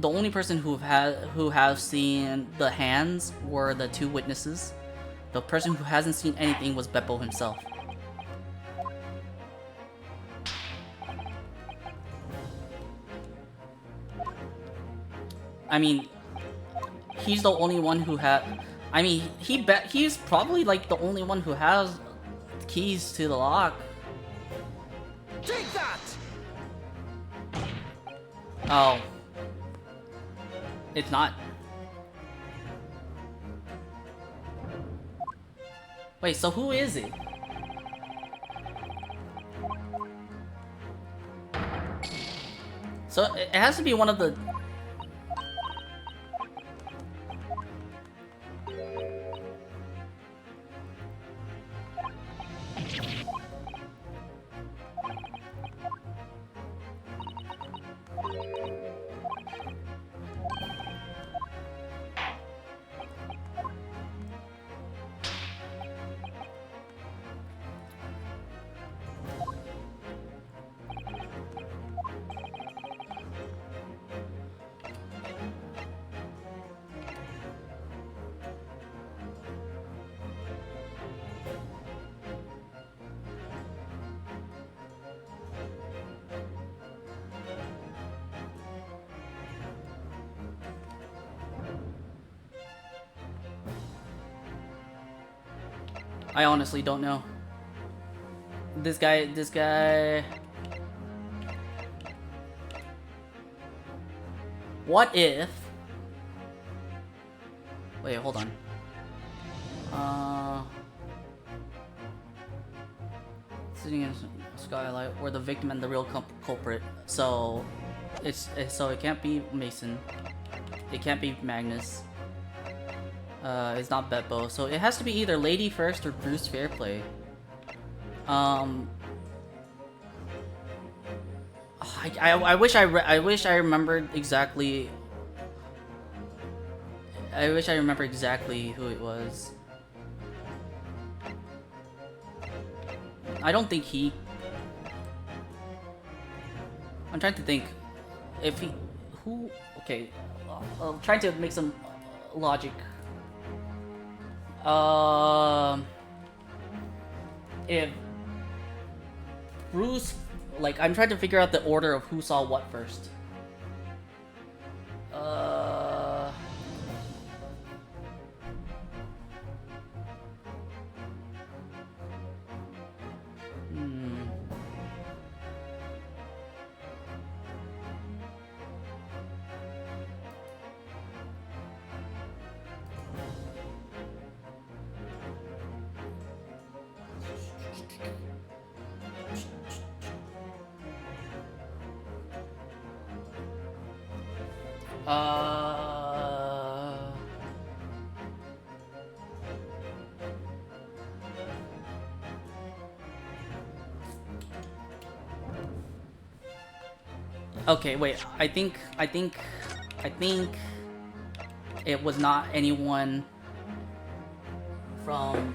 the only person who have seen the hands were the two witnesses. The person who hasn't seen anything was Beppo himself. I mean, he's the only one who had. I mean, he's probably like the only one who has keys to the lock. Take that! Oh, it's not. Wait, so who is it? So it has to be one of the. I honestly don't know. This guy. What if? Wait, hold on. Sitting in a skylight, or the victim and the real culprit. So, so it can't be Mason. It can't be Magnus. It's not Beppo, so it has to be either Lady First or Bruce Fairplay. I wish I wish I remembered exactly. I wish I remember exactly who it was. I don't think he. I'm trying to think if he. Who? Okay, I'm trying to make some logic. If Bruce, like, I'm trying to figure out the order of who saw what first. Okay, wait. I think it was not anyone from.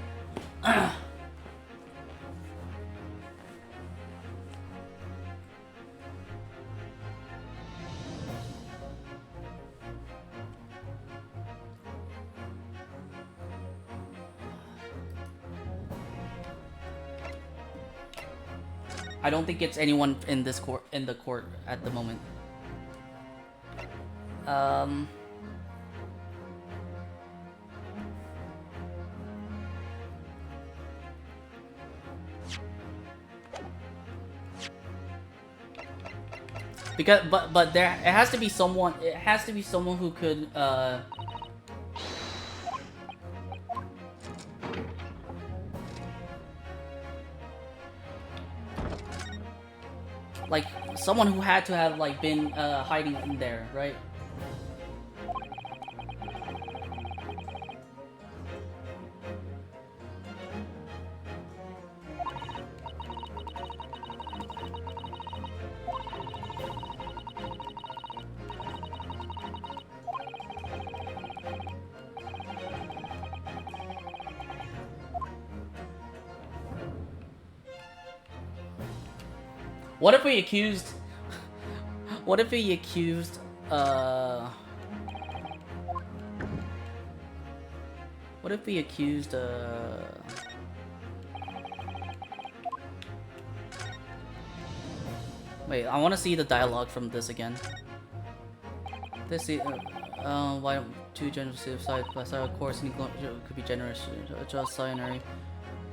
I don't think it's anyone in this court at the moment. Because but there it has to be someone. It has to be someone who could like someone who had to have like been hiding in there, right? What if we accused? What if we accused What if we accused, Wait, I want to see the dialogue from this again. This is, why don't two generous side by side? Of course, any could be generous. Just binary.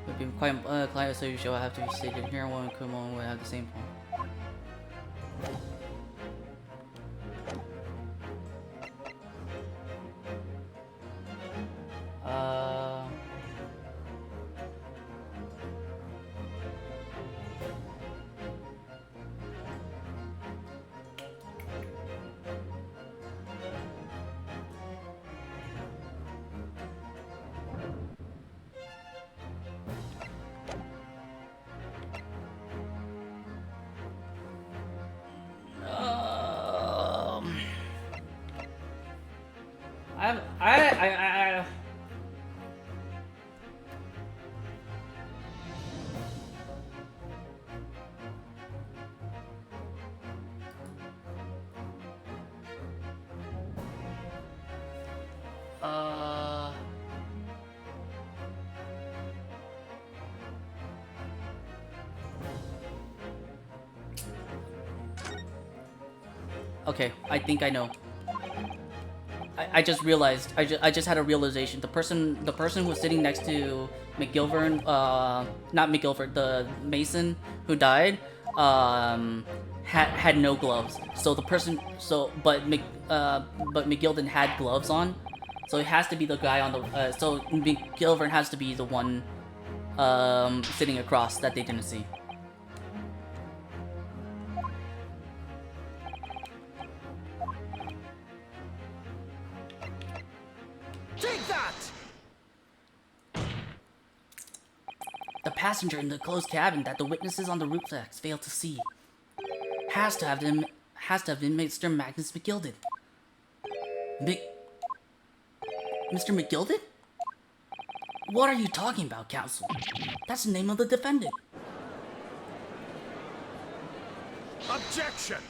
Would be quite client, so you shall have to be stated here. One could one would have the same point. I Okay, I think I know. I just realized. I just had a realization. The person who was sitting next to McGilvern, not McGilvern, the Mason who died, had no gloves. So the person, but McGilvern had gloves on. So it has to be the guy on the. So McGilvern has to be the one, sitting across that they didn't see. The passenger in the closed cabin that the witnesses on the roof decks failed to see has to have been Mr. Magnus McGilded. Mr. McGilded? What are you talking about, counsel? That's the name of the defendant. Objection!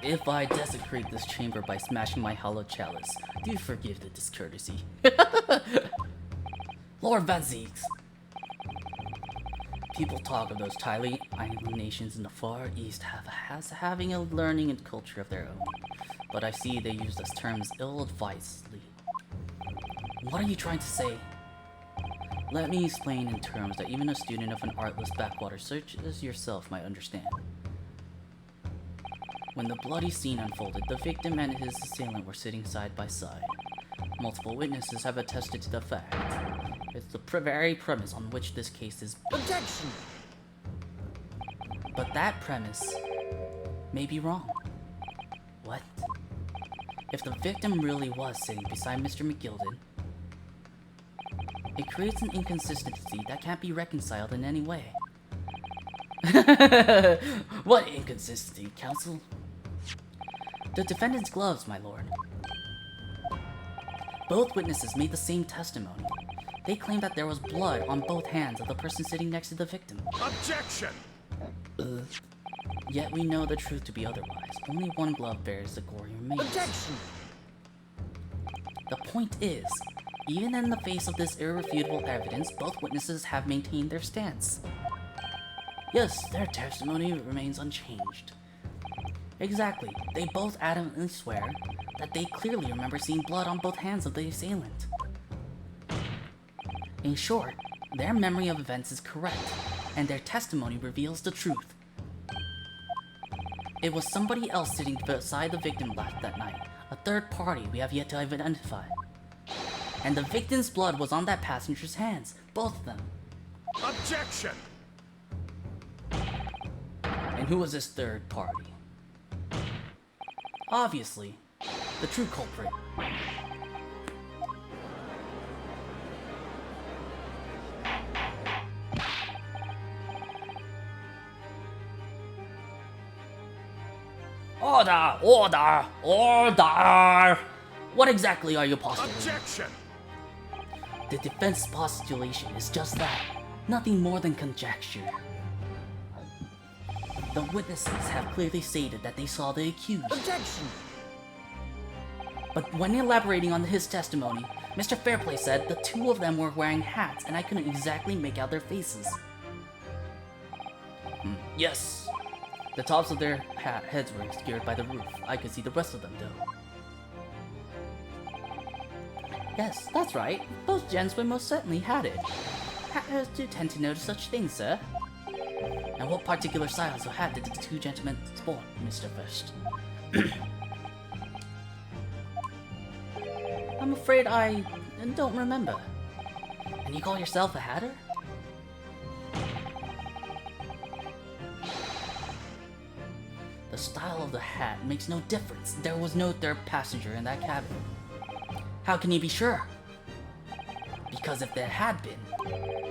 If I desecrate this chamber by smashing my hollow chalice, do forgive the discourtesy. Lord Van Ziegs. People talk of those tiny island nations in the Far East as having a learning and culture of their own, but I see they use those terms ill-advisedly. What are you trying to say? Let me explain in terms that even a student of an artless backwater such as yourself might understand. When the bloody scene unfolded, the victim and his assailant were sitting side by side. Multiple witnesses have attested to the fact. It's the very premise on which this case is built. Objection! But that premise may be wrong. What? If the victim really was sitting beside Mr. McGilded, it creates an inconsistency that can't be reconciled in any way. What inconsistency, counsel? The defendant's gloves, my lord. Both witnesses made the same testimony. They claimed that there was blood on both hands of the person sitting next to the victim. Objection! Yet we know the truth to be otherwise. Only one glove bears the gory remains. Objection! The point is, even in the face of this irrefutable evidence, both witnesses have maintained their stance. Yes, their testimony remains unchanged. Exactly. They both adamantly swear that they clearly remember seeing blood on both hands of the assailant. In short, their memory of events is correct, and their testimony reveals the truth. It was somebody else sitting beside the victim that night, a third party we have yet to identify. And the victim's blood was on that passenger's hands, both of them. Objection! And who was this third party? Obviously, the true culprit. Order! Order! Order! What exactly are you postulating? Objection! The defense postulation is just that. Nothing more than conjecture. The witnesses have clearly stated that they saw the accused. Objection! But when elaborating on his testimony, Mr. Fairplay said the two of them were wearing hats and I couldn't exactly make out their faces. Yes. The tops of their heads were obscured by the roof. I could see the rest of them though. Yes, that's right. Both gentlemen most certainly had it. Hatters do tend to notice such things, sir. And what particular styles of hat did the two gentlemen sport, Mr. First? I'm afraid I don't remember. And you call yourself a hatter? The style of the hat makes no difference. There was no third passenger in that cabin. How can you be sure? Because if there had been,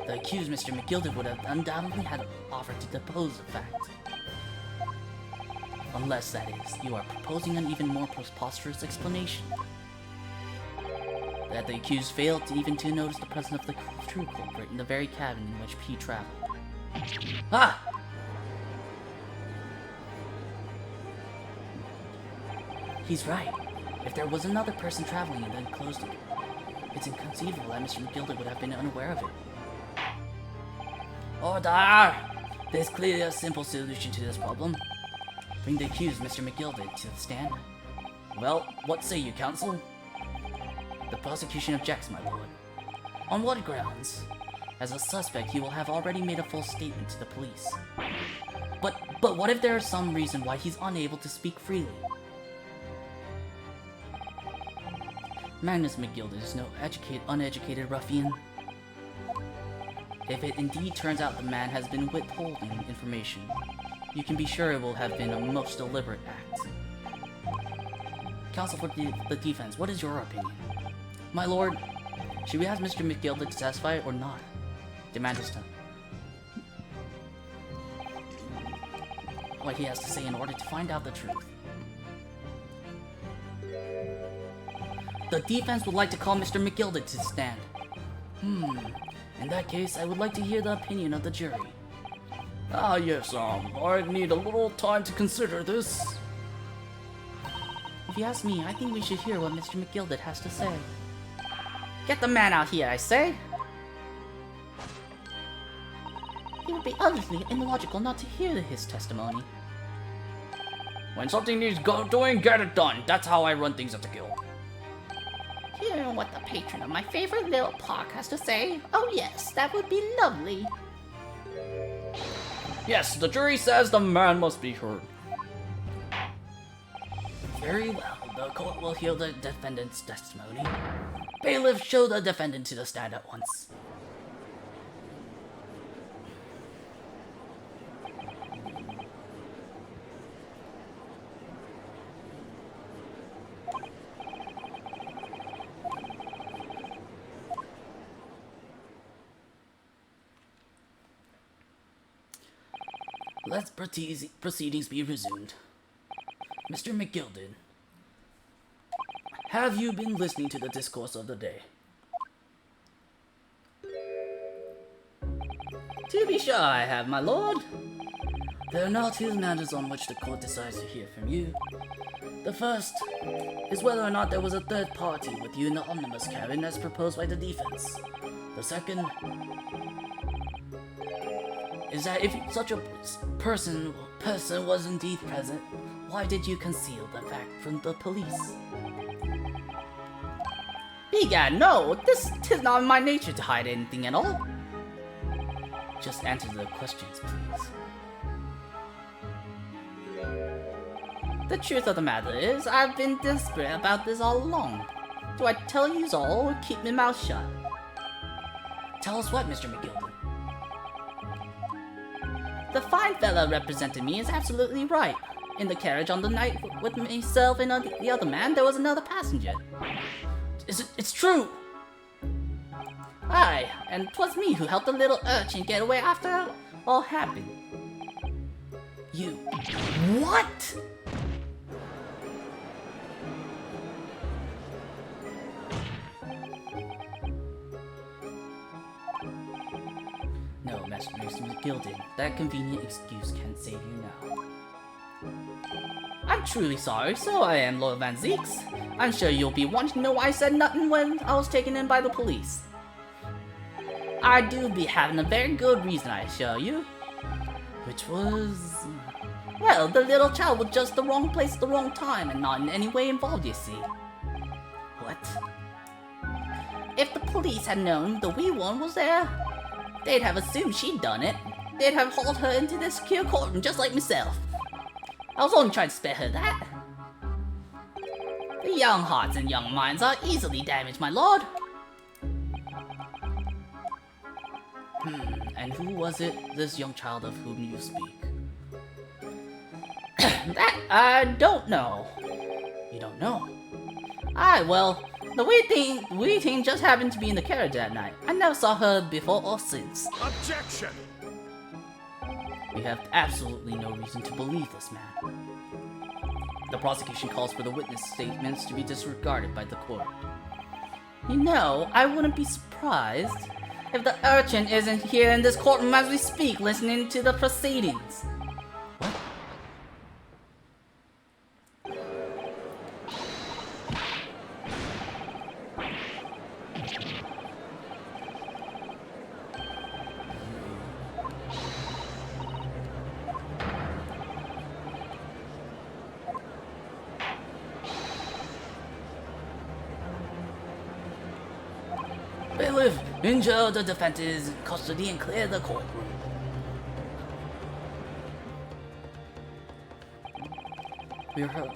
the accused Mr. McGilded would have undoubtedly had offered to depose the fact. Unless, that is, you are proposing an even more preposterous explanation. That the accused failed to notice the presence of the true culprit in the very cabin in which P traveled. Ah! He's right. If there was another person traveling in the enclosed area, it's inconceivable that Mr. McGilded would have been unaware of it. Order! There's clearly a simple solution to this problem. Bring the accused, Mr. McGilded, to the stand. Well, what say you, counsel? The prosecution objects, my lord. On what grounds? As a suspect, he will have already made a full statement to the police. But what if there is some reason why he's unable to speak freely? Magnus McGilded is no uneducated ruffian. If it indeed turns out the man has been withholding information, you can be sure it will have been a most deliberate act. Counsel for the defense, what is your opinion? My lord, should we ask Mr. McGilded to testify or not? Demand his time. What he has to say in order to find out the truth. The defense would like to call Mr. McGilded to the stand. In that case, I would like to hear the opinion of the jury. Ah, yes, I need a little time to consider this. If you ask me, I think we should hear what Mr. McGilded has to say. Get the man out here, I say! It would be utterly illogical not to hear his testimony. When something needs doing, get it done. That's how I run things at the guild. Hear what the patron of my favorite little park has to say? Oh yes, that would be lovely. Yes, the jury says the man must be heard. Very well, the court will hear the defendant's testimony. Bailiff, show the defendant to the stand at once. Let proceedings be resumed. Mr. McGilded, have you been listening to the discourse of the day? To be sure I have, my lord. There are now two matters on which the court decides to hear from you. The first is whether or not there was a third party with you in the omnibus cabin as proposed by the defense. The second is that if such a person was indeed present, why did you conceal the fact from the police? Egad, no, tis not in my nature to hide anything at all. Just answer the questions, please. The truth of the matter is, I've been desperate about this all along. Do I tell yous all or keep my mouth shut? Tell us what, Mr. McGilded? The fine fella representing me is absolutely right. In the carriage on the night with myself and the other man, there was another passenger. It's true! Aye, and 'twas me who helped the little urchin get away after all happened. You. What? No, Mr. McGilded, that convenient excuse can't save you now. I'm truly sorry, so I am, Lord Van Zeeks. I'm sure you'll be wanting to know why I said nothing when I was taken in by the police. I do be having a very good reason, I assure you. Which was... well, the little child was just the wrong place at the wrong time and not in any way involved, you see. What? If the police had known the wee one was there, they'd have assumed she'd done it. They'd have hauled her into this secure courtroom just like myself. I was only trying to spare her that. The young hearts and young minds are easily damaged, my lord. And who was it, this young child of whom you speak? That I don't know. You don't know? Aye, well, the wee teen just happened to be in the carriage that night. I never saw her before or since. Objection! We have absolutely no reason to believe this man. The prosecution calls for the witness statements to be disregarded by the court. You know, I wouldn't be surprised if the urchin isn't here in this courtroom as we speak, listening to the proceedings. What? Bailiff, enjoy the defense's custody and clear the courtroom. We are heard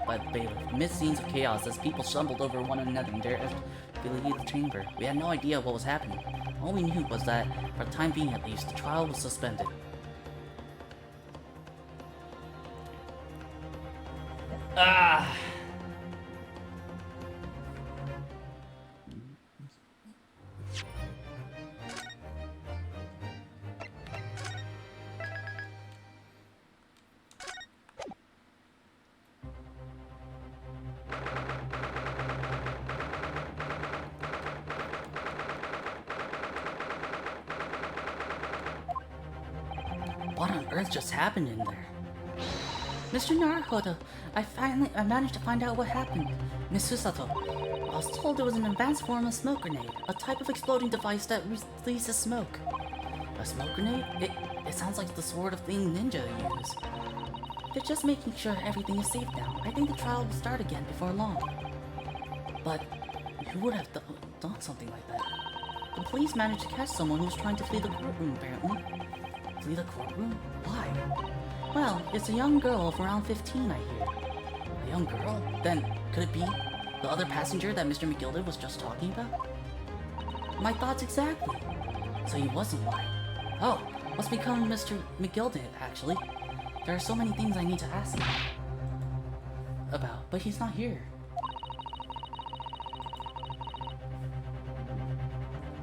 by the bailiff amid scenes of chaos as people stumbled over one another in their effort to leave the chamber. We had no idea what was happening. All we knew was that, for the time being at least, the trial was suspended. Ah! What on earth just happened in there? Mr. Naruhodo, I managed to find out what happened. Miss Susato, I was told it was an advanced form of smoke grenade, a type of exploding device that releases smoke. A smoke grenade? It sounds like the sort of thing ninja use. They're just making sure everything is safe now. I think the trial will start again before long. But who would have done something like that? The police managed to catch someone who was trying to flee the courtroom, apparently. Flee the courtroom? Why? Well, it's a young girl of around 15, I hear. A young girl? Then, could it be the other passenger that Mr. McGilded was just talking about? My thoughts exactly. So he wasn't lying. Oh, what's become of Mr. McGilded, actually? There are so many things I need to ask him about, but he's not here.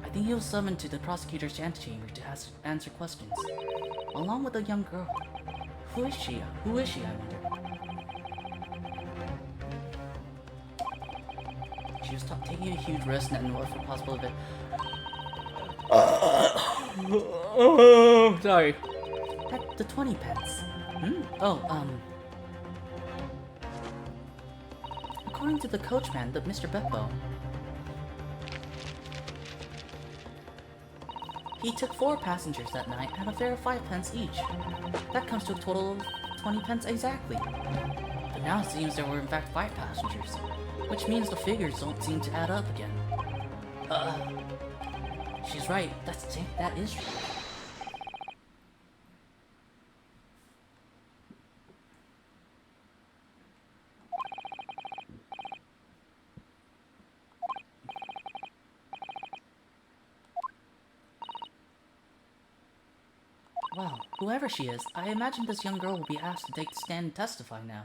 I think he was summoned to the prosecutor's antechamber to answer questions, along with a young girl. Who is she? Who is she, I wonder? She was taking a huge risk and what for possible event. Sorry. The 20 pence. Oh, according to the coachman, Mr. Beppo, he took 4 passengers that night at a fare of 5 pence each. That comes to a total of 20 pence exactly. But now it seems there were in fact 5 passengers, which means the figures don't seem to add up again. She's right. That is true. Well, whoever she is, I imagine this young girl will be asked to take the stand and testify now.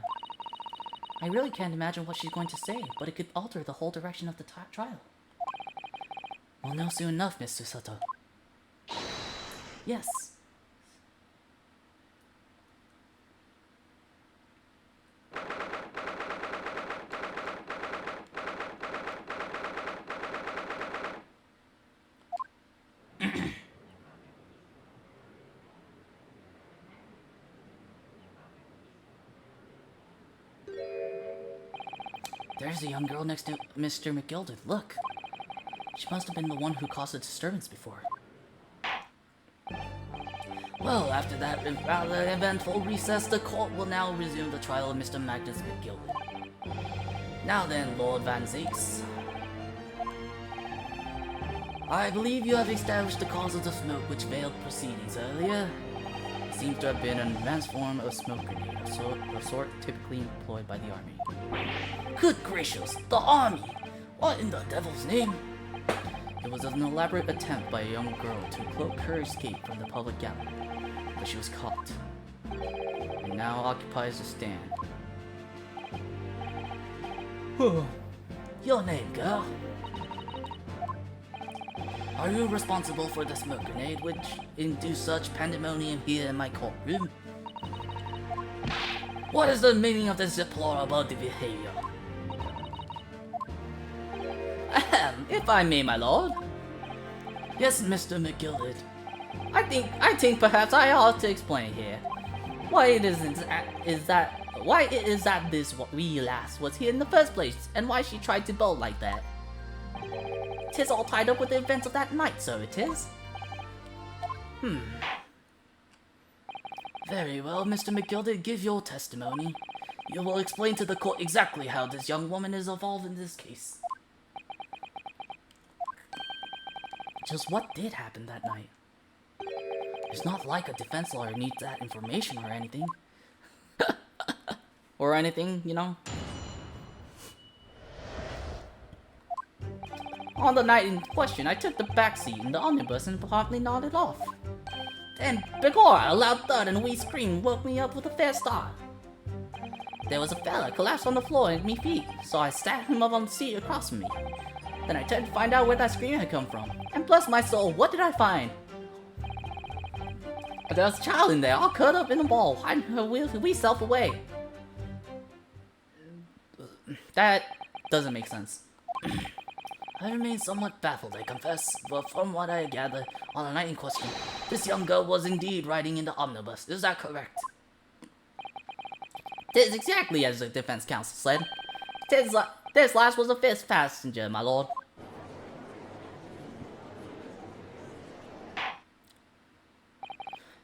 I really can't imagine what she's going to say, but it could alter the whole direction of the trial. We'll know soon enough, Miss Susato. Yes. There's a young girl next to Mr. McGilded. Look. She must have been the one who caused the disturbance before. Well, after that rather eventful recess, the court will now resume the trial of Mr. Magnus McGilded. Now then, Lord Van Zakes. I believe you have established the cause of the smoke which veiled proceedings earlier. It seems to have been an advanced form of smoke grenade, a sort typically employed by the army. Good gracious, the army! What in the devil's name? It was an elaborate attempt by a young girl to cloak her escape from the public gallery, but she was caught, and now occupies the stand. Your name, girl? Are you responsible for the smoke grenade which induced such pandemonium here in my courtroom? What is the meaning of this deplorable behavior? Ahem, if I may, my lord. Yes, Mr. McGilded. I think perhaps I ought to explain here. Why it is that this wee lass was here in the first place, and why she tried to bolt like that. 'Tis all tied up with the events of that night, so it is. Very well, Mr. McGilded, give your testimony. You will explain to the court exactly how this young woman is involved in this case. Just what did happen that night? It's not like a defense lawyer needs that information or anything. Or anything, you know? On the night in question, I took the back seat in the omnibus and promptly nodded off. Then, begorra, a loud thud and a wee scream woke me up with a fair start. There was a fella collapsed on the floor at me feet, so I sat him up on the seat across from me. Then I turned to find out where that scream had come from. And bless my soul, what did I find? There was a child in there, all cut up in a ball, hiding her wee self away. That doesn't make sense. I remain somewhat baffled, I confess, but from what I gather, on the night in question, this young girl was indeed riding in the omnibus. Is that correct? Tis exactly as the defense counsel said. This last was a fifth passenger, my lord.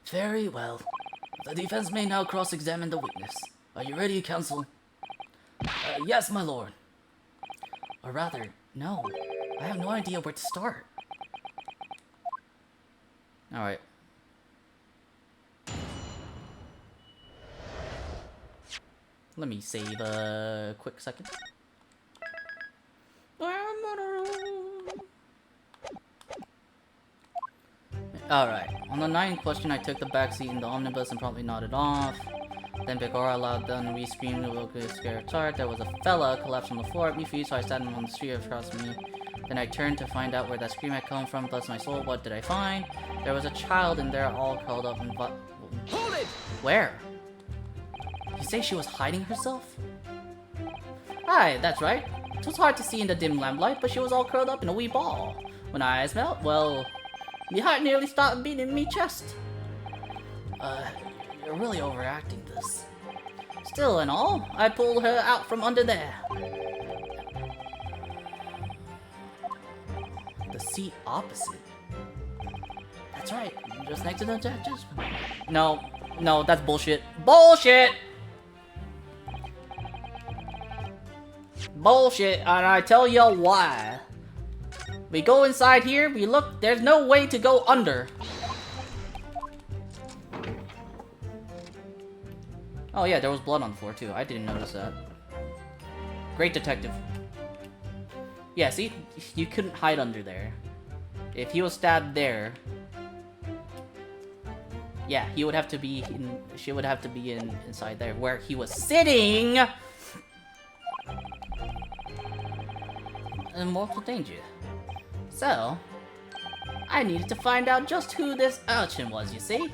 Very well. The defense may now cross-examine the witness. Are you ready, counsel? Yes, my lord. Or rather, no. I have no idea where to start. Alright. Let me save a quick second. Alright, on the night in question, I took the backseat in the omnibus and promptly nodded off. Then Begora allowed them to re-scream to woke a scared start. There was a fella collapsed on the floor at me feet, so I sat him on the street across from me. Then I turned to find out where that scream had come from. Bless my soul, what did I find? There was a child in there all curled up and Hold it! Where? You say she was hiding herself? Aye, that's right. It was hard to see in the dim lamplight, but she was all curled up in a wee ball. When her eyes melt, well, my heart nearly started beating in me chest. You're really overacting this. Still and all, I pulled her out from under there. The seat opposite. That's right, just next to the judges. No, that's bullshit. Bullshit! Bullshit, and I tell you why. We go inside here, we look, there's no way to go under. Oh yeah, there was blood on the floor too. I didn't notice that. Great detective. Yeah, see? You couldn't hide under there. If he was stabbed there... Yeah, he would have to be in... She would have to be inside there, where he was sitting! In mortal danger. So... I needed to find out just who this urchin was, you see?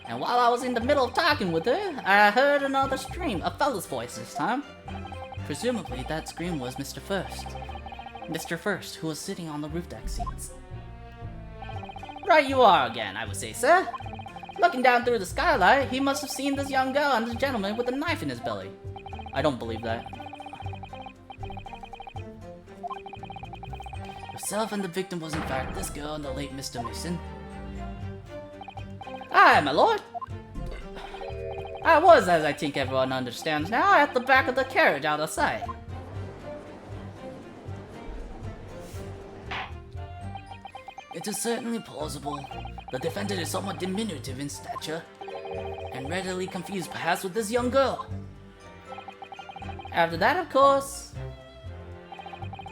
And while I was in the middle of talking with her, I heard another scream, a fella's voice this time. Presumably, that scream was Mr. First. Mr. First, who was sitting on the roof deck seats. Right you are again, I would say, sir. Looking down through the skylight, he must have seen this young girl and this gentleman with a knife in his belly. I don't believe that. Yourself and the victim was in fact this girl and the late Mr. Mason. Aye, my lord. I was, as I think everyone understands now, at the back of the carriage out of sight. It is certainly plausible. The defendant is somewhat diminutive in stature, and readily confused perhaps with this young girl. After that, of course,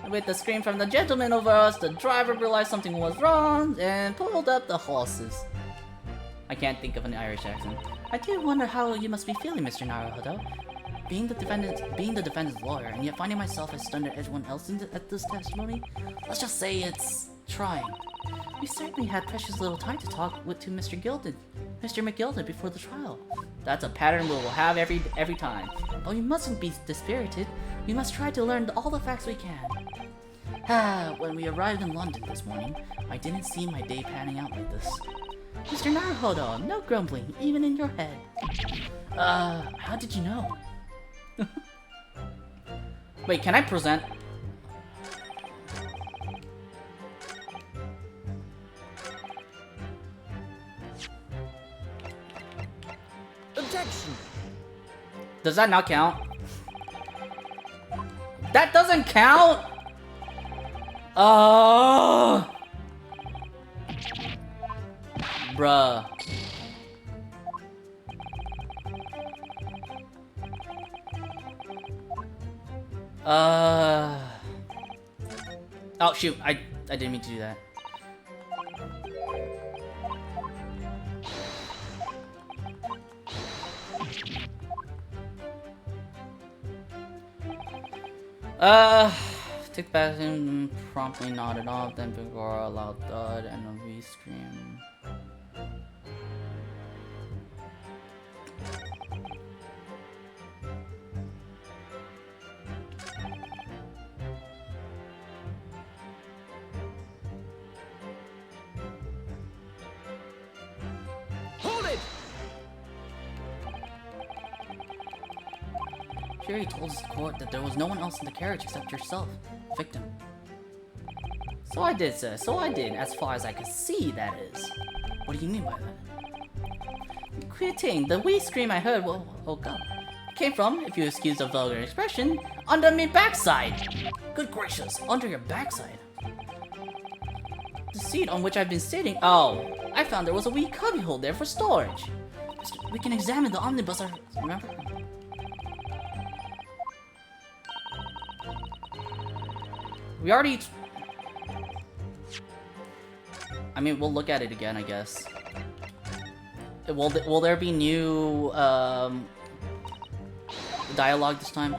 with the scream from the gentleman over us, the driver realized something was wrong and pulled up the horses. I can't think of an Irish accent. I do wonder how you must be feeling, Mr. Naruhodo. Being the defendant's lawyer, and yet finding myself as stunned as everyone else at this testimony. Let's just say it's trying. We certainly had precious little time to talk to Mr. McGilded before the trial. That's a pattern we will have every time. But we mustn't be dispirited. We must try to learn all the facts we can. When we arrived in London this morning, I didn't see my day panning out like this. Mr. Naruhodo, no grumbling, even in your head. How did you know? Wait, can I present? Objection! Does that not count? That doesn't count? Bruh. Oh shoot, I didn't mean to do that. Tick back and promptly nodded off, then before a loud thud and a wee scream. Hold it! Jerry told his court that there was no one else in the carriage except yourself, victim. So I did, sir. So I did, as far as I could see, that is. What do you mean by that? Queer thing, the wee scream I heard woke up. Came from, if you excuse the vulgar expression, under me backside. Good gracious, under your backside. The seat on which I've been sitting. Oh, I found there was a wee cubbyhole there for storage. We can examine the omnibus, remember? We already... I mean, we'll look at it again, I guess. Will there be new dialogue this time?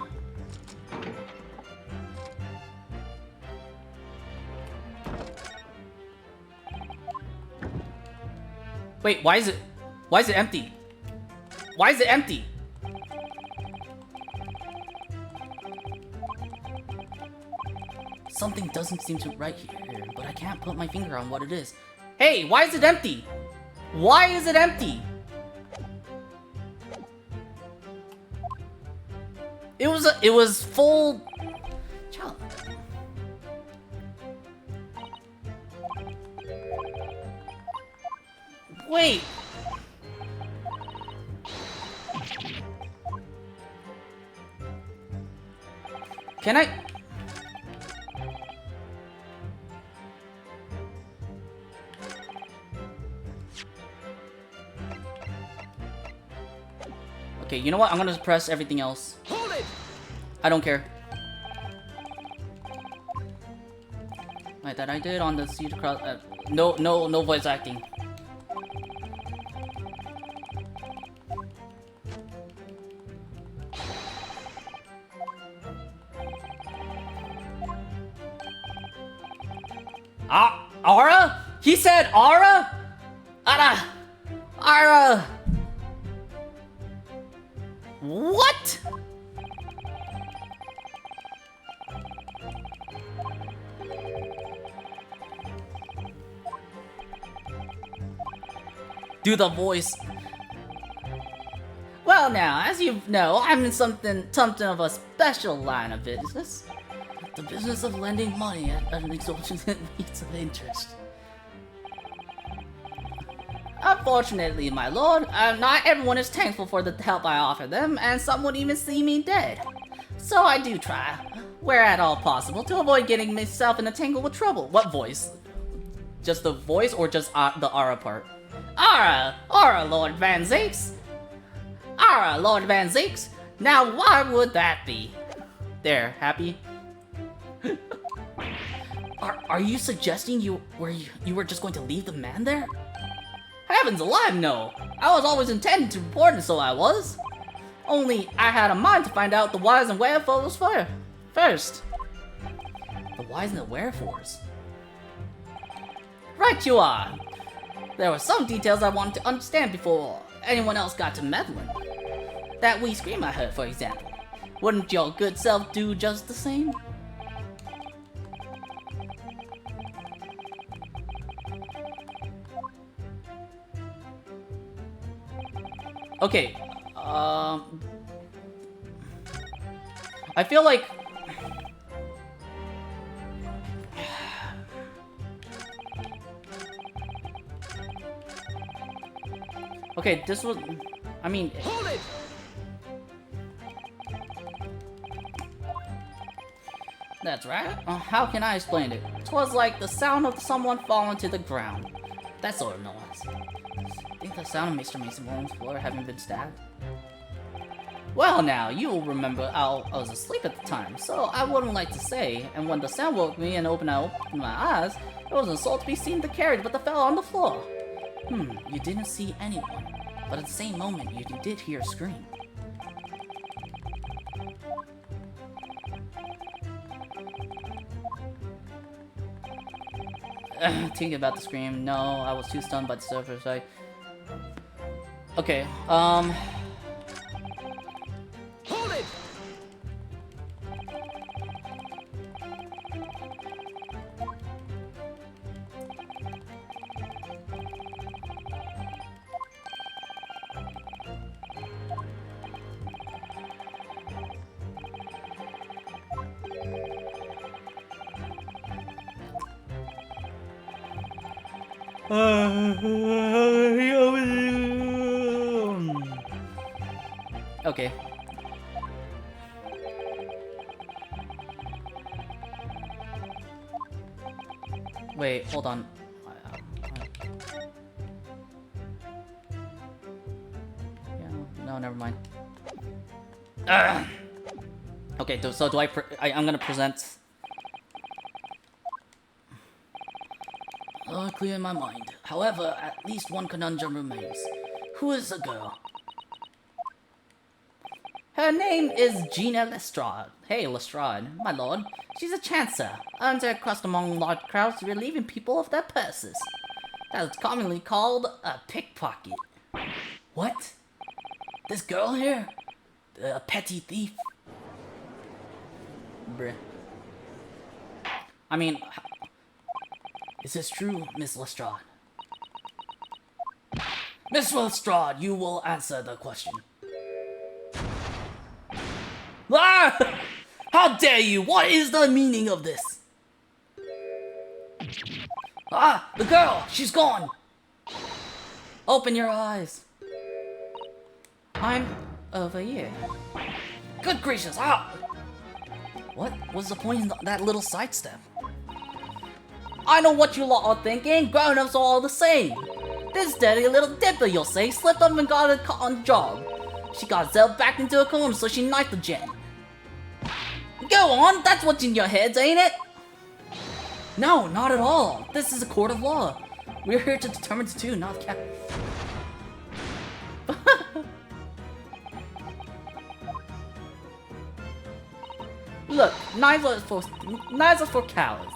Wait, why is it empty? Why is it empty? Something doesn't seem to right here, but I can't put my finger on what it is. Hey, why is it empty? Why is it empty? It was full. Child. Wait. Can I? Okay, you know what? I'm gonna press everything else. Hold it! I don't care. Like that I did on the seat across. No voice acting. Ara? He said Ara? Ara! Ara! What? Do the voice. Well now, as you know, I'm in something of a special line of business. The business of lending money at an exorbitant rates of interest. Unfortunately, my lord, not everyone is thankful for the help I offer them, and some would even see me dead. So I do try, where at all possible, to avoid getting myself in a tangle with trouble. What voice? Just the voice or just the Ara part? Ara, Lord Van Zakes. Ara, Lord Van Zakes. Now why would that be? There, happy? Are you suggesting you were just going to leave the man there? Heavens alive, no! I was always intending to report it, so I was. Only I had a mind to find out the whys and wherefores first. The whys and the wherefores? Right you are. There were some details I wanted to understand before anyone else got to meddling. That wee scream I heard, for example. Wouldn't your good self do just the same? Okay, I feel like... Okay, this was... I mean... Hold it! That's right. How can I explain it? 'Twas like the sound of someone falling to the ground. That sort of noise. Think the sound of Mr. Mason on the floor having been stabbed? Well now, you'll remember I was asleep at the time, so I wouldn't like to say, and when the sound woke me and I opened my eyes, there was a soul to be seen in the carriage but the fellow on the floor. You didn't see anyone, but at the same moment you did hear a scream. Thinking about the scream, no, I was too stunned by the surface. Okay, Hold it! Okay. Wait, hold on. Yeah, no, never mind. Okay, so do I'm gonna present... clear in my mind. However, at least one conundrum remains. Who is the girl? Her name is Gina Lestrade. Hey, Lestrade, my lord. She's a chancer. Earns her crust among large crowds, relieving people of their purses. That's commonly called a pickpocket. What? This girl here? A petty thief? Bruh. I mean, is this true, Miss Lestrade? Miss Lestrade, you will answer the question. Ah! How dare you! What is the meaning of this? Ah! The girl! She's gone! Open your eyes. I'm over here. Good gracious! Ah! What was the point in that little sidestep? I know what you lot are thinking. Grown-ups are all the same. This dirty little dipper, you'll say, slipped up and got a caught on the job. She got herself back into a corner, so she knifed the gent. Go on, that's what's in your heads, ain't it? No, not at all. This is a court of law. We're here to determine the two, not cap. Look, knives are for cowards.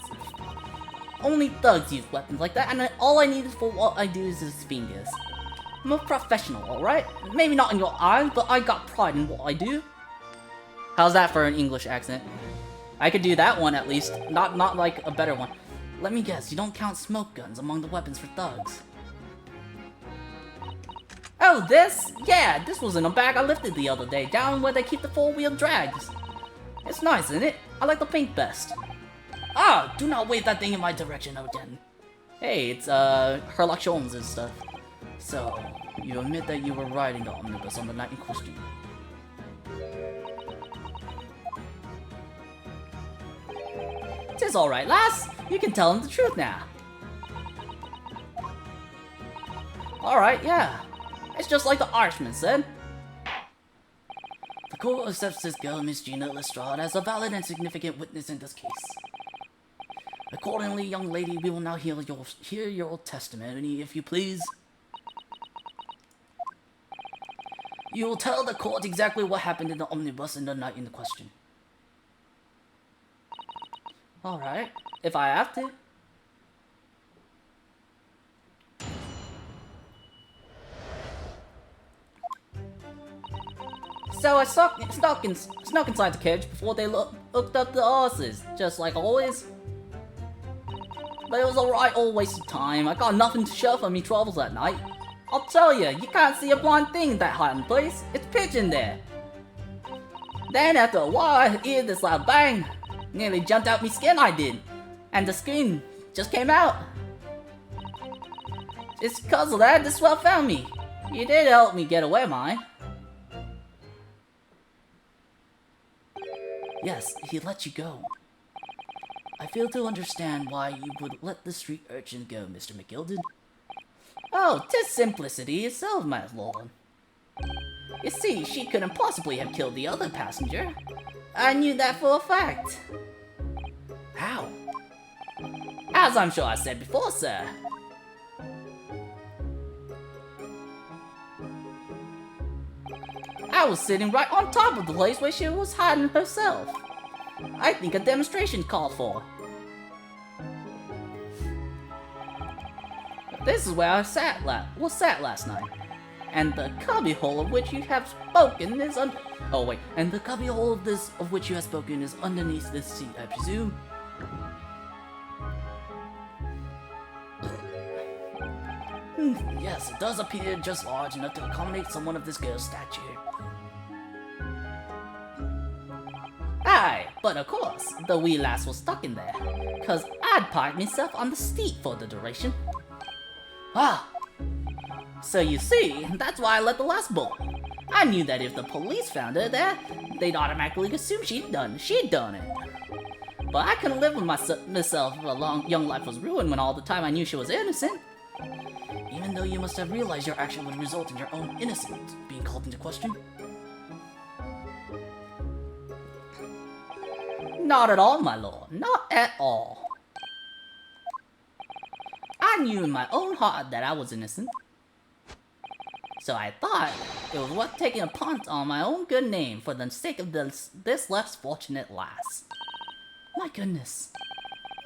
Only thugs use weapons like that, and all I need for what I do is his fingers. I'm a professional, alright? Maybe not in your eyes, but I got pride in what I do. How's that for an English accent? I could do that one at least, not like a better one. Let me guess, you don't count smoke guns among the weapons for thugs. Oh, this? Yeah, this was in a bag I lifted the other day, down where they keep the four-wheel drags. It's nice, isn't it? I like the pink best. Ah, do not wave that thing in my direction again. Hey, it's, Sherlock Holmes and stuff. So, you admit that you were riding the omnibus on the night in question. Tis alright, lass. You can tell him the truth now. Alright, yeah. It's just like the Irishman said. The court accepts this girl, Miss Gina Lestrade, as a valid and significant witness in this case. Accordingly, young lady, we will now hear your testimony, if you please. You will tell the court exactly what happened in the omnibus in the night in question. Alright, if I have to. So I snuck inside the carriage before they hooked up the horses, just like always. But it was alright, all waste of time. I got nothing to show for me troubles that night. I'll tell you can't see a blind thing in that hiding place. It's pitch in there. Then after a while, I heard this loud bang. Nearly jumped out me skin, I did. And the screen just came out. It's because of that, this swell found me. He did help me get away, mine. Yes, he let you go. I fail to understand why you would let the street urchin go, Mr. McGilded. Oh, 'tis simplicity itself, my lord. You see, she couldn't possibly have killed the other passenger. I knew that for a fact. How? As I'm sure I said before, sir. I was sitting right on top of the place where she was hiding herself. I think a demonstration called for. This is where I sat last night. And the cubbyhole of which you have spoken is and the cubbyhole of which you have spoken is underneath this seat, I presume. Yes, it does appear just large enough to accommodate someone of this girl's stature. Aye, but of course, the wee lass was stuck in there, 'cause I'd parked myself on the seat for the duration. Ah, so you see, that's why I let the lass bolt. I knew that if the police found her there, they'd automatically assume she'd done it. But I couldn't live with myself if a young life was ruined when all the time I knew she was innocent. Even though you must have realized your action would result in your own innocence being called into question. Not at all, my lord. Not at all. I knew in my own heart that I was innocent. So I thought it was worth taking a punt on my own good name for the sake of this less fortunate lass. My goodness.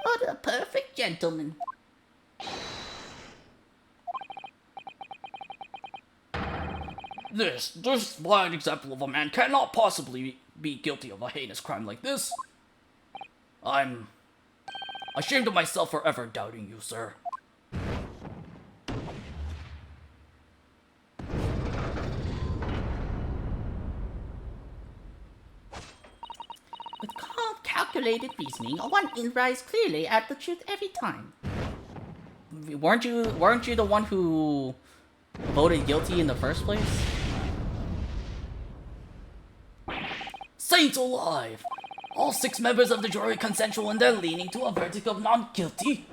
What a perfect gentleman. This blind example of a man cannot possibly be guilty of a heinous crime like this. I'm ashamed of myself for ever doubting you, sir. With calm, calculated reasoning, one arrives clearly at the truth every time. Weren't you the one who voted guilty in the first place? Saints alive! All 6 members of the jury consensual in their leaning to a verdict of non-guilty.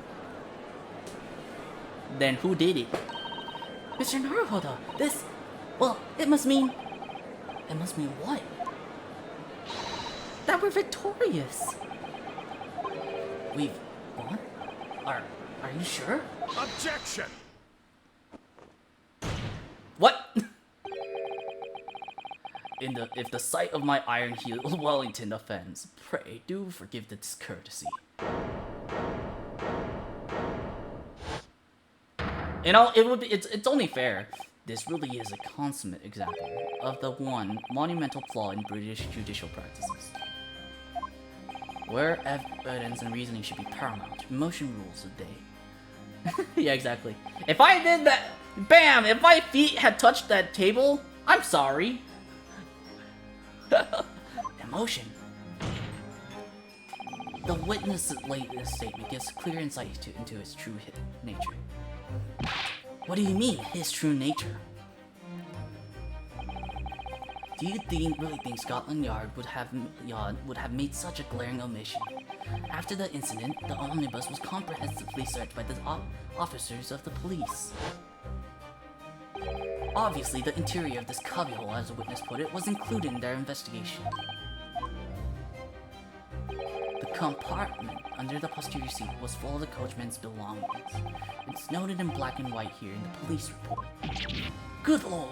Then who did it? Mr. Naruhodo, well, it must mean what? That we're victorious. We've won? Are you sure? Objection! What? If the sight of my iron-heeled Wellington offends, pray do forgive the discourtesy. You know, it's only fair. This really is a consummate example of the one monumental flaw in British judicial practices. Where evidence and reasoning should be paramount, emotion rules the day. Yeah, exactly. If I did that, bam! If my feet had touched that table, I'm sorry. Emotion. The witness's latest statement gives clear insight into his true nature. What do you mean, his true nature? Do you really think Scotland Yard would have made such a glaring omission? After the incident, the omnibus was comprehensively searched by the officers of the police. Obviously, the interior of this cubbyhole, as a witness put it, was included in their investigation. The compartment under the posterior seat was full of the coachman's belongings. It's noted in black and white here in the police report. Good lord!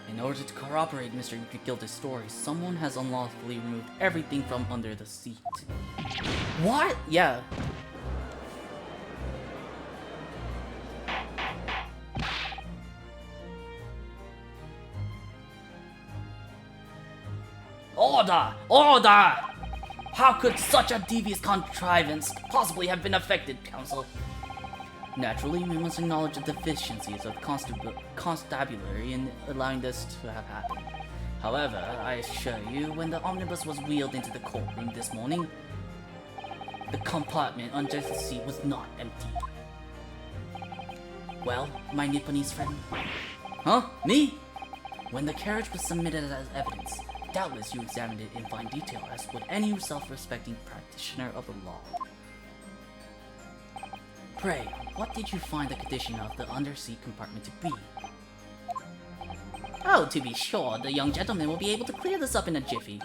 In order to corroborate Mr. McGilda's story, someone has unlawfully removed everything from under the seat. What? Yeah. Order! Order! How could such a devious contrivance possibly have been effected, Counsel? Naturally, we must acknowledge the deficiencies of constabulary in allowing this to have happened. However, I assure you, when the omnibus was wheeled into the courtroom this morning, the compartment under the seat was not empty. Well, my Nipponese friend? Huh? Me? When the carriage was submitted as evidence, doubtless you examined it in fine detail, as would any self-respecting practitioner of the law. Pray, what did you find the condition of the underseat compartment to be? Oh, to be sure, the young gentleman will be able to clear this up in a jiffy.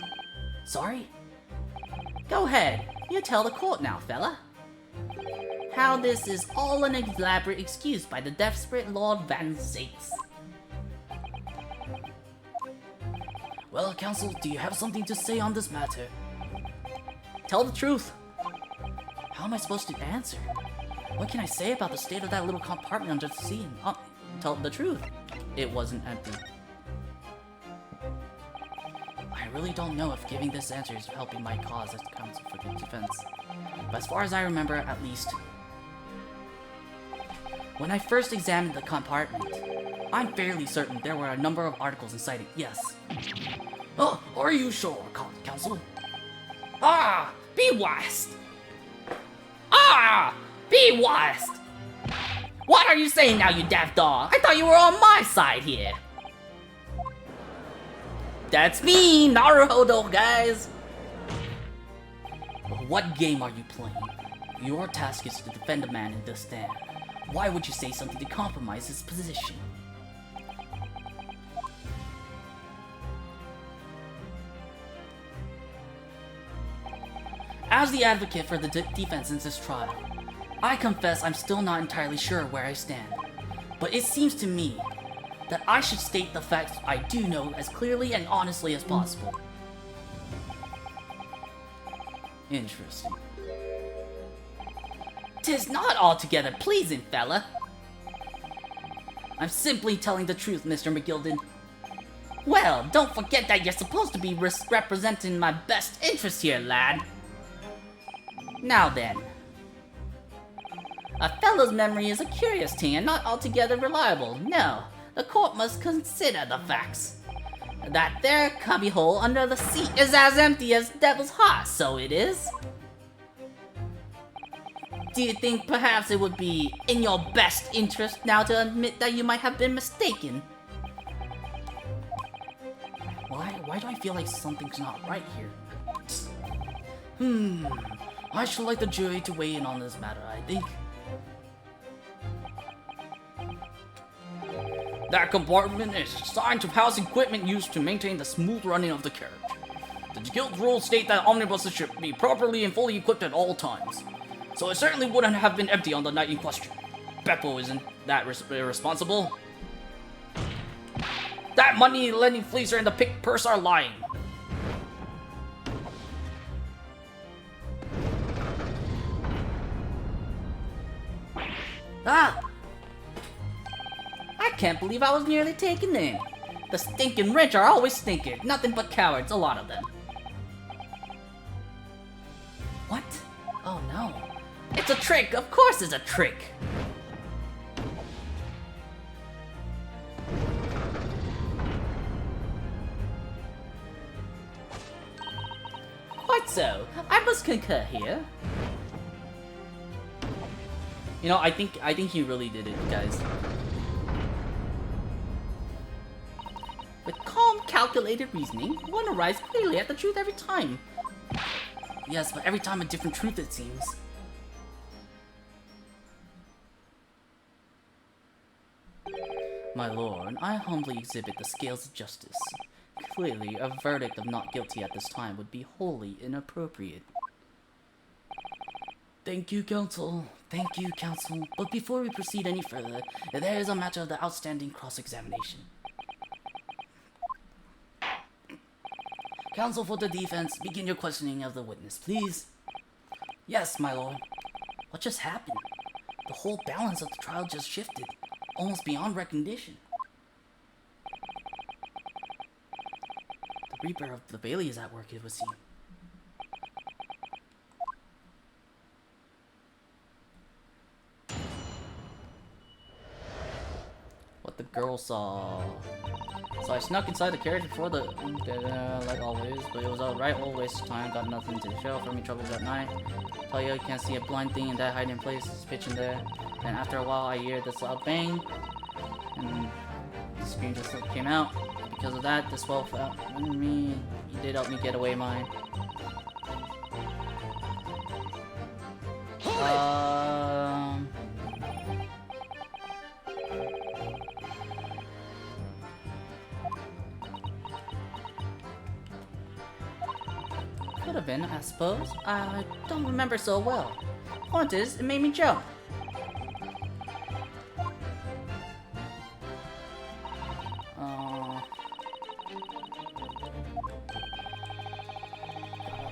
Sorry? Go ahead, you tell the court now, fella. How this is all an elaborate excuse by the desperate Lord Van Zakes. Well, Counsel, do you have something to say on this matter? Tell the truth. How am I supposed to answer? What can I say about the state of that little compartment under the seat? Tell the truth. It wasn't empty. I really don't know if giving this answer is helping my cause as counsel for the defense. But as far as I remember, at least, when I first examined the compartment, I'm fairly certain there were a number of articles inside it, yes. Oh, are you sure, Counsel? Ah! Be wise! Ah! Be wise! What are you saying now, you daft dog? I thought you were on my side here. That's me, Naruhodo, guys! What game are you playing? Your task is to defend a man in the stand. Why would you say something to compromise his position? As the advocate for the defense in this trial, I confess I'm still not entirely sure where I stand. But it seems to me that I should state the facts I do know as clearly and honestly as possible. Interesting. 'Tis not altogether pleasing, fella. I'm simply telling the truth, Mr. McGilden. Well, don't forget that you're supposed to be representing my best interest here, lad. Now then. A fellow's memory is a curious thing and not altogether reliable. No, the court must consider the facts. That there cubbyhole under the seat is as empty as devil's heart, so it is. Do you think perhaps it would be in your best interest now to admit that you might have been mistaken? Why do I feel like something's not right here? I should like the jury to weigh in on this matter, I think. That compartment is assigned to house equipment used to maintain the smooth running of the carriage. The guild rules state that omnibuses should be properly and fully equipped at all times. So it certainly wouldn't have been empty on the night in question. Beppo isn't that irresponsible. That money-lending fleecer and the pick purse are lying. I can't believe I was nearly taken in. The stinking rich are always stinking. Nothing but cowards, a lot of them. What? Oh no. It's a trick! Of course it's a trick! Quite so. I must concur here. You know, I think he really did it, guys. With calm, calculated reasoning, one arrives clearly at the truth every time. Yes, but every time a different truth, it seems. My lord, I humbly exhibit the scales of justice. Clearly, a verdict of not guilty at this time would be wholly inappropriate. Thank you, counsel. Thank you, counsel. But before we proceed any further, there is a matter of the outstanding cross-examination. Counsel for the defense, begin your questioning of the witness, please. Yes, my lord. What just happened? The whole balance of the trial just shifted, almost beyond recognition. The Reaper of the Bailey is at work, it would seem. What the girl saw. So I snuck inside the carriage before the like always, but it was a right old waste of time. Got nothing to show for me troubles at night. Tell you can't see a blind thing in that hiding place. It's pitching there. And after a while, I hear this loud bang, and the screen just came out. Because of that, this well fell on me. He did help me get away mine. Could have been, I suppose. I don't remember so well. Point is, it made me jump.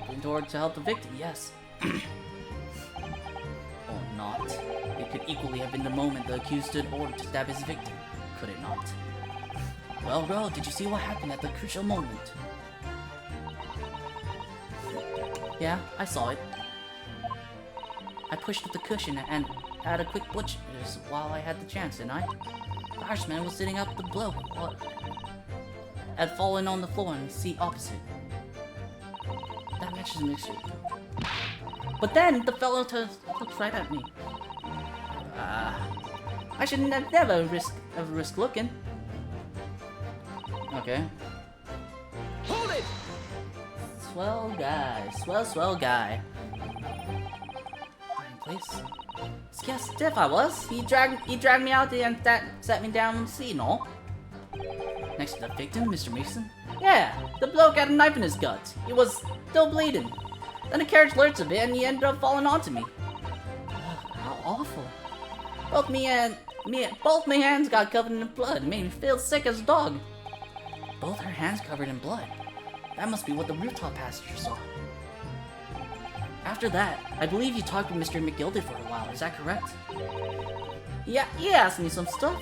In order to help the victim, yes. Or not. It could equally have been the moment the accused stood ordered to stab his victim, could it not? Well, bro, did you see what happened at the crucial moment? Yeah, I saw it. I pushed up the cushion and had a quick butcher while I had the chance, didn't I? The Irishman was sitting up the blow. Had fallen on the floor in the seat opposite. That matches the mixture. But then the fellow looked right at me. I should never risk looking. Okay. Hold it! Swell guy, swell guy. Hiding place. Yeah, stiff I was. He dragged me out there and sat me down on the seat and all. Next to the victim, Mr. Mason. Yeah, the bloke had a knife in his gut. He was still bleeding. Then the carriage lurched a bit and he ended up falling onto me. How awful. Both my hands got covered in blood. It made me feel sick as a dog. Both her hands covered in blood. That must be what the rooftop passenger saw. After that, I believe you talked with Mr. McGilded for a while. Is that correct? Yeah, he asked me some stuff.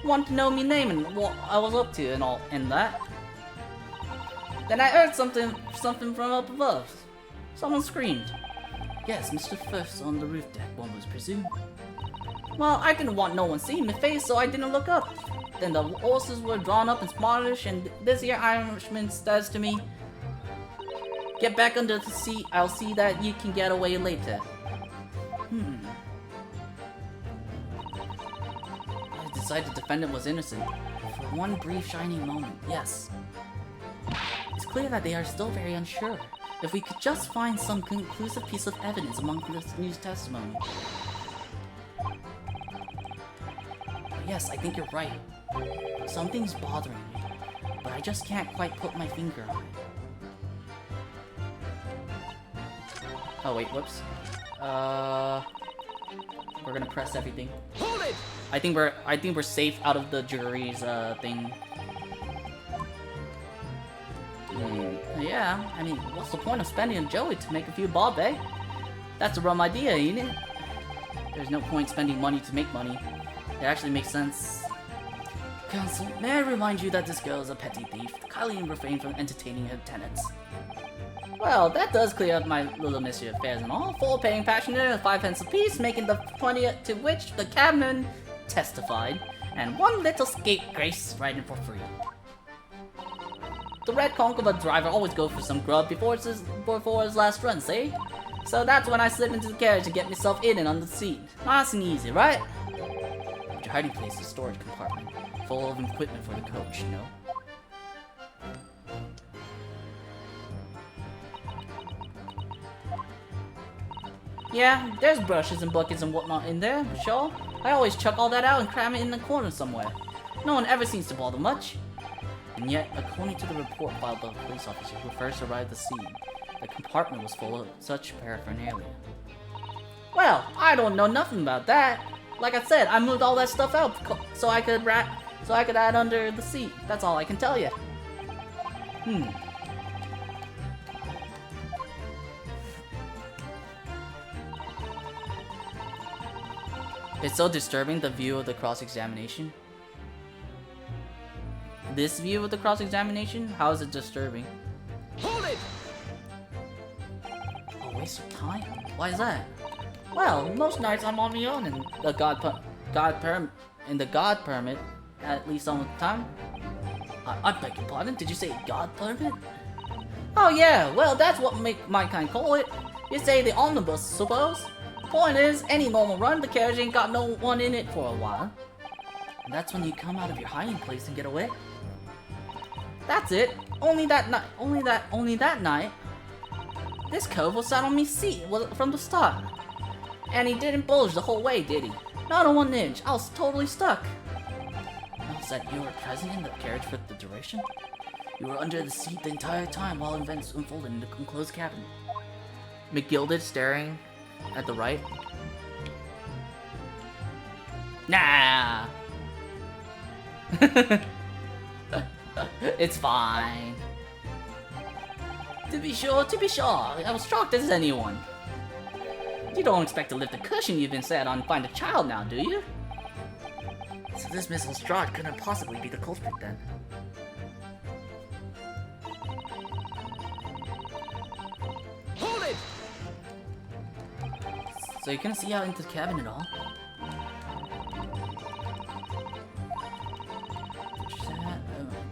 Wanted to know me name and what I was up to and all and that. Then I heard something from up above. Someone screamed. Yes, Mr. First on the roof deck, one was presumed. Well, I didn't want no one seeing my face, so I didn't look up. Then the horses were drawn up in Smartish, and this here Irishman says to me, "Get back under the seat, I'll see that you can get away later." I decided the defendant was innocent. For one brief shining moment, yes. It's clear that they are still very unsure. If we could just find some conclusive piece of evidence among this news testimony. Yes, I think you're right. Something's bothering me, but I just can't quite put my finger on it. Oh wait, whoops. We're gonna press everything. Hold it! I think we're safe out of the jury's thing. Yeah, I mean, what's the point of spending on Joey to make a few bob, eh? That's a rum idea, ain't it? There's no point spending money to make money. It actually makes sense. Council, may I remind you that this girl is a petty thief. Kindly refrain from entertaining her tenants. Well, that does clear up my little mystery affairs and all. 4 paying passenger, 5 pence apiece, making the 20 to which the cabman testified, and 1 little scapegrace riding for free. The red conch of a driver always goes for some grub before his last run, see? So that's when I slip into the carriage to get myself in and on the seat. Nice and easy, right? But your hiding place is a storage compartment, full of equipment for the coach, you know? Yeah, there's brushes and buckets and whatnot in there, sure. I always chuck all that out and cram it in the corner somewhere. No one ever seems to bother much. And yet, according to the report filed by the police officer who first arrived at the scene, the compartment was full of such paraphernalia. Well, I don't know nothing about that. Like I said, I moved all that stuff out so I could add under the seat. That's all I can tell you. It's so disturbing, the view of the cross-examination. This view of the cross-examination? How is it disturbing? Hold it! A waste of time? Why is that? Well, most nights I'm on my own in the God permit, at least some of the time. I beg your pardon, did you say God permit? Oh yeah, well that's what my kind call it. You say the omnibus, suppose? Point is, any normal run, the carriage ain't got no one in it for a while. And that's when you come out of your hiding place and get away. That's it. Only that night, this cove was sat on me seat from the start. And he didn't bulge the whole way, did he? Not a 1 inch. I was totally stuck. Was that you were present in the carriage for the duration? You were under the seat the entire time while events unfolded in the enclosed cabin. McGilded staring at the right. Nah. It's fine. To be sure, I was shocked as anyone. You don't expect to lift the cushion you've been sat on and find a child now, do you? So this Miss Lestrade couldn't possibly be the culprit then. Hold it! So you couldn't see out into the cabin at all?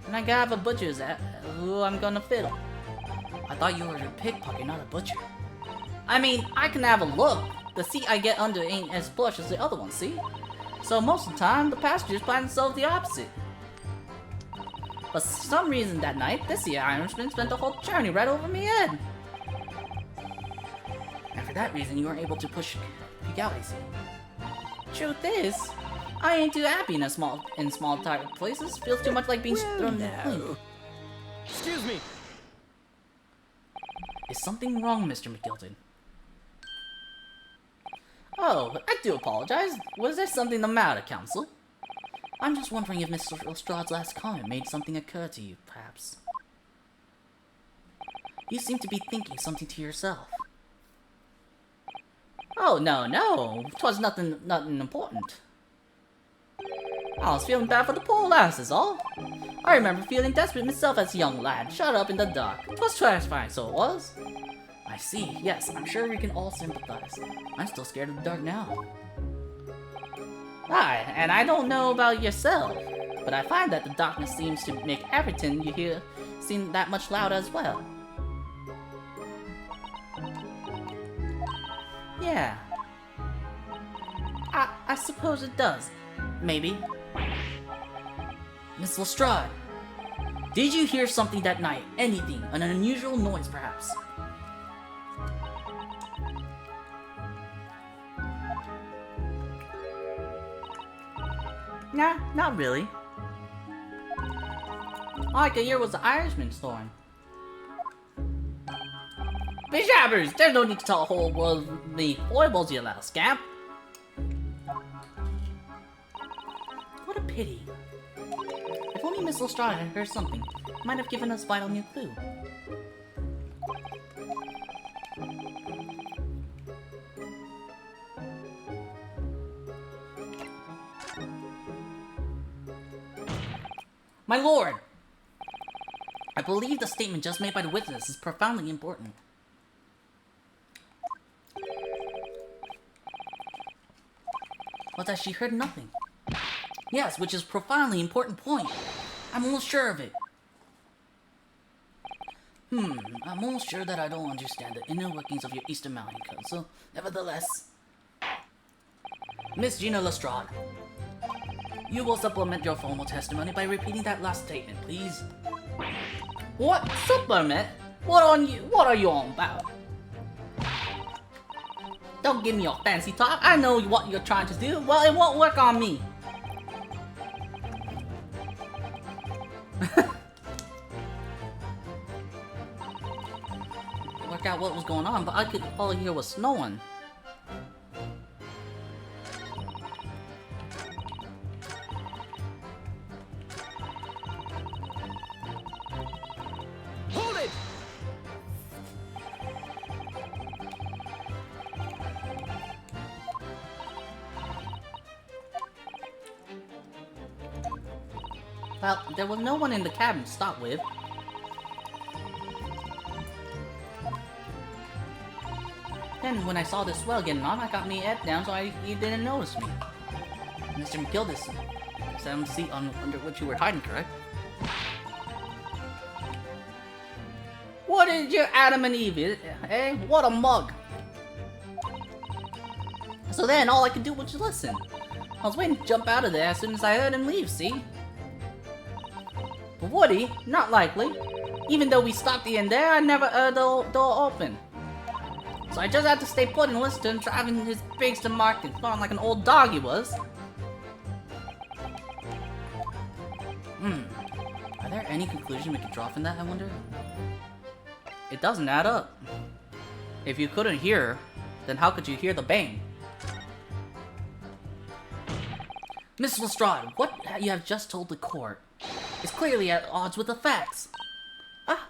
And I gotta have a butcher's at who I'm gonna fiddle. I thought you were a pickpocket, not a butcher. I mean, I can have a look. The seat I get under ain't as plush as the other one, see? So most of the time, the passengers find themselves the opposite. But for some reason that night, this here Irishman spent the whole journey right over me head. And for that reason, you weren't able to peek out, I see. Truth is, I ain't too happy in small tight places. Feels too much like being thrown in the clean. Excuse me. Is something wrong, Mr. McGilton? Oh, I do apologize. Was there something the matter, Counsel? I'm just wondering if Mr. Lestrade's last comment made something occur to you, perhaps. You seem to be thinking something to yourself. Oh, no. 'Twas nothing important. I was feeling bad for the poor lass, is all. I remember feeling desperate myself as a young lad, shut up in the dark. 'Twas terrifying, so it was. I see, yes, I'm sure we can all sympathize. I'm still scared of the dark now. Aye, and I don't know about yourself, but I find that the darkness seems to make everything you hear seem that much louder as well. Yeah. I suppose it does. Maybe. Miss Lestrade, did you hear something that night? Anything? An unusual noise, perhaps? Nah, not really. All I could hear was the Irishman snoring. Bishabbers, there's no need to tell the whole world the foibles, you little scamp. What a pity. If only Miss Lestrade had heard something, it might have given us vital new clue. My lord! I believe the statement just made by the witness is profoundly important. But that she heard nothing. Yes, which is a profoundly important point. I'm almost sure of it. I'm almost sure that I don't understand the inner workings of your Eastern Mountain Council. Nevertheless, Miss Gina Lestrade, you will supplement your formal testimony by repeating that last statement, please. What? Supplement? What are you on about? Don't give me your fancy talk. I know what you're trying to do. Well, it won't work on me. Work out what was going on, but all I hear was snowing. Hold it! Well, there was no one in the cabin to start with. Then, when I saw this swell getting on, I got me head down so he didn't notice me. Mr. McGillis, some seat under which you were hiding, correct? What is your Adam and Eve, eh? What a mug! So then, all I could do was just listen. I was waiting to jump out of there as soon as I heard him leave, see? But would he? Not likely. Even though we stopped in there, I never heard the door open. So I just had to stay put and listen to him driving his pigs to market, snoring like an old dog he was. Are there any conclusions we could draw from that, I wonder? It doesn't add up. If you couldn't hear, then how could you hear the bang? Miss Lestrade, what you have just told the court is clearly at odds with the facts. Ah,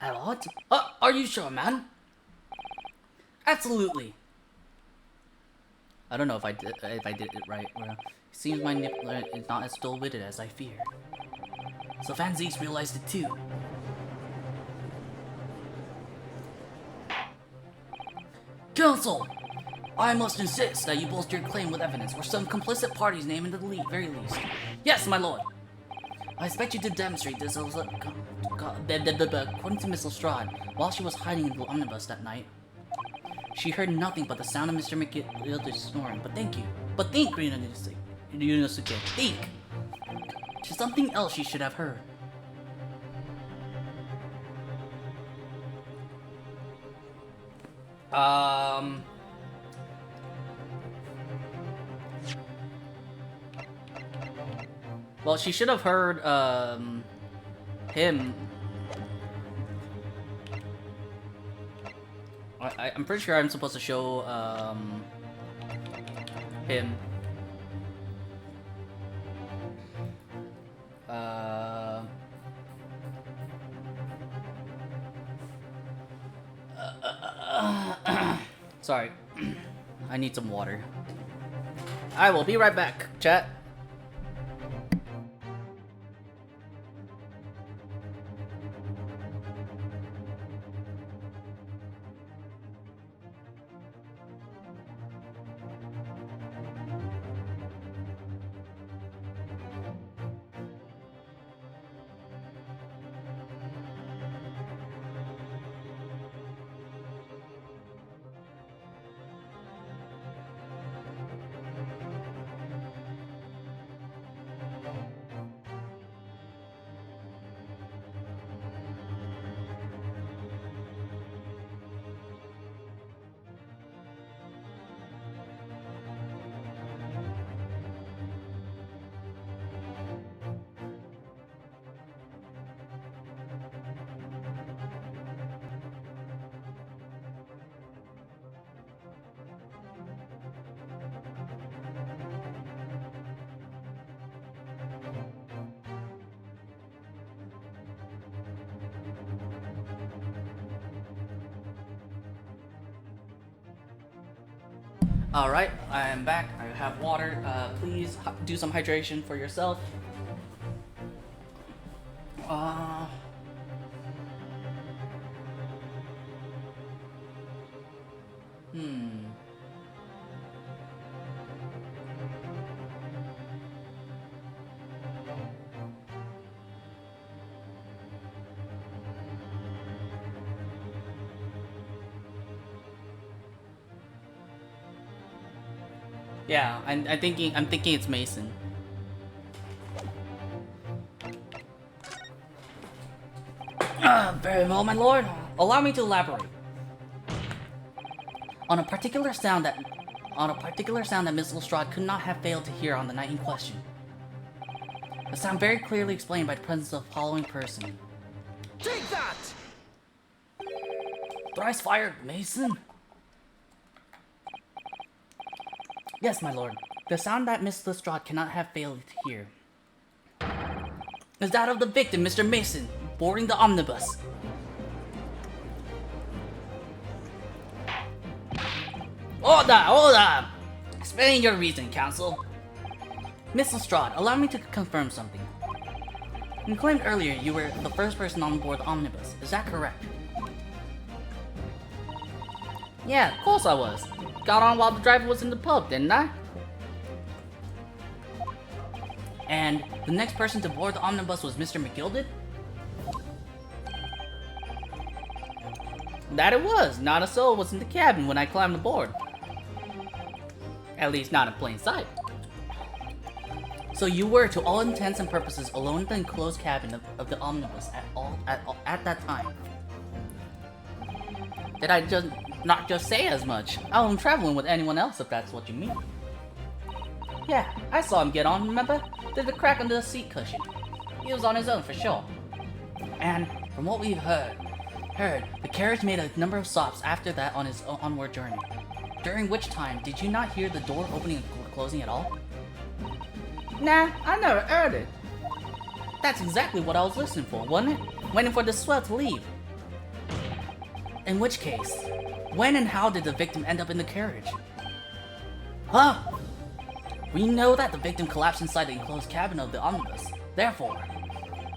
at odds? Are you sure, man? Absolutely. I don't know if I did it right. Well, it seems my nippler is not as dull-witted as I feared. So Van Zeeks realized it too. Counsel, I must insist that you bolster your claim with evidence or some complicit party's name in the very least. Yes, my lord. I expect you to demonstrate this. According to Miss Lestrade, while she was hiding in the omnibus that night, she heard nothing but the sound of Mr. McGillis snoring. But think, Ryunosuke, think! There's something else she should have heard. Well, she should have heard, him. I'm pretty sure I'm supposed to show, him. Sorry. I need some water. I will be right back, chat. Alright, I am back. I have water. Please do some hydration for yourself. Uh... Hmm. Yeah, I'm thinking it's Mason. Very well, my lord. Allow me to elaborate. On a particular sound that Miss Lestrade could not have failed to hear on the night in question. The sound very clearly explained by the presence of the following person. Take that! Thrice fired, Mason. Yes, my lord. The sound that Miss Lestrade cannot have failed to hear is that of the victim, Mr. Mason, boarding the omnibus. Hold up! Explain your reason, counsel. Miss Lestrade, allow me to confirm something. You claimed earlier you were the first person on board the omnibus. Is that correct? Yeah, of course I was. Got on while the driver was in the pub, didn't I? And the next person to board the omnibus was Mr. McGilded? That it was. Not a soul was in the cabin when I climbed aboard. At least not in plain sight. So you were, to all intents and purposes, alone in the enclosed cabin of the omnibus at that time. Did I not just say as much? I wasn't traveling with anyone else, if that's what you mean. Yeah, I saw him get on, remember? There's a crack under the seat cushion. He was on his own for sure. And from what we've heard, the carriage made a number of stops after that on its onward journey. During which time, did you not hear the door opening and closing at all? Nah, I never heard it. That's exactly what I was listening for, wasn't it? Waiting for the swell to leave. In which case, when and how did the victim end up in the carriage? Huh? We know that the victim collapsed inside the enclosed cabin of the omnibus. Therefore,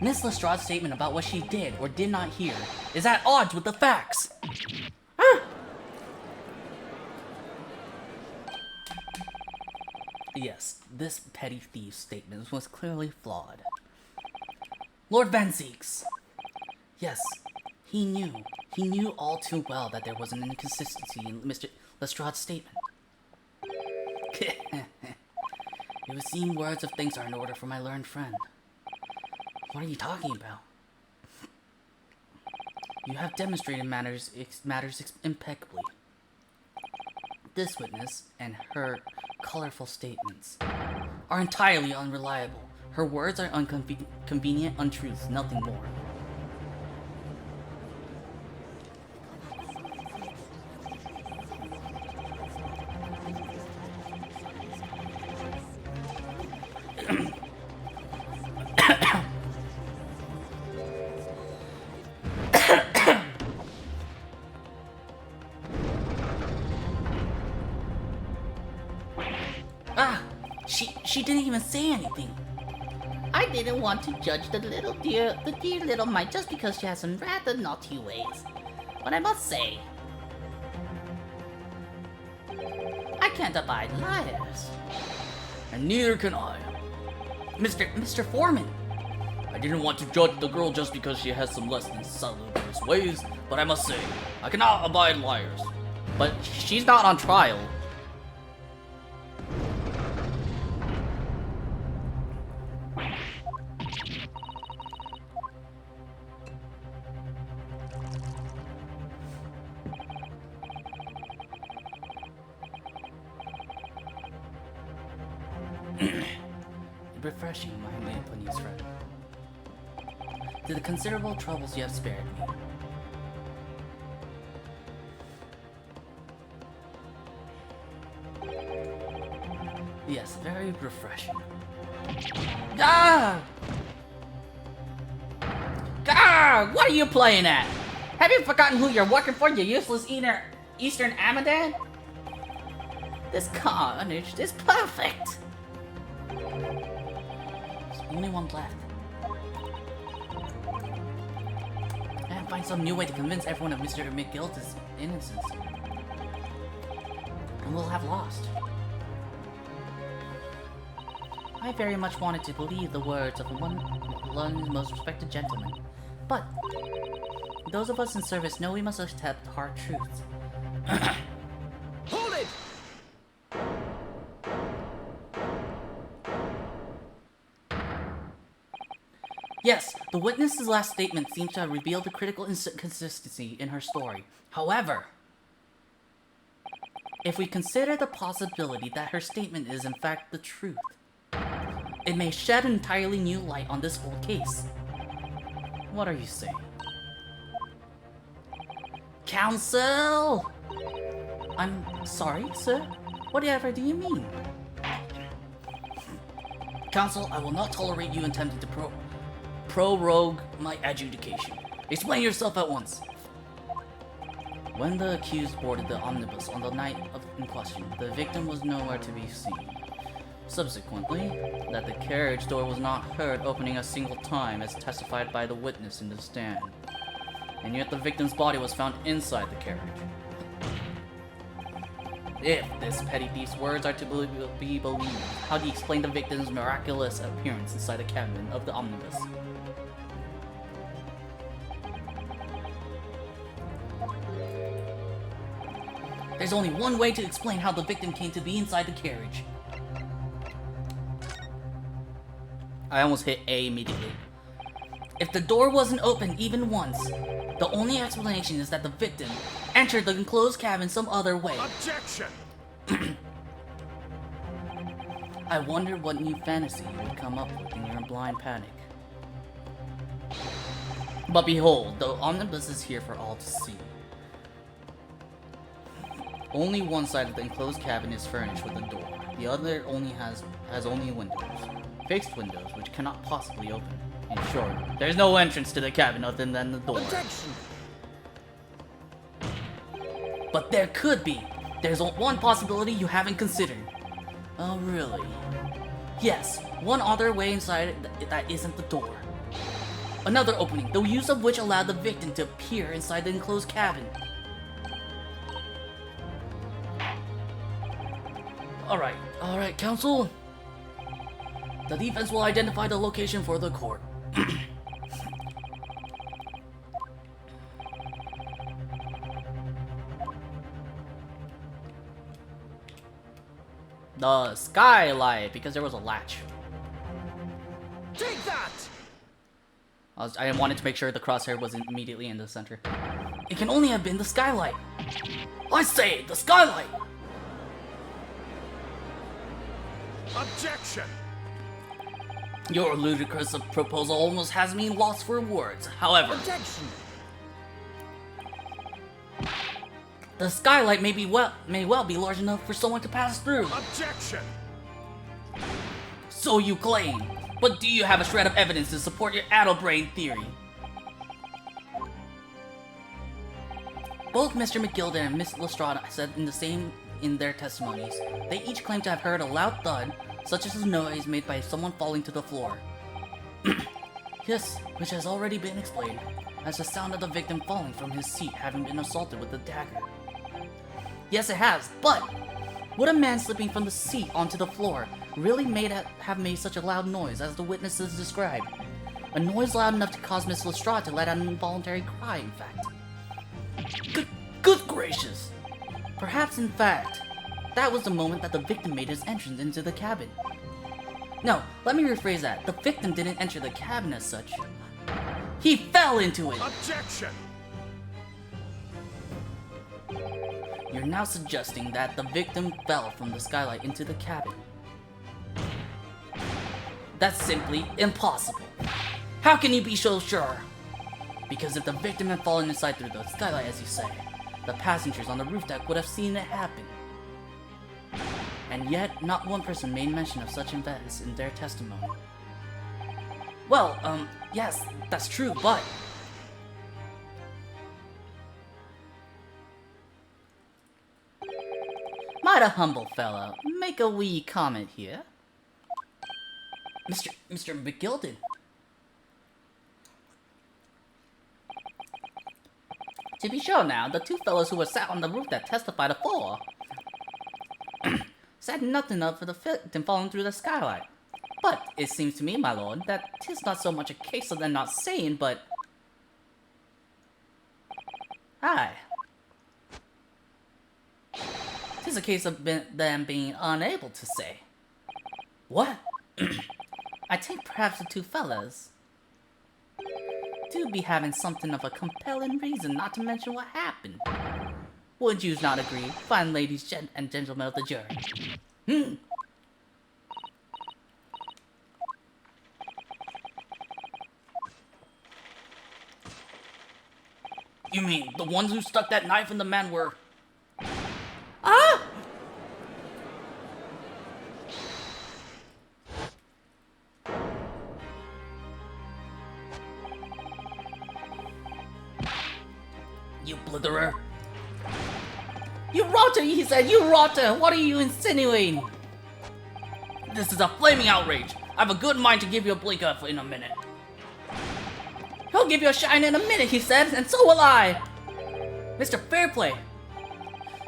Miss Lestrade's statement about what she did or did not hear is at odds with the facts. Huh? Yes, this petty thief's statement was clearly flawed. Lord Van Zeeks. Yes, he knew all too well that there was an inconsistency in Mr. Lestrade's statement. It would seem words of thanks are in order for my learned friend. What are you talking about? You have demonstrated matters impeccably. This witness and her colorful statements are entirely unreliable. Her words are convenient untruths, nothing more. She didn't even say anything. I didn't want to judge the dear little mite just because she has some rather naughty ways. But I must say, I can't abide liars. And neither can I. Mr. Foreman. I didn't want to judge the girl just because she has some less than salubrious ways, but I must say, I cannot abide liars. But she's not on trial. Refreshing, my Japanese friend. To the considerable troubles you have spared me. Yes, very refreshing. Ah! Ah! What are you playing at? Have you forgotten who you're working for, you useless Eastern Amadan? This carnage is perfect! There's only one left. can find some new way to convince everyone of Mr. McGilda's innocence. And we'll have lost. I very much wanted to believe the words of London's most respected gentleman, but those of us in service know we must accept hard truths. Hold it! Yes, the witness's last statement seems to have revealed a critical inconsistency in her story. However, if we consider the possibility that her statement is in fact the truth, it may shed an entirely new light on this whole case. What are you saying? Counsel! I'm sorry, sir? Whatever do you mean? Counsel, I will not tolerate you attempting to prorogue my adjudication. Explain yourself at once. When the accused boarded the omnibus on the night in question, the victim was nowhere to be seen. Subsequently, that the carriage door was not heard opening a single time as testified by the witness in the stand. And yet the victim's body was found inside the carriage. If this petty thief's words are to be believed, how do you explain the victim's miraculous appearance inside the cabin of the omnibus? There's only one way to explain how the victim came to be inside the carriage. I almost hit A immediately. If the door wasn't open even once, the only explanation is that the victim entered the enclosed cabin some other way. Objection! I wonder what new fantasy you would come up with in your blind panic. But behold, the omnibus is here for all to see. Only one side of the enclosed cabin is furnished with a door. The other only has only windows. Fixed windows which cannot possibly open. In short, there's no entrance to the cabin other than the door. Objection! But there could be. There's one possibility you haven't considered. Oh, really? Yes, one other way inside that isn't the door. Another opening, the use of which allowed the victim to appear inside the enclosed cabin. Alright, counsel. The defense will identify the location for the court. The skylight, because there was a latch. Take that! I wanted to make sure the crosshair was immediately in the center. It can only have been the skylight. I say, the skylight! Objection! Your ludicrous proposal almost has me lost for words. However, Objection! the skylight may well be large enough for someone to pass through. Objection! So you claim. But do you have a shred of evidence to support your addle-brain theory? Both Mr. McGilda and Miss Lestrade said in their testimonies. They each claimed to have heard a loud thud, such as a noise made by someone falling to the floor. Yes, which has already been explained, as the sound of the victim falling from his seat having been assaulted with a dagger. Yes, it has, but would a man slipping from the seat onto the floor really have made such a loud noise as the witnesses described? A noise loud enough to cause Miss Lestrade to let out an involuntary cry, in fact. Good gracious! Perhaps, in fact, that was the moment that the victim made his entrance into the cabin. No, let me rephrase that. The victim didn't enter the cabin as such. He fell into it! Objection! You're now suggesting that the victim fell from the skylight into the cabin. That's simply impossible. How can you be so sure? Because if the victim had fallen inside through the skylight, as you say, the passengers on the roof deck would have seen it happen. And yet, not one person made mention of such events in their testimony. Well, yes, that's true, but... Might a humble fellow make a wee comment here? Mr. McGilden. To be sure now, the two fellows who were sat on the roof that testified afore said nothing of the victim falling through the skylight. But it seems to me, my lord, that 'tis not so much a case of them not saying, but... Aye. 'Tis a case of them being unable to say. What? I think perhaps the two fellas do be having something of a compelling reason not to mention what happened. Would you not agree, fine ladies and gentlemen of the jury? You mean the ones who stuck that knife in the man were... Ah! You blitherer. You rotter, he said, you rotter! What are you insinuating? This is a flaming outrage. I have a good mind to give you a blink up in a minute. He'll give you a shine in a minute, he said, and so will I! Mr. Fairplay,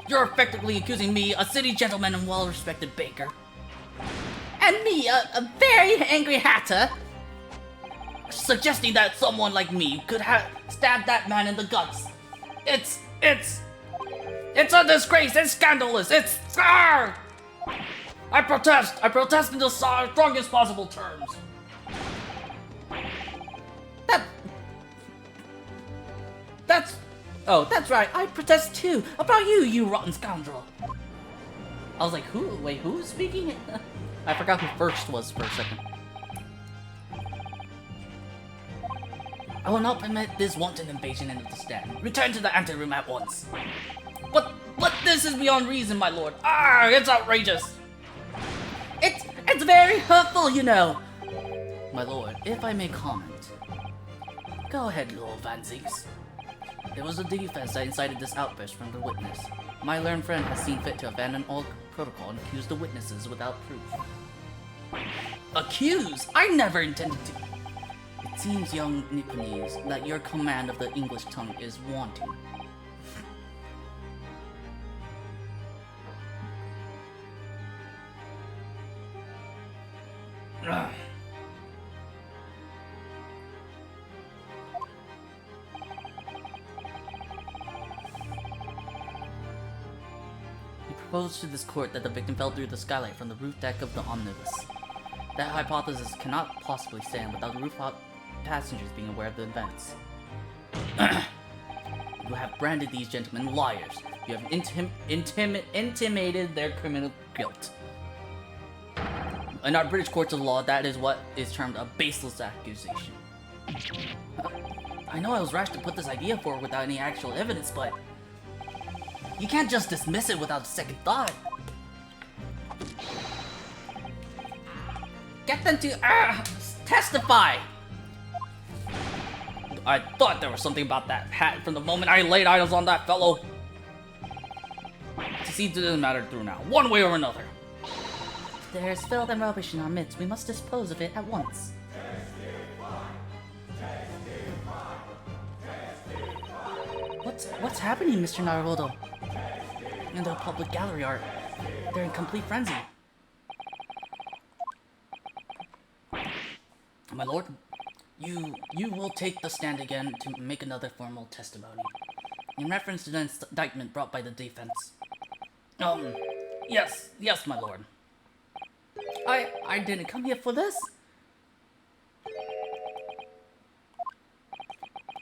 you're effectively accusing me, a city gentleman and well-respected baker. And me, a very angry hatter, Suggesting that someone like me could have stabbed that man in the guts. It's a disgrace, it's scandalous, it's... Arr! I protest in the strongest possible terms. That's right, I protest too, about you, you rotten scoundrel. I was like, who? Wait, who's speaking? I forgot who first was for a second. I will not permit this wanton invasion into the stand. Return to the anteroom at once. But this is beyond reason, my lord. Ah, it's outrageous. It's very hurtful, you know. My lord, if I may comment. Go ahead, Lord Vanzix. It was the defense that incited this outburst from the witness. My learned friend has seen fit to abandon all protocol and accuse the witnesses without proof. Accuse? I never intended to. It seems, young Nipponese, that your command of the English tongue is wanting. He proposed to this court that the victim fell through the skylight from the roof deck of the omnibus. That hypothesis cannot possibly stand without the roof passengers being aware of the events. You have branded these gentlemen liars. You have intimated their criminal guilt. In our British courts of law, that is what is termed a baseless accusation. I know I was rash to put this idea forward without any actual evidence, but you can't just dismiss it without a second thought. Get them to testify. I thought there was something about that hat from the moment I laid eyes on that fellow. To see, it doesn't matter through now, one way or another. There's filth and rubbish in our midst. We must dispose of it at once. What's happening, Mr. Naruhodo? In the public gallery art, they're in complete frenzy. My lord, you will take the stand again to make another formal testimony. In reference to the indictment brought by the defense. Yes, my lord. I didn't come here for this.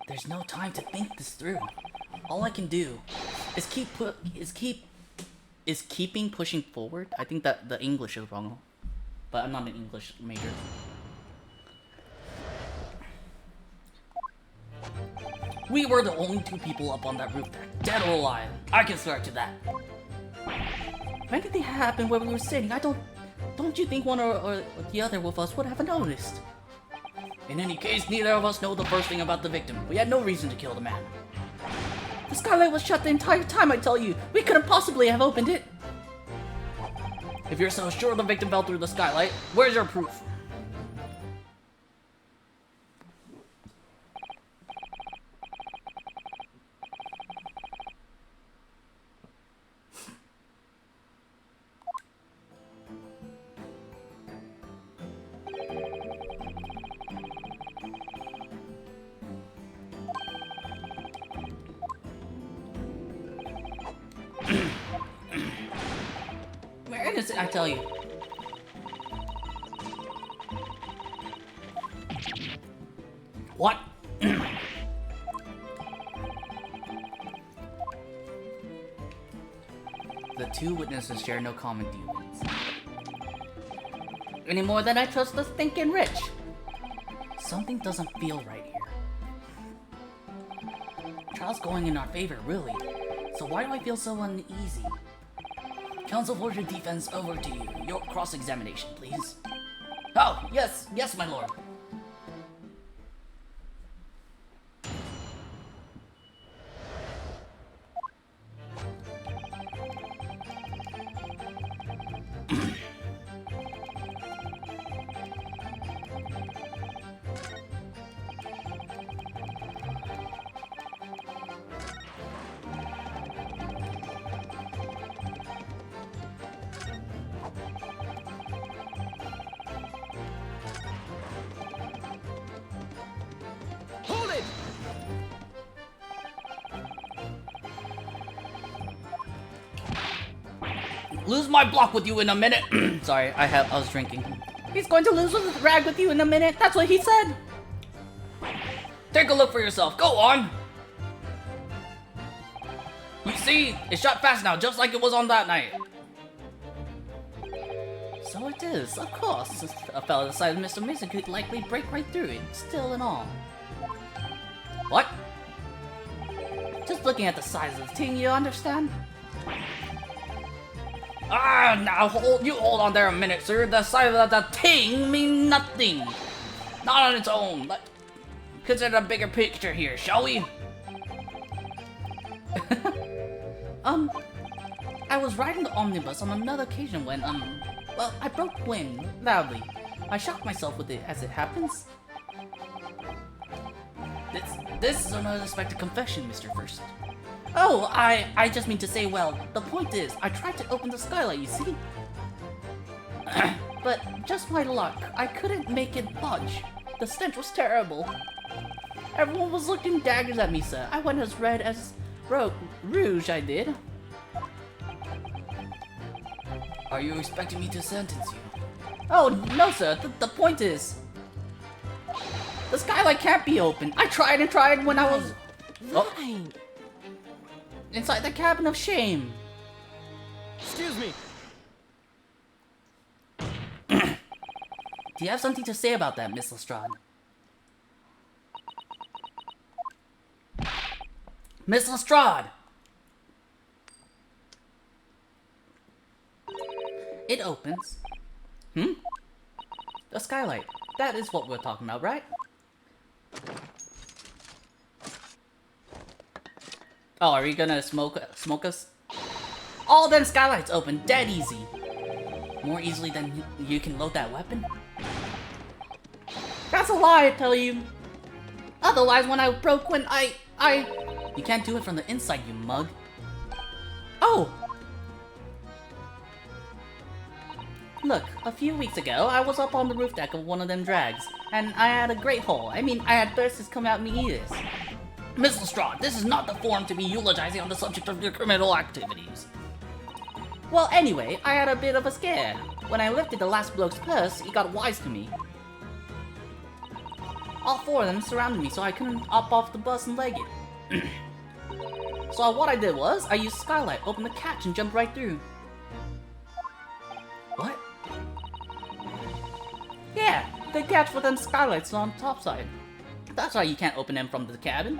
There's no time to think this through. All I can do is keeping pushing forward. I think that the English is wrong, but I'm not an English major. We were the only two people up on that roof deck, dead or alive. I can swear to that. If anything happened where we were sitting, don't you think one or the other of us would have noticed? In any case, neither of us know the first thing about the victim. We had no reason to kill the man. The skylight was shut the entire time, I tell you. We couldn't possibly have opened it. If you're so sure the victim fell through the skylight, where's your proof? witness it, I tell you. What? The two witnesses share no common dealings. Any more than I trust the stinking rich. Something doesn't feel right here. Trial's going in our favor, really. So why do I feel so uneasy? Counsel for your defense, over to you. Your cross-examination, please. Oh, yes, yes, my lord. Hold it! Lose my block with you in a minute. Sorry, I was drinking. He's going to lose his rag with you in a minute. That's what he said. Take a look for yourself. Go on. You see, it shot fast now, just like it was on that night. So it is, of course. A fellow the size of Mr. Mason could likely break right through it, still and all. What? Just looking at the size of the thing, you understand? Ah, now hold on there a minute, sir. The size of the thing mean nothing. Not on its own. Let's consider the bigger picture here, shall we? I was riding the omnibus on another occasion when, well, I broke wind loudly. I shocked myself with it as it happens. This is an unexpected confession, Mr. First. Oh, I just mean to say, well, the point is, I tried to open the skylight, you see? But just my luck, I couldn't make it budge. The stench was terrible. Everyone was looking daggers at me, sir. I went as red as rouge, I did. Are you expecting me to sentence you? Oh, no, sir. The point is, the skylight can't be open. I tried and tried when I was inside the cabin of shame. Excuse me. Do you have something to say about that, Miss Lestrade? Miss Lestrade! It opens. The skylight. That is what we're talking about, right? Oh, are you gonna smoke us? All them skylights open dead easy. More easily than you can load that weapon? That's a lie, I tell you. Otherwise, when I broke when I... You can't do it from the inside, you mug. Oh! Look, a few weeks ago, I was up on the roof deck of one of them drags, and I had a great hole. I mean, I had bursts come out me ears. Miss Lestrade, this is not the forum to be eulogizing on the subject of your criminal activities. Well, anyway, I had a bit of a scare. When I lifted the last bloke's purse, he got wise to me. All four of them surrounded me, so I couldn't up off the bus and leg it. So what I did was, I used skylight, opened the catch, and jumped right through. What? Yeah, the catch for them skylights on top side. That's why you can't open them from the cabin.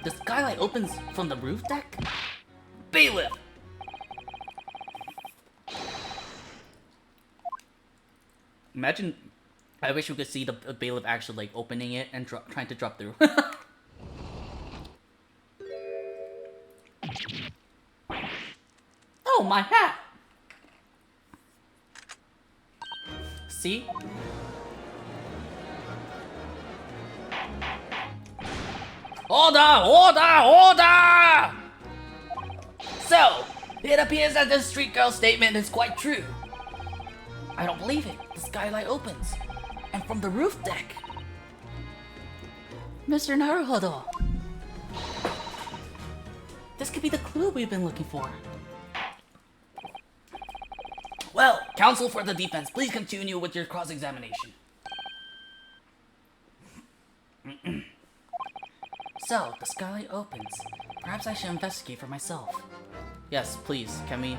The skylight opens from the roof deck? Bailiff! Imagine, I wish we could see the bailiff actually like opening it and trying to drop through. Oh, my hat! See? Order! So, it appears that this street girl statement is quite true. I don't believe it. The skylight opens. And from the roof deck. Mr. Naruhodo. This could be the clue we've been looking for. Well, counsel for the defense, please continue with your cross-examination. So, the skylight opens. Perhaps I should investigate for myself. Yes, please. Can we...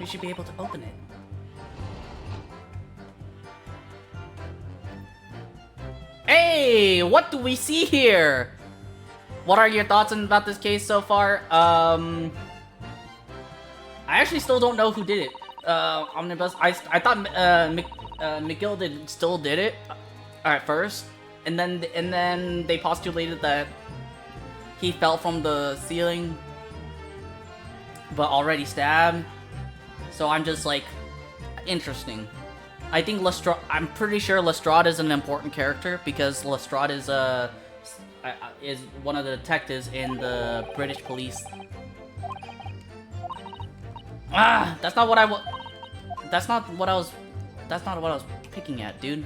We should be able to open it. Hey, what do we see here? What are your thoughts about this case so far? I actually still don't know who did it. Omnibus. I thought McGill still did it at first, and then they postulated that he fell from the ceiling, but already stabbed. So I'm just like, interesting. I think Lestrade. I'm pretty sure Lestrade is an important character because Lestrade is one of the detectives in the British police. Ah, that's not what I was. That's not what I was. That's not what I was picking at, dude.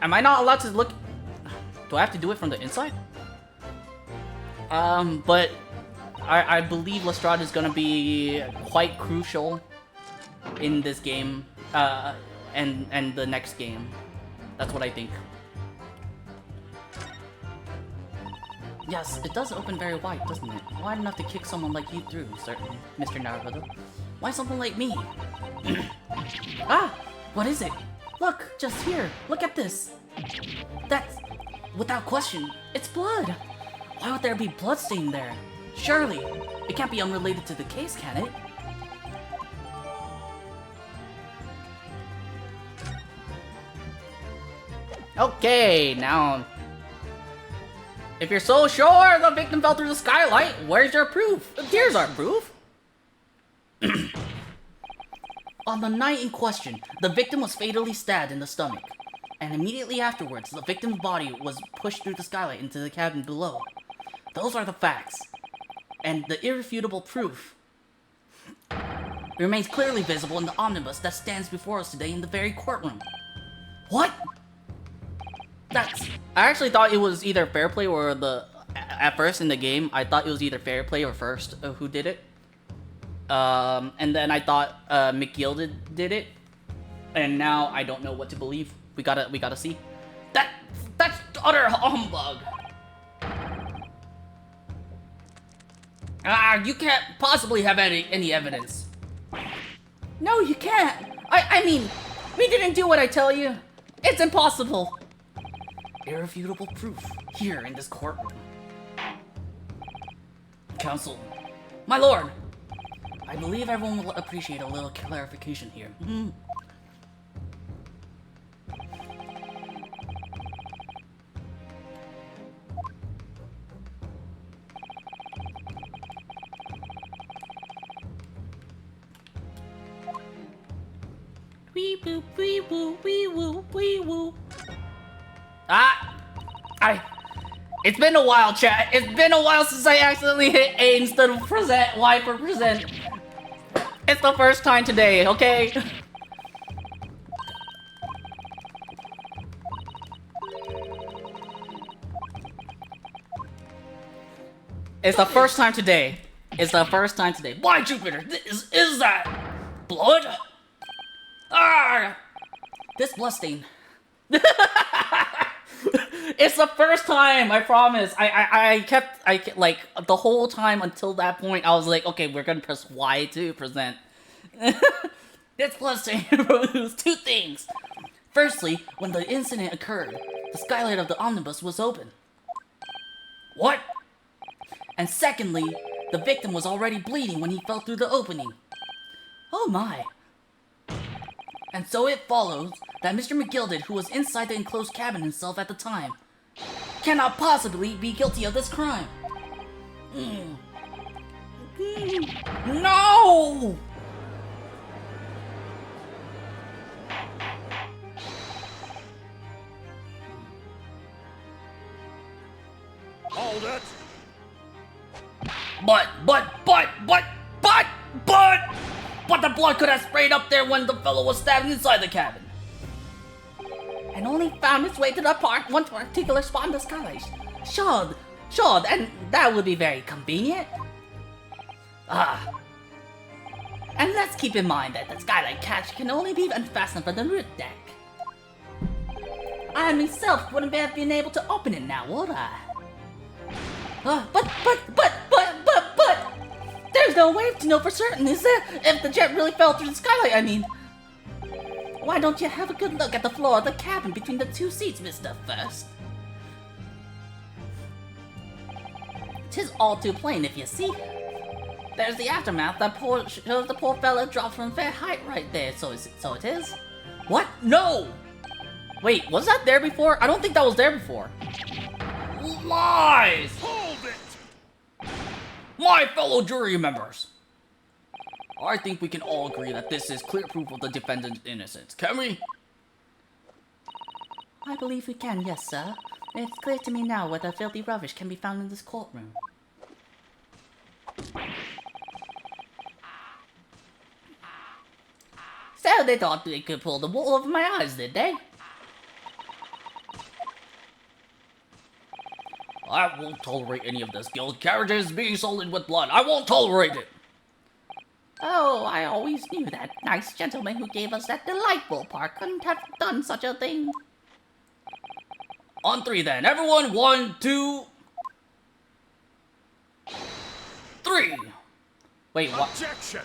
Am I not allowed to look? Do I have to do it from the inside? But I believe Lestrade is gonna be quite crucial in this game, and the next game. That's what I think. Yes, it does open very wide, doesn't it? Wide enough to kick someone like you through, certainly, Mr. Naruto. Why someone like me? Ah! What is it? Look, just here. Look at this. That's... Without question, it's blood. Why would there be blood stain there? Surely, it can't be unrelated to the case, can it? Okay, now... If you're so sure the victim fell through the skylight, where's your proof? Here's our proof. On the night in question, the victim was fatally stabbed in the stomach. And immediately afterwards, the victim's body was pushed through the skylight into the cabin below. Those are the facts. And the irrefutable proof remains clearly visible in the omnibus that stands before us today in the very courtroom. What? I actually thought it was either fair play or at first in the game, I thought it was either fair play or first who did it. And then I thought McGill did it. And now I don't know what to believe. We gotta see. That's utter humbug. You can't possibly have any evidence. No, you can't. I mean, we didn't do what I tell you. It's impossible. Irrefutable proof here in this courtroom. Counsel, my lord. I believe everyone will appreciate a little clarification here. Wee boop, wee woo, wee woo, wee woo. It's been a while, chat. It's been a while since I accidentally hit A instead of present, Y for present. It's the first time today, okay? It's the first time today. It's the first time today. Why, Jupiter? Is that blood? Ah! This bloodstain. It's the first time, I promise. I kept like the whole time until that point. I was like, okay, we're gonna press Y to present. This bloodstain proves two things. Firstly, when the incident occurred, the skylight of the omnibus was open. What? And secondly, the victim was already bleeding when he fell through the opening. Oh my. And so it follows that Mr. McGilded, who was inside the enclosed cabin himself at the time, cannot possibly be guilty of this crime. No! Hold it! But the blood could have sprayed up there when the fellow was stabbed inside the cabin. And only found its way to the park one particular spot in the skylight. Sure, and that would be very convenient. And let's keep in mind that the skylight catch can only be unfastened from the roof deck. I myself wouldn't have been able to open it now, would I? But, there's no way to know for certain, is there? If the jet really fell through the skylight, I mean. Why don't you have a good look at the floor of the cabin between the two seats, Mr. First? 'Tis all too plain if you see. There's the aftermath that shows the poor fella dropped from a fair height right there, so it is. What? No! Wait, was that there before? I don't think that was there before. Lies! Hold it! My fellow jury members! I think we can all agree that this is clear proof of the defendant's innocence, can we? I believe we can, yes, sir. It's clear to me now where the filthy rubbish can be found in this courtroom. So they thought they could pull the wool over my eyes, did they? I won't tolerate any of this. Guild carriages being sullied with blood. I won't tolerate it! Oh, I always knew that nice gentleman who gave us that delightful park couldn't have done such a thing. On three then. Everyone, 1, 2, 3. Wait, what? Objection!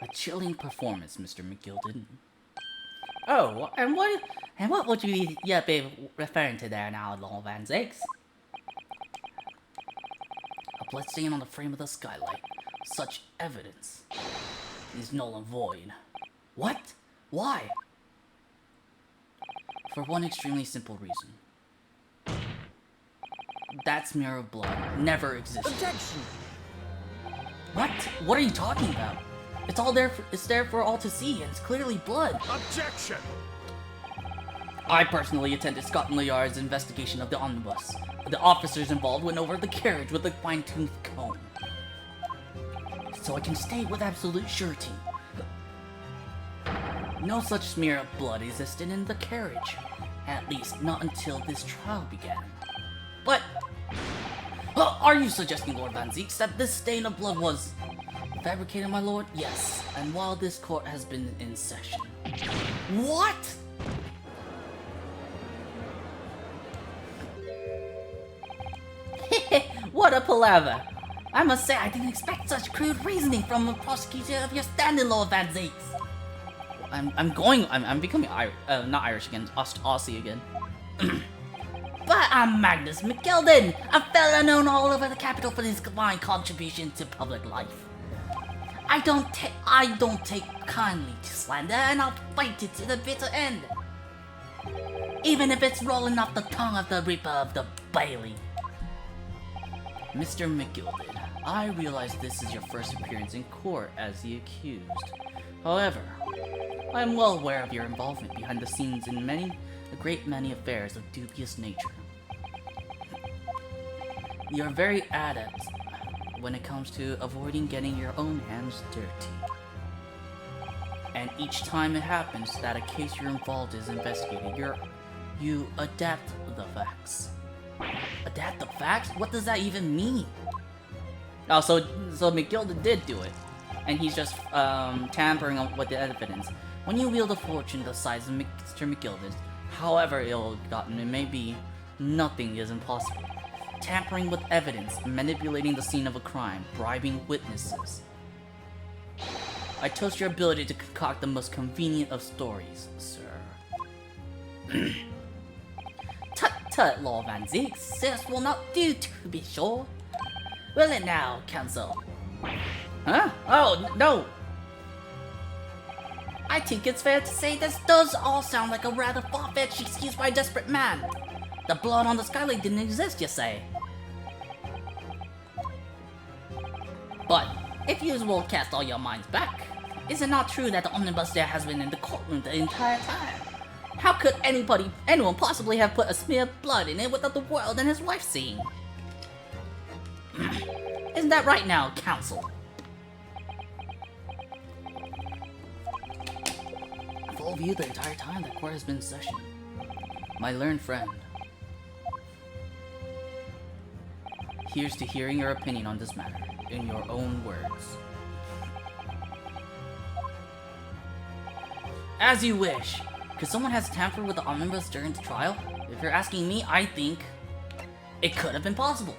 A chilling performance, Mr. McGilden. Oh, and what would you be referring to there now, Lord Van Zakes? A blood stain on the frame of the skylight. Such evidence is null and void. What? Why? For one extremely simple reason. That smear of blood never existed. Objection! What? What are you talking about? It's all there. It's there for all to see, and it's clearly blood. Objection! I personally attended Scotland Yard's investigation of the omnibus. The officers involved went over the carriage with a fine-toothed comb. So I can state with absolute surety. No such smear of blood existed in the carriage. At least, not until this trial began. But... are you suggesting, Lord Van Zeeks, that this stain of blood was... fabricated, my lord? Yes, and while this court has been in session. What?! What a palaver! I must say I didn't expect such crude reasoning from a prosecutor of your standing, Lord Van Zakes. I'm becoming Irish, not Irish again, Aussie again. But I'm Magnus McGilden, a fellow known all over the capital for his fine contribution to public life. I don't take kindly to slander, and I'll fight it to the bitter end. Even if it's rolling off the tongue of the Reaper of the Bailey. Mr. McGilden, I realize this is your first appearance in court as the accused. However, I am well aware of your involvement behind the scenes in a great many affairs of dubious nature. You are very adept when it comes to avoiding getting your own hands dirty. And each time it happens that a case you're involved is investigated, you adapt the facts. Adapt the facts? What does that even mean? Oh, so McGilden did do it, and he's just tampering with the evidence. When you wield a fortune the size of Mr. McGilden's, however ill-gotten it may be, nothing is impossible. Tampering with evidence, manipulating the scene of a crime, bribing witnesses. I toast your ability to concoct the most convenient of stories, sir. Tut, Lord Van Zeeks, this will not do, to be sure. Will it now, counsel? Huh? Oh, no! I think it's fair to say this does all sound like a rather far-fetched excuse by a desperate man. The blood on the skylight didn't exist, you say? But, if you will cast all your minds back, is it not true that the omnibus there has been in the courtroom the entire time? How could anyone possibly have put a smear of blood in it without the world and his wife seeing? Isn't that right now, Council? I've followed you the entire time the court has been in session. My learned friend. Here's to hearing your opinion on this matter, in your own words. As you wish. Could someone has tampered with the omnibus during the trial? If you're asking me, I think it could have been possible.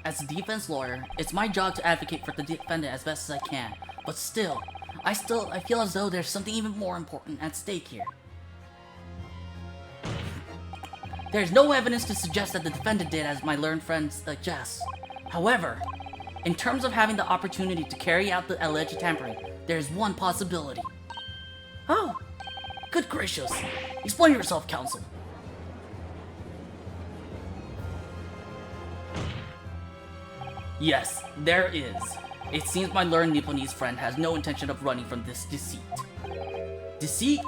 As a defense lawyer, it's my job to advocate for the defendant as best as I can. But still, I feel as though there's something even more important at stake here. There's no evidence to suggest that the defendant did as my learned friend suggests. However, in terms of having the opportunity to carry out the alleged tampering, there's one possibility. Oh, good gracious. Explain yourself, Counsel. Yes, there is. It seems my learned Nipponese friend has no intention of running from this deceit. Deceit?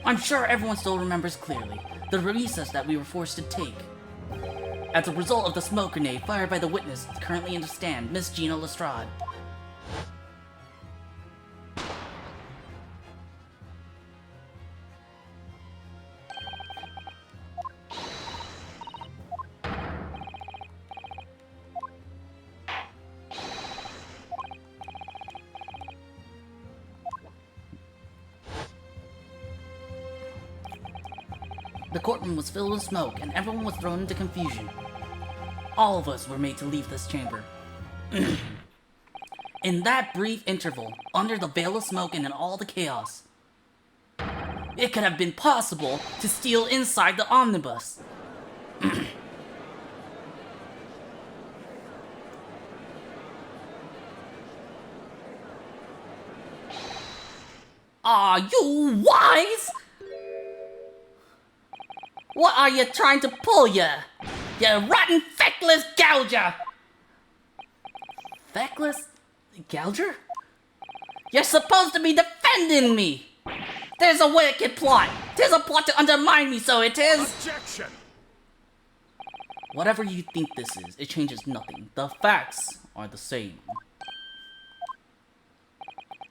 I'm sure everyone still remembers clearly the recess that we were forced to take. As a result of the smoke grenade fired by the witness currently in the stand, Miss Gina Lestrade. The courtroom was filled with smoke, and everyone was thrown into confusion. All of us were made to leave this chamber. In that brief interval, under the veil of smoke and in all the chaos, it could have been possible to steal inside the omnibus. Are you wise? What are you trying to pull, you rotten, feckless gouger? Feckless gouger? You're supposed to be defending me! There's a wicked plot! There's a plot to undermine me, so it is! Objection! Whatever you think this is, it changes nothing. The facts are the same.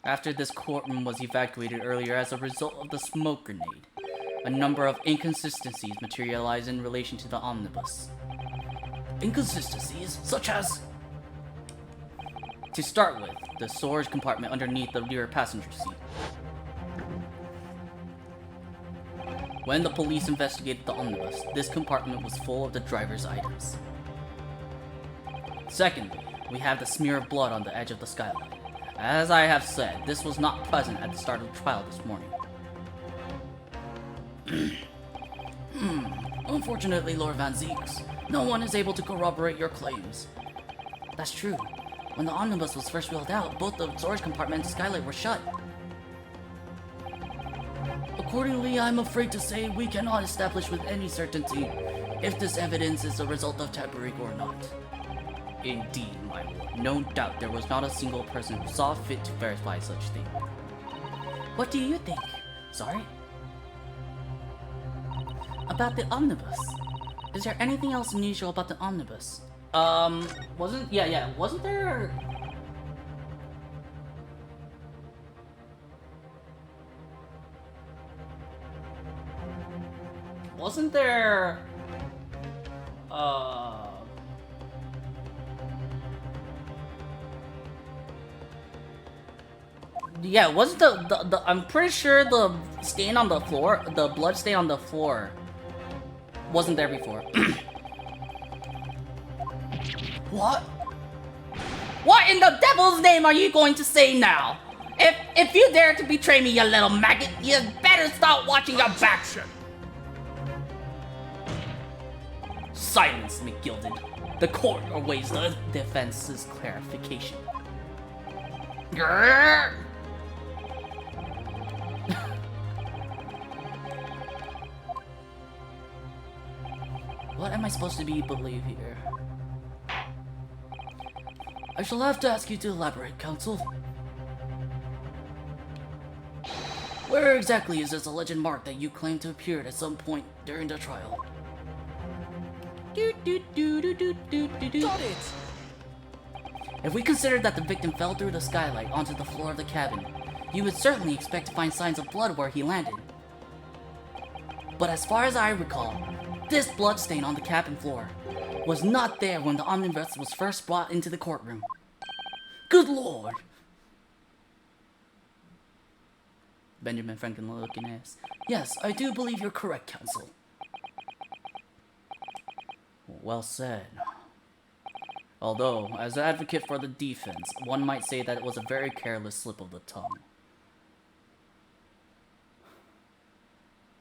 After this courtroom was evacuated earlier as a result of the smoke grenade, a number of inconsistencies materialized in relation to the omnibus. Inconsistencies such as... To start with, the storage compartment underneath the rear passenger seat. When the police investigated the omnibus, this compartment was full of the driver's items. Secondly, we have the smear of blood on the edge of the skylight. As I have said, this was not present at the start of the trial this morning. Unfortunately, Lord Van Zieks, no one is able to corroborate your claims. That's true. When the omnibus was first wheeled out, both the storage compartment and the skylight were shut. Accordingly, I'm afraid to say we cannot establish with any certainty if this evidence is a result of tampering or not. Indeed, my lord. No doubt there was not a single person who saw fit to verify such thing. What do you think? Sorry? About the omnibus. Is there anything else unusual about the omnibus? Wasn't there... Wasn't there... Yeah, wasn't the I'm pretty sure the stain on the floor, the blood stain on the floor, wasn't there before. What? What in the devil's name are you going to say now? If you dare to betray me, you little maggot, you better start watching your back. Silence, McGilded. The court awaits the defense's clarification. Grrr. What am I supposed to believe here? I shall have to ask you to elaborate, counsel. Where exactly is this alleged mark that you claim to appear at some point during the trial? Got it! If we consider that the victim fell through the skylight onto the floor of the cabin, you would certainly expect to find signs of blood where he landed. But as far as I recall, this bloodstain on the cabin floor was not there when the omnibus was first brought into the courtroom. Good lord! Benjamin Franklin looking ass. Yes, I do believe you're correct, counsel. Well said. Although, as an advocate for the defense, one might say that it was a very careless slip of the tongue.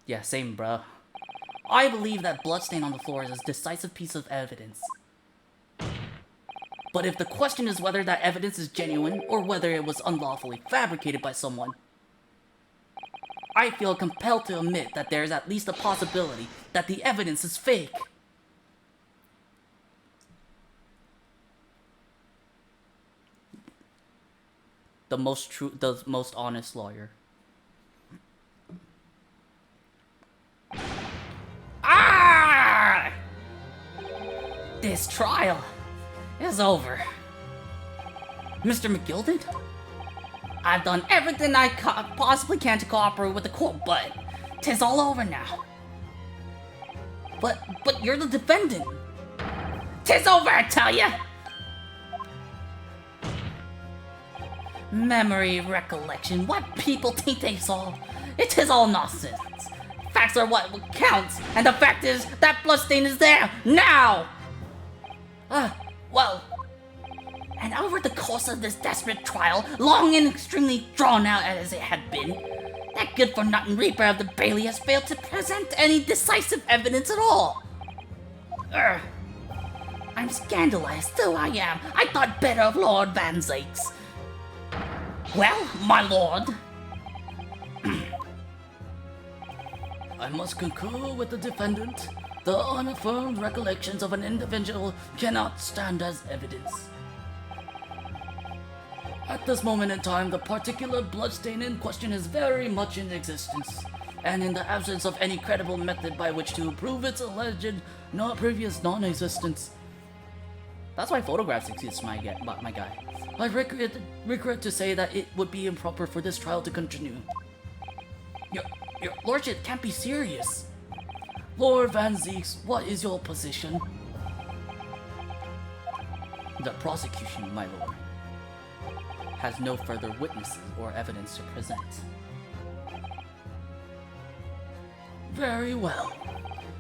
Yeah, same, bruh. I believe that bloodstain on the floor is a decisive piece of evidence. But if the question is whether that evidence is genuine or whether it was unlawfully fabricated by someone, I feel compelled to admit that there is at least a possibility that the evidence is fake. The most honest lawyer. Ah! This trial is over. Mr. McGilded? I've done everything I possibly can to cooperate with the court, but 'tis all over now. But you're the defendant. 'Tis over, I tell ya! Memory, recollection, what people think they saw, it is all nonsense. Facts are what counts, and the fact is that bloodstain is there now. Well, and over the course of this desperate trial, long and extremely drawn out as it had been, that good-for-nothing Reaper of the Bailey has failed to present any decisive evidence at all. I'm scandalized, still I am. I thought better of Lord Van Zakes. Well, my lord, I must concur with the defendant. The unaffirmed recollections of an individual cannot stand as evidence. At this moment in time, the particular bloodstain in question is very much in existence, and in the absence of any credible method by which to prove its alleged previous non-existence. That's why photographs exist, my guy. I regret to say that it would be improper for this trial to continue. Your lordship can't be serious. Lord Van Zeeks, what is your position? The prosecution, my lord, has no further witnesses or evidence to present. Very well.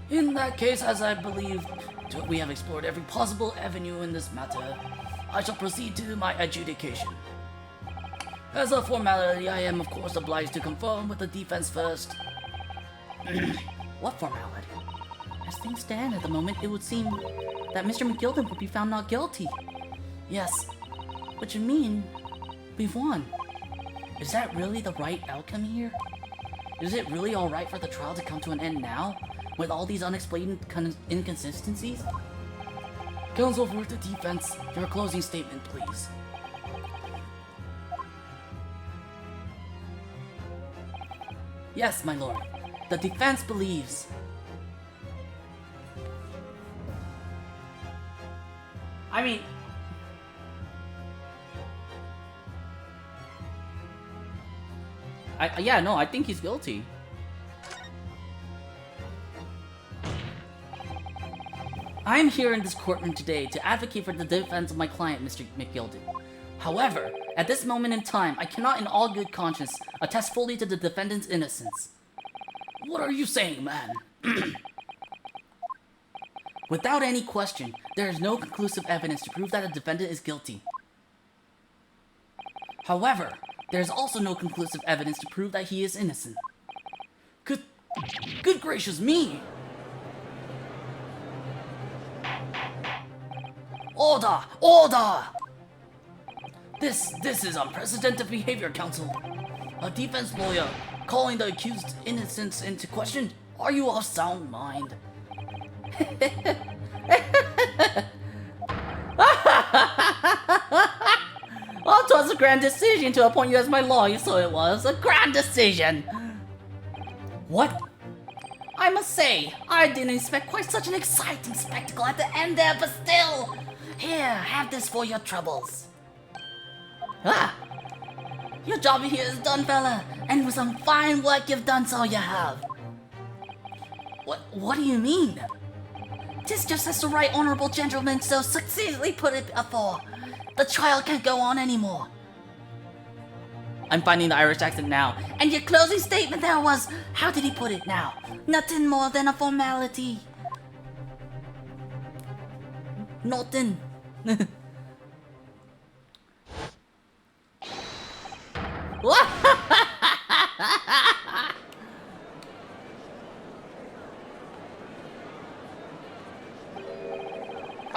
In that case, as I believe we have explored every possible avenue in this matter, I shall proceed to my adjudication. As a formality, I am of course obliged to confirm with the defense first. What formality? As things stand at the moment, it would seem that Mr. McGilded would be found not guilty. Yes, which would mean we've won. Is that really the right outcome here? Is it really alright for the trial to come to an end now, with all these unexplained inconsistencies? Counsel for the defense, your closing statement, please. Yes, my lord. The defense believes. I mean... I think he's guilty. I am here in this courtroom today to advocate for the defense of my client, Mr. McGilded. However, at this moment in time, I cannot in all good conscience attest fully to the defendant's innocence. What are you saying, man? Without any question, there is no conclusive evidence to prove that the defendant is guilty. However, there is also no conclusive evidence to prove that he is innocent. Good gracious me! Order! Order! This is unprecedented behavior, counsel. A defense lawyer calling the accused innocence into question? Are you of sound mind? Well, 'twas a a grand decision to appoint you as my lawyer, so it was. A grand decision! What? I must say, I didn't expect quite such an exciting spectacle at the end there, but still! Here, have this for your troubles. Ah! Your job here is done, fella, and with some fine work you've done, so you have. What do you mean? Tis just as the right honorable gentleman so succinctly put it before. The trial can't go on anymore. I'm finding the Irish accent now. And your closing statement there was, how did he put it now? Nothing more than a formality. Nothing.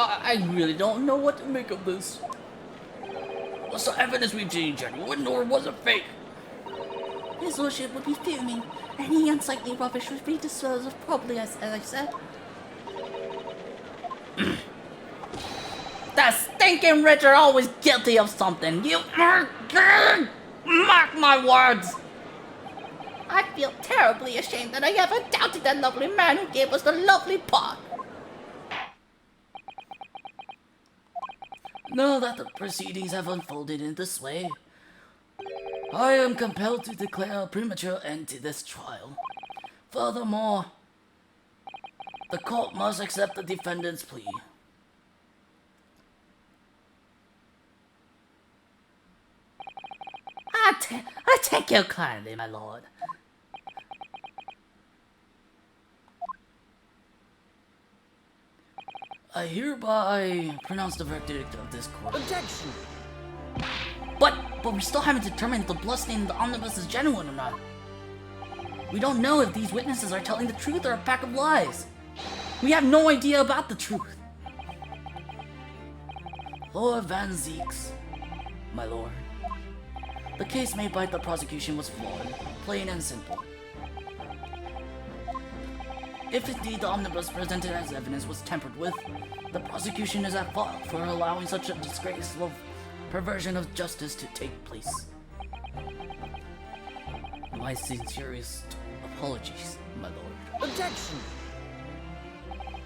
I really don't know what to make of this. Was the evidence we obtained genuine, or was it fake? His lordship would be fuming. Any unsightly rubbish would be disposed of properly, as I said. That stinking rich are always guilty of something. You mark my words. I feel terribly ashamed that I ever doubted that lovely man who gave us the lovely pot. Now that the proceedings have unfolded in this way, I am compelled to declare a premature end to this trial. Furthermore, the court must accept the defendant's plea. I take you kindly, my lord. I hereby pronounce the verdict of this court. Objection! But we still haven't determined if the blood stain in the omnibus is genuine or not. We don't know if these witnesses are telling the truth or a pack of lies. We have no idea about the truth. Lord Van Zeeks, my lord, the case made by the prosecution was flawed, plain and simple. If indeed the omnibus presented as evidence was tampered with, the prosecution is at fault for allowing such a disgraceful perversion of justice to take place. My sincerest apologies, my lord. Objection!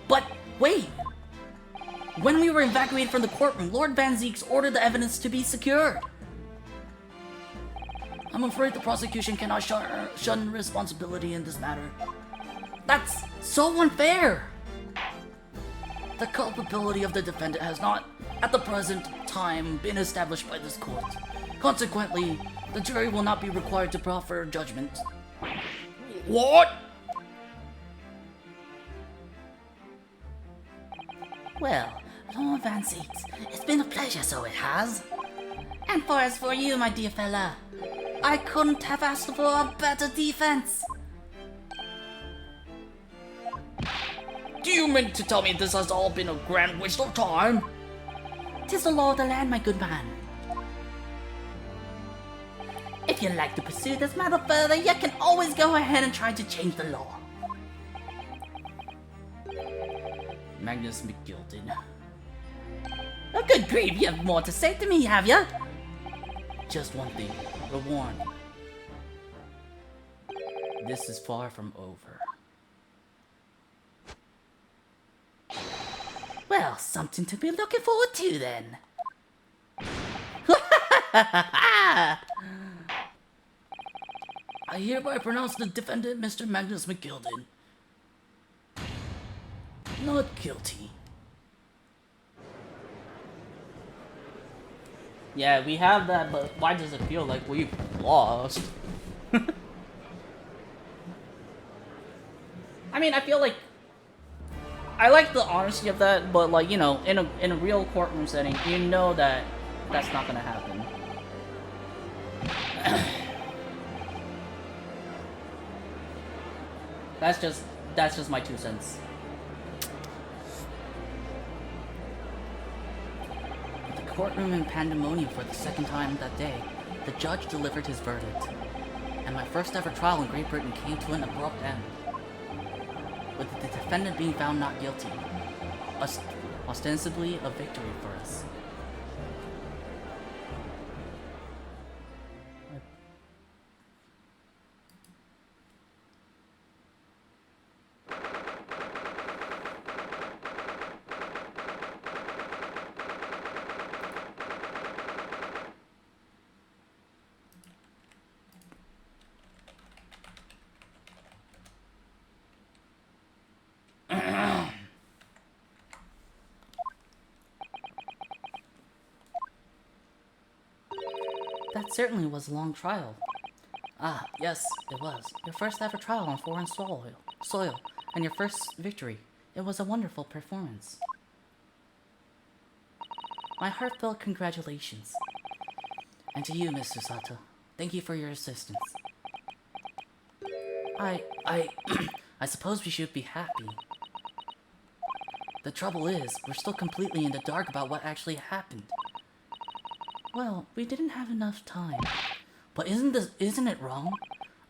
But wait! When we were evacuated from the courtroom, Lord Van Zeeks ordered the evidence to be secured. I'm afraid the prosecution cannot shun responsibility in this matter. That's so unfair! The culpability of the defendant has not, at the present time, been established by this court. Consequently, the jury will not be required to proffer judgment. What? Well, Lord Van Zeeks, it's been a pleasure, so it has. And as for you, my dear fella, I couldn't have asked for a better defense. Do you mean to tell me this has all been a grand waste of time? 'Tis the law of the land, my good man. If you'd like to pursue this matter further, you can always go ahead and try to change the law. Magnus McGilden. Oh, good grief, you have more to say to me, have you? Just one thing, a warning. This is far from over. Well, something to be looking forward to then. I hereby pronounce the defendant, Mr. Magnus McGilden, not guilty. Yeah, we have that, but why does it feel like we've lost? I mean, I feel like I like the honesty of that, but like, you know, in a real courtroom setting, you know that that's not gonna happen. That's just my 2 cents. The courtroom in pandemonium for the second time that day, the judge delivered his verdict, and my first ever trial in Great Britain came to an abrupt end, with the defendant being found not guilty, ostensibly a victory for us. That certainly was a long trial. Ah, yes, it was. Your first ever trial on foreign soil, and your first victory. It was a wonderful performance. My heartfelt congratulations. And to you, Mr. Sato. Thank you for your assistance. I suppose we should be happy. The trouble is, we're still completely in the dark about what actually happened. Well, we didn't have enough time. But isn't it wrong?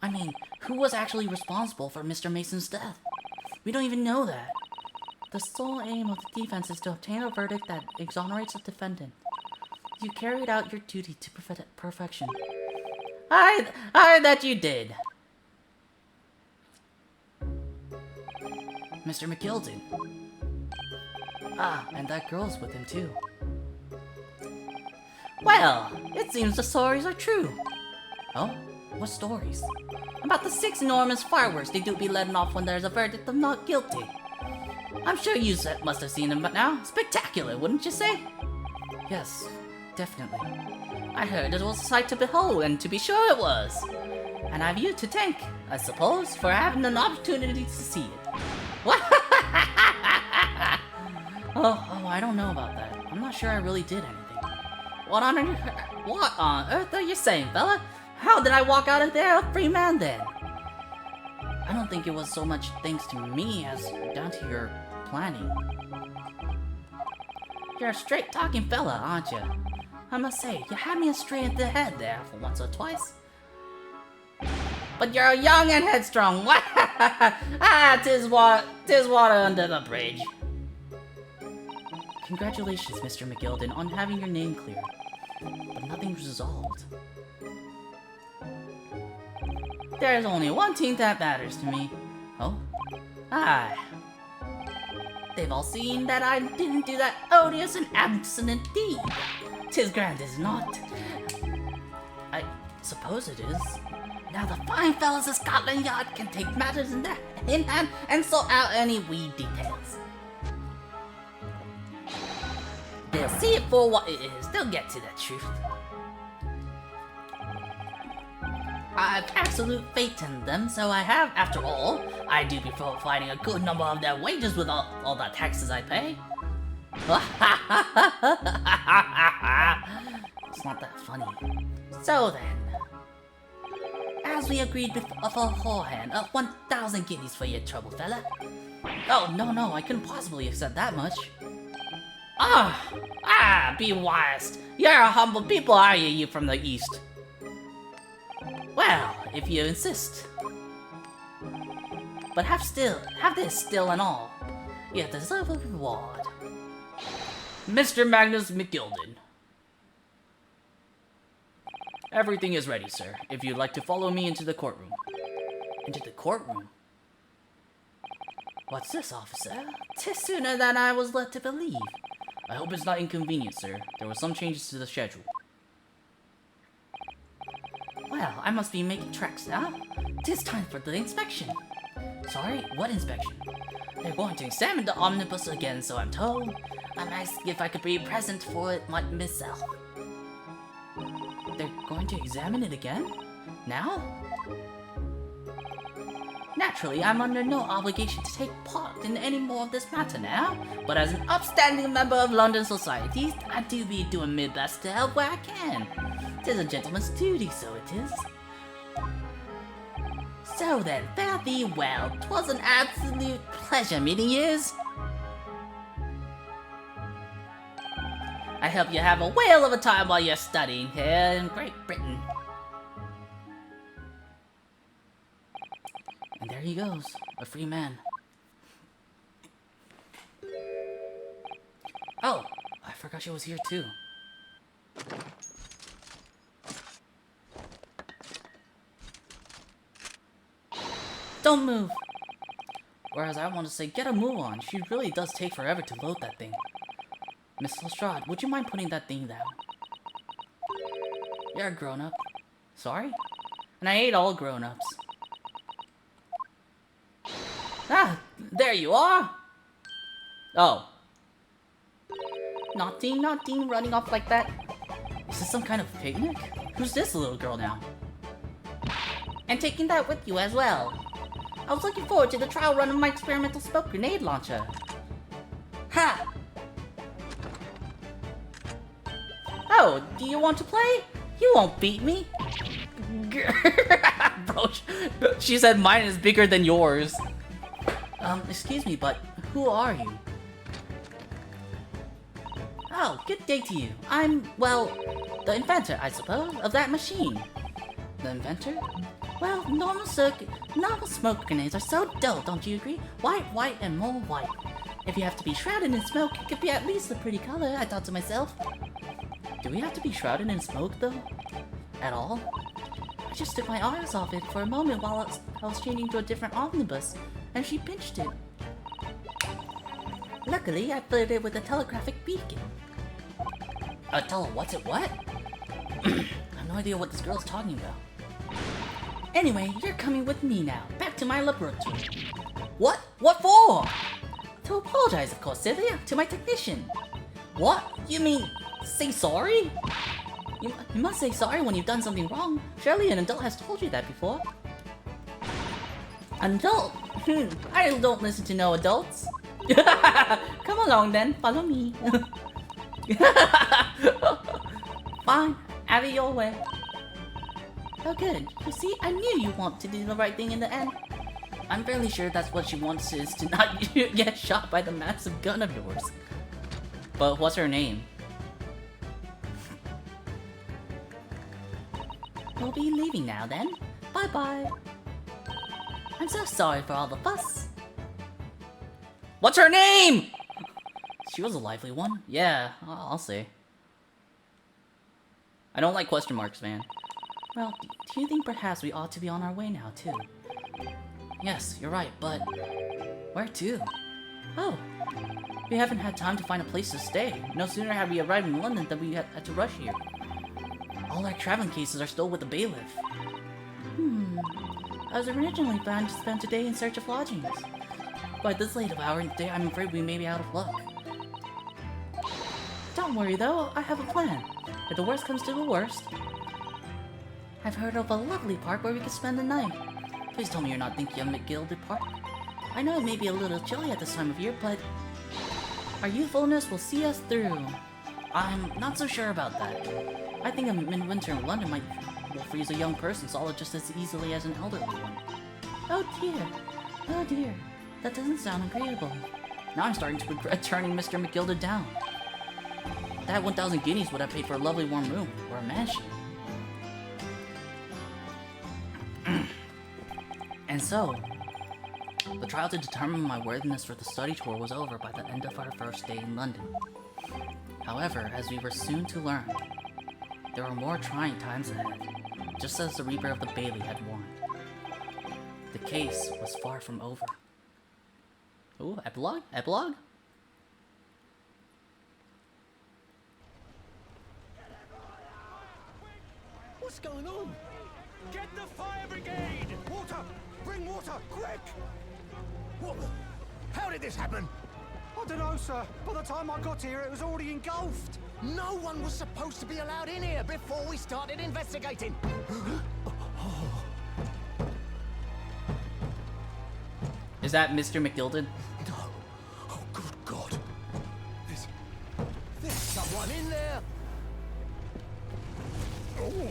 I mean, who was actually responsible for Mr. Mason's death? We don't even know that. The sole aim of the defense is to obtain a verdict that exonerates the defendant. You carried out your duty to perfection. I heard that you did. Mr. McGilden. Ah, and that girl's with him too. Well, it seems the stories are true. Oh? What stories? About the 6 enormous fireworks they do be letting off when there's a verdict of not guilty. I'm sure you must have seen them by now. Spectacular, wouldn't you say? Yes, definitely. I heard it was a sight to behold, and to be sure it was. And I've you to thank, I suppose, for having an opportunity to see it. What? Oh, I don't know about that. I'm not sure I really did anything. What on earth are you saying, fella? How did I walk out of there a free man then? I don't think it was so much thanks to me as down to your planning. You're a straight-talking fella, aren't you? I must say, you had me straight in the head there for once or twice. But you're young and headstrong. Tis water under the bridge. Congratulations, Mr. McGilden, on having your name cleared. But nothing's resolved. There's only one thing that matters to me. Oh? Aye. They've all seen that I didn't do that odious and abstinent deed. 'Tis grand, is not? I suppose it is. Now the fine fellas of Scotland Yard can take matters in hand and sort out any weed details. They'll see it for what it is. They'll get to the truth. I've absolute faith in them, so I have, after all. I do be providing a good number of their wages with all the taxes I pay. It's not that funny. So then, as we agreed beforehand, 1,000 guineas for your trouble, fella. Oh, no, I couldn't possibly accept that much. Be wise. You're a humble people, are you from the east? Well, if you insist. But have this still and all. You deserve a reward. Mr. Magnus McGilden. Everything is ready, sir. If you'd like to follow me into the courtroom. Into the courtroom? What's this, officer? 'Tis sooner than I was led to believe. I hope it's not inconvenient, sir. There were some changes to the schedule. Well, I must be making tracks now. 'Tis time for the inspection. Sorry, what inspection? They're going to examine the omnibus again, so I'm told. I'm asking if I could be present for it myself. They're going to examine it again? Now? Naturally, I'm under no obligation to take part in any more of this matter now, but as an upstanding member of London society, I do be doing my best to help where I can. 'Tis a gentleman's duty, so it is. So then, fare thee well. 'Twas an absolute pleasure meeting yous. I hope you have a whale of a time while you're studying here in Great Britain. And there he goes, a free man. Oh, I forgot she was here too. Don't move! Whereas I want to say, get a move on. She really does take forever to load that thing. Miss Lestrade, would you mind putting that thing down? You're a grown-up. Sorry? And I hate all grown-ups. Ah, there you are! Oh. Naughty, running off like that. Is this some kind of picnic? Who's this little girl now? And taking that with you as well. I was looking forward to the trial run of my experimental smoke grenade launcher. Ha! Oh, do you want to play? You won't beat me. Bro, she said mine is bigger than yours. Excuse me, but who are you? Oh, good day to you. I'm, well, the inventor, I suppose, of that machine. The inventor? Well, normal smoke grenades are so dull, don't you agree? White, white, and more white. If you have to be shrouded in smoke, it could be at least a pretty color, I thought to myself. Do we have to be shrouded in smoke, though? At all? I just took my eyes off it for a moment while I was changing to a different omnibus, and she pinched it. Luckily, I fitted it with a telegraphic beacon. What's it what? I have no idea what this girl's talking about. Anyway, you're coming with me now, back to my laboratory. What? What for? To apologize, of course, Sylvia, to my technician. What? You mean, say sorry? You must say sorry when you've done something wrong. Surely an adult has told you that before. Adult? I don't listen to no adults. Come along then, follow me. Fine, have it your way. Oh good, you see, I knew you want to do the right thing in the end. I'm fairly sure that's what she wants is to not get shot by the massive gun of yours. But what's her name? We'll be leaving now then. Bye-bye. I'm so sorry for all the fuss. What's her name? She was a lively one. Yeah, I'll say. I don't like question marks, man. Well, do you think perhaps we ought to be on our way now, too? Yes, you're right, but... where to? Oh, we haven't had time to find a place to stay. No sooner had we arrived in London than we had to rush here. All our traveling cases are still with the bailiff. I was originally planning to spend today in search of lodgings. By this late of hour in the day, I'm afraid we may be out of luck. Don't worry though, I have a plan. If the worst comes to the worst, I've heard of a lovely park where we could spend the night. Please tell me you're not thinking of McGilded Park. I know it may be a little chilly at this time of year, but our youthfulness will see us through. I'm not so sure about that. I think a midwinter in London will freeze a young person solid just as easily as an elderly one. Oh dear. Oh dear. That doesn't sound agreeable. Now I'm starting to regret turning Mr. McGilded down. That 1,000 guineas would have paid for a lovely warm room, or a mansion. And so, the trial to determine my worthiness for the study tour was over by the end of our first day in London. However, as we were soon to learn, there were more trying times ahead, just as the Reaper of the Bailey had warned. The case was far from over. Ooh, epilogue? Epilogue? What's going on? Get the fire brigade! Water! Bring water, quick! What? How did this happen? I don't know, sir. By the time I got here, it was already engulfed. No one was supposed to be allowed in here before we started investigating. Is that Mr. McGilded? No. Oh, good God. There's someone in there. Oh.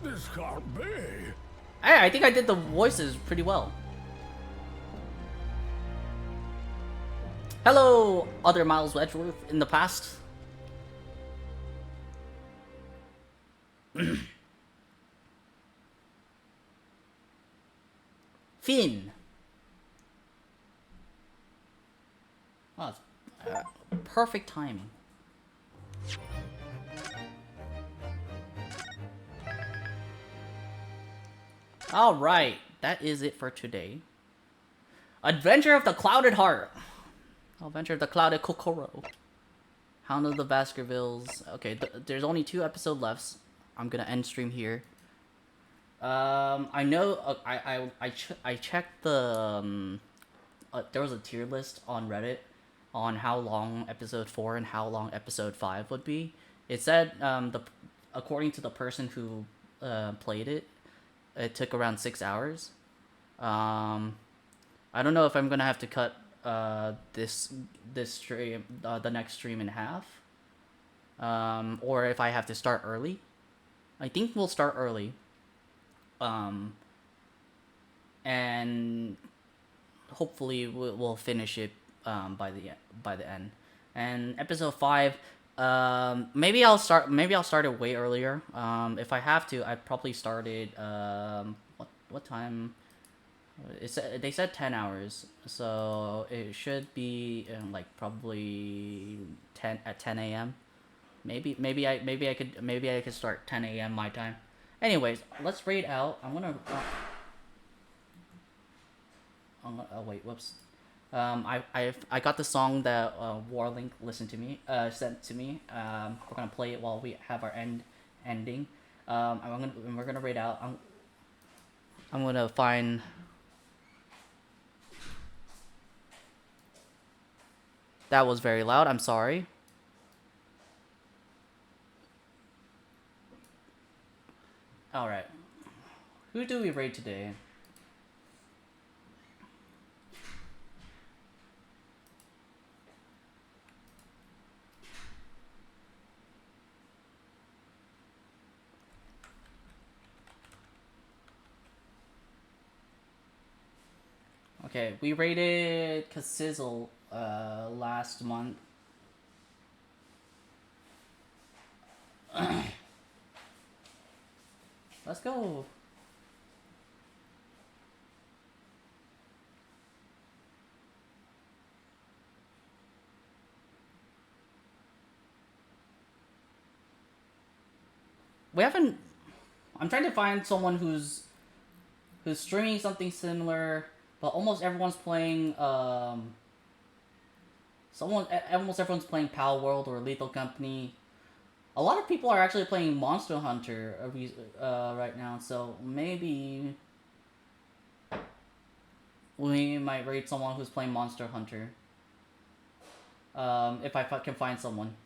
This can't be. Hey, I think I did the voices pretty well. Hello, other Miles Wedgeworth in the past. Finn. Oh, perfect timing. Alright, that is it for today. Adventure of the Clouded Heart. Adventure of the Clouded Kokoro. Hound of the Baskervilles. Okay, there's only 2 episodes left. I'm gonna end stream here. I know, I checked the, there was a tier list on Reddit, on how long episode 4 and how long episode 5 would be. It said according to the person who played it, it took around 6 hours. I don't know if I'm gonna have to cut this stream, the next stream in half, or if I have to start early. I think we'll start early, and hopefully we'll finish it by the end. And episode 5, maybe I'll start it way earlier. If I have to, I'd probably start it what time? They said 10 hours, so it should be like probably 10 a.m. Maybe I could start 10 a.m. my time. Anyways, let's raid out. I'm gonna oh wait, whoops. I got the song that Warlink sent to me. We're gonna play it while we have our ending. We're gonna raid out. I'm gonna find. That was very loud. I'm sorry. All right. Who do we raid today? Okay, we raided Kasizzle last month. Let's go. We haven't. I'm trying to find someone who's streaming something similar, but almost everyone's playing almost everyone's playing Pal World or Lethal Company. A lot of people are actually playing Monster Hunter right now, so maybe we might raid someone who's playing Monster Hunter. If I can find someone.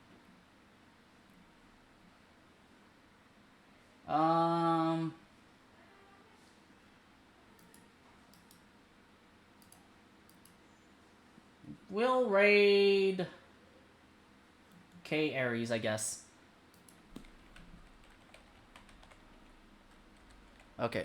We'll raid K Aries, I guess. Okay.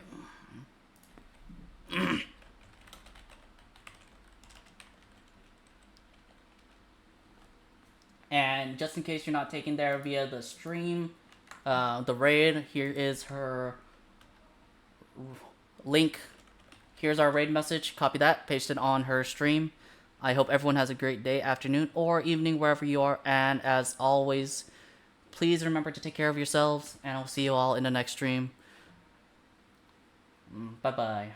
And just in case you're not taken there via the stream, the raid, here is her link. Here's our raid message. Copy that, paste it on her stream. I hope everyone has a great day, afternoon, or evening, wherever you are. And as always, please remember to take care of yourselves, and I'll see you all in the next stream. Bye-bye.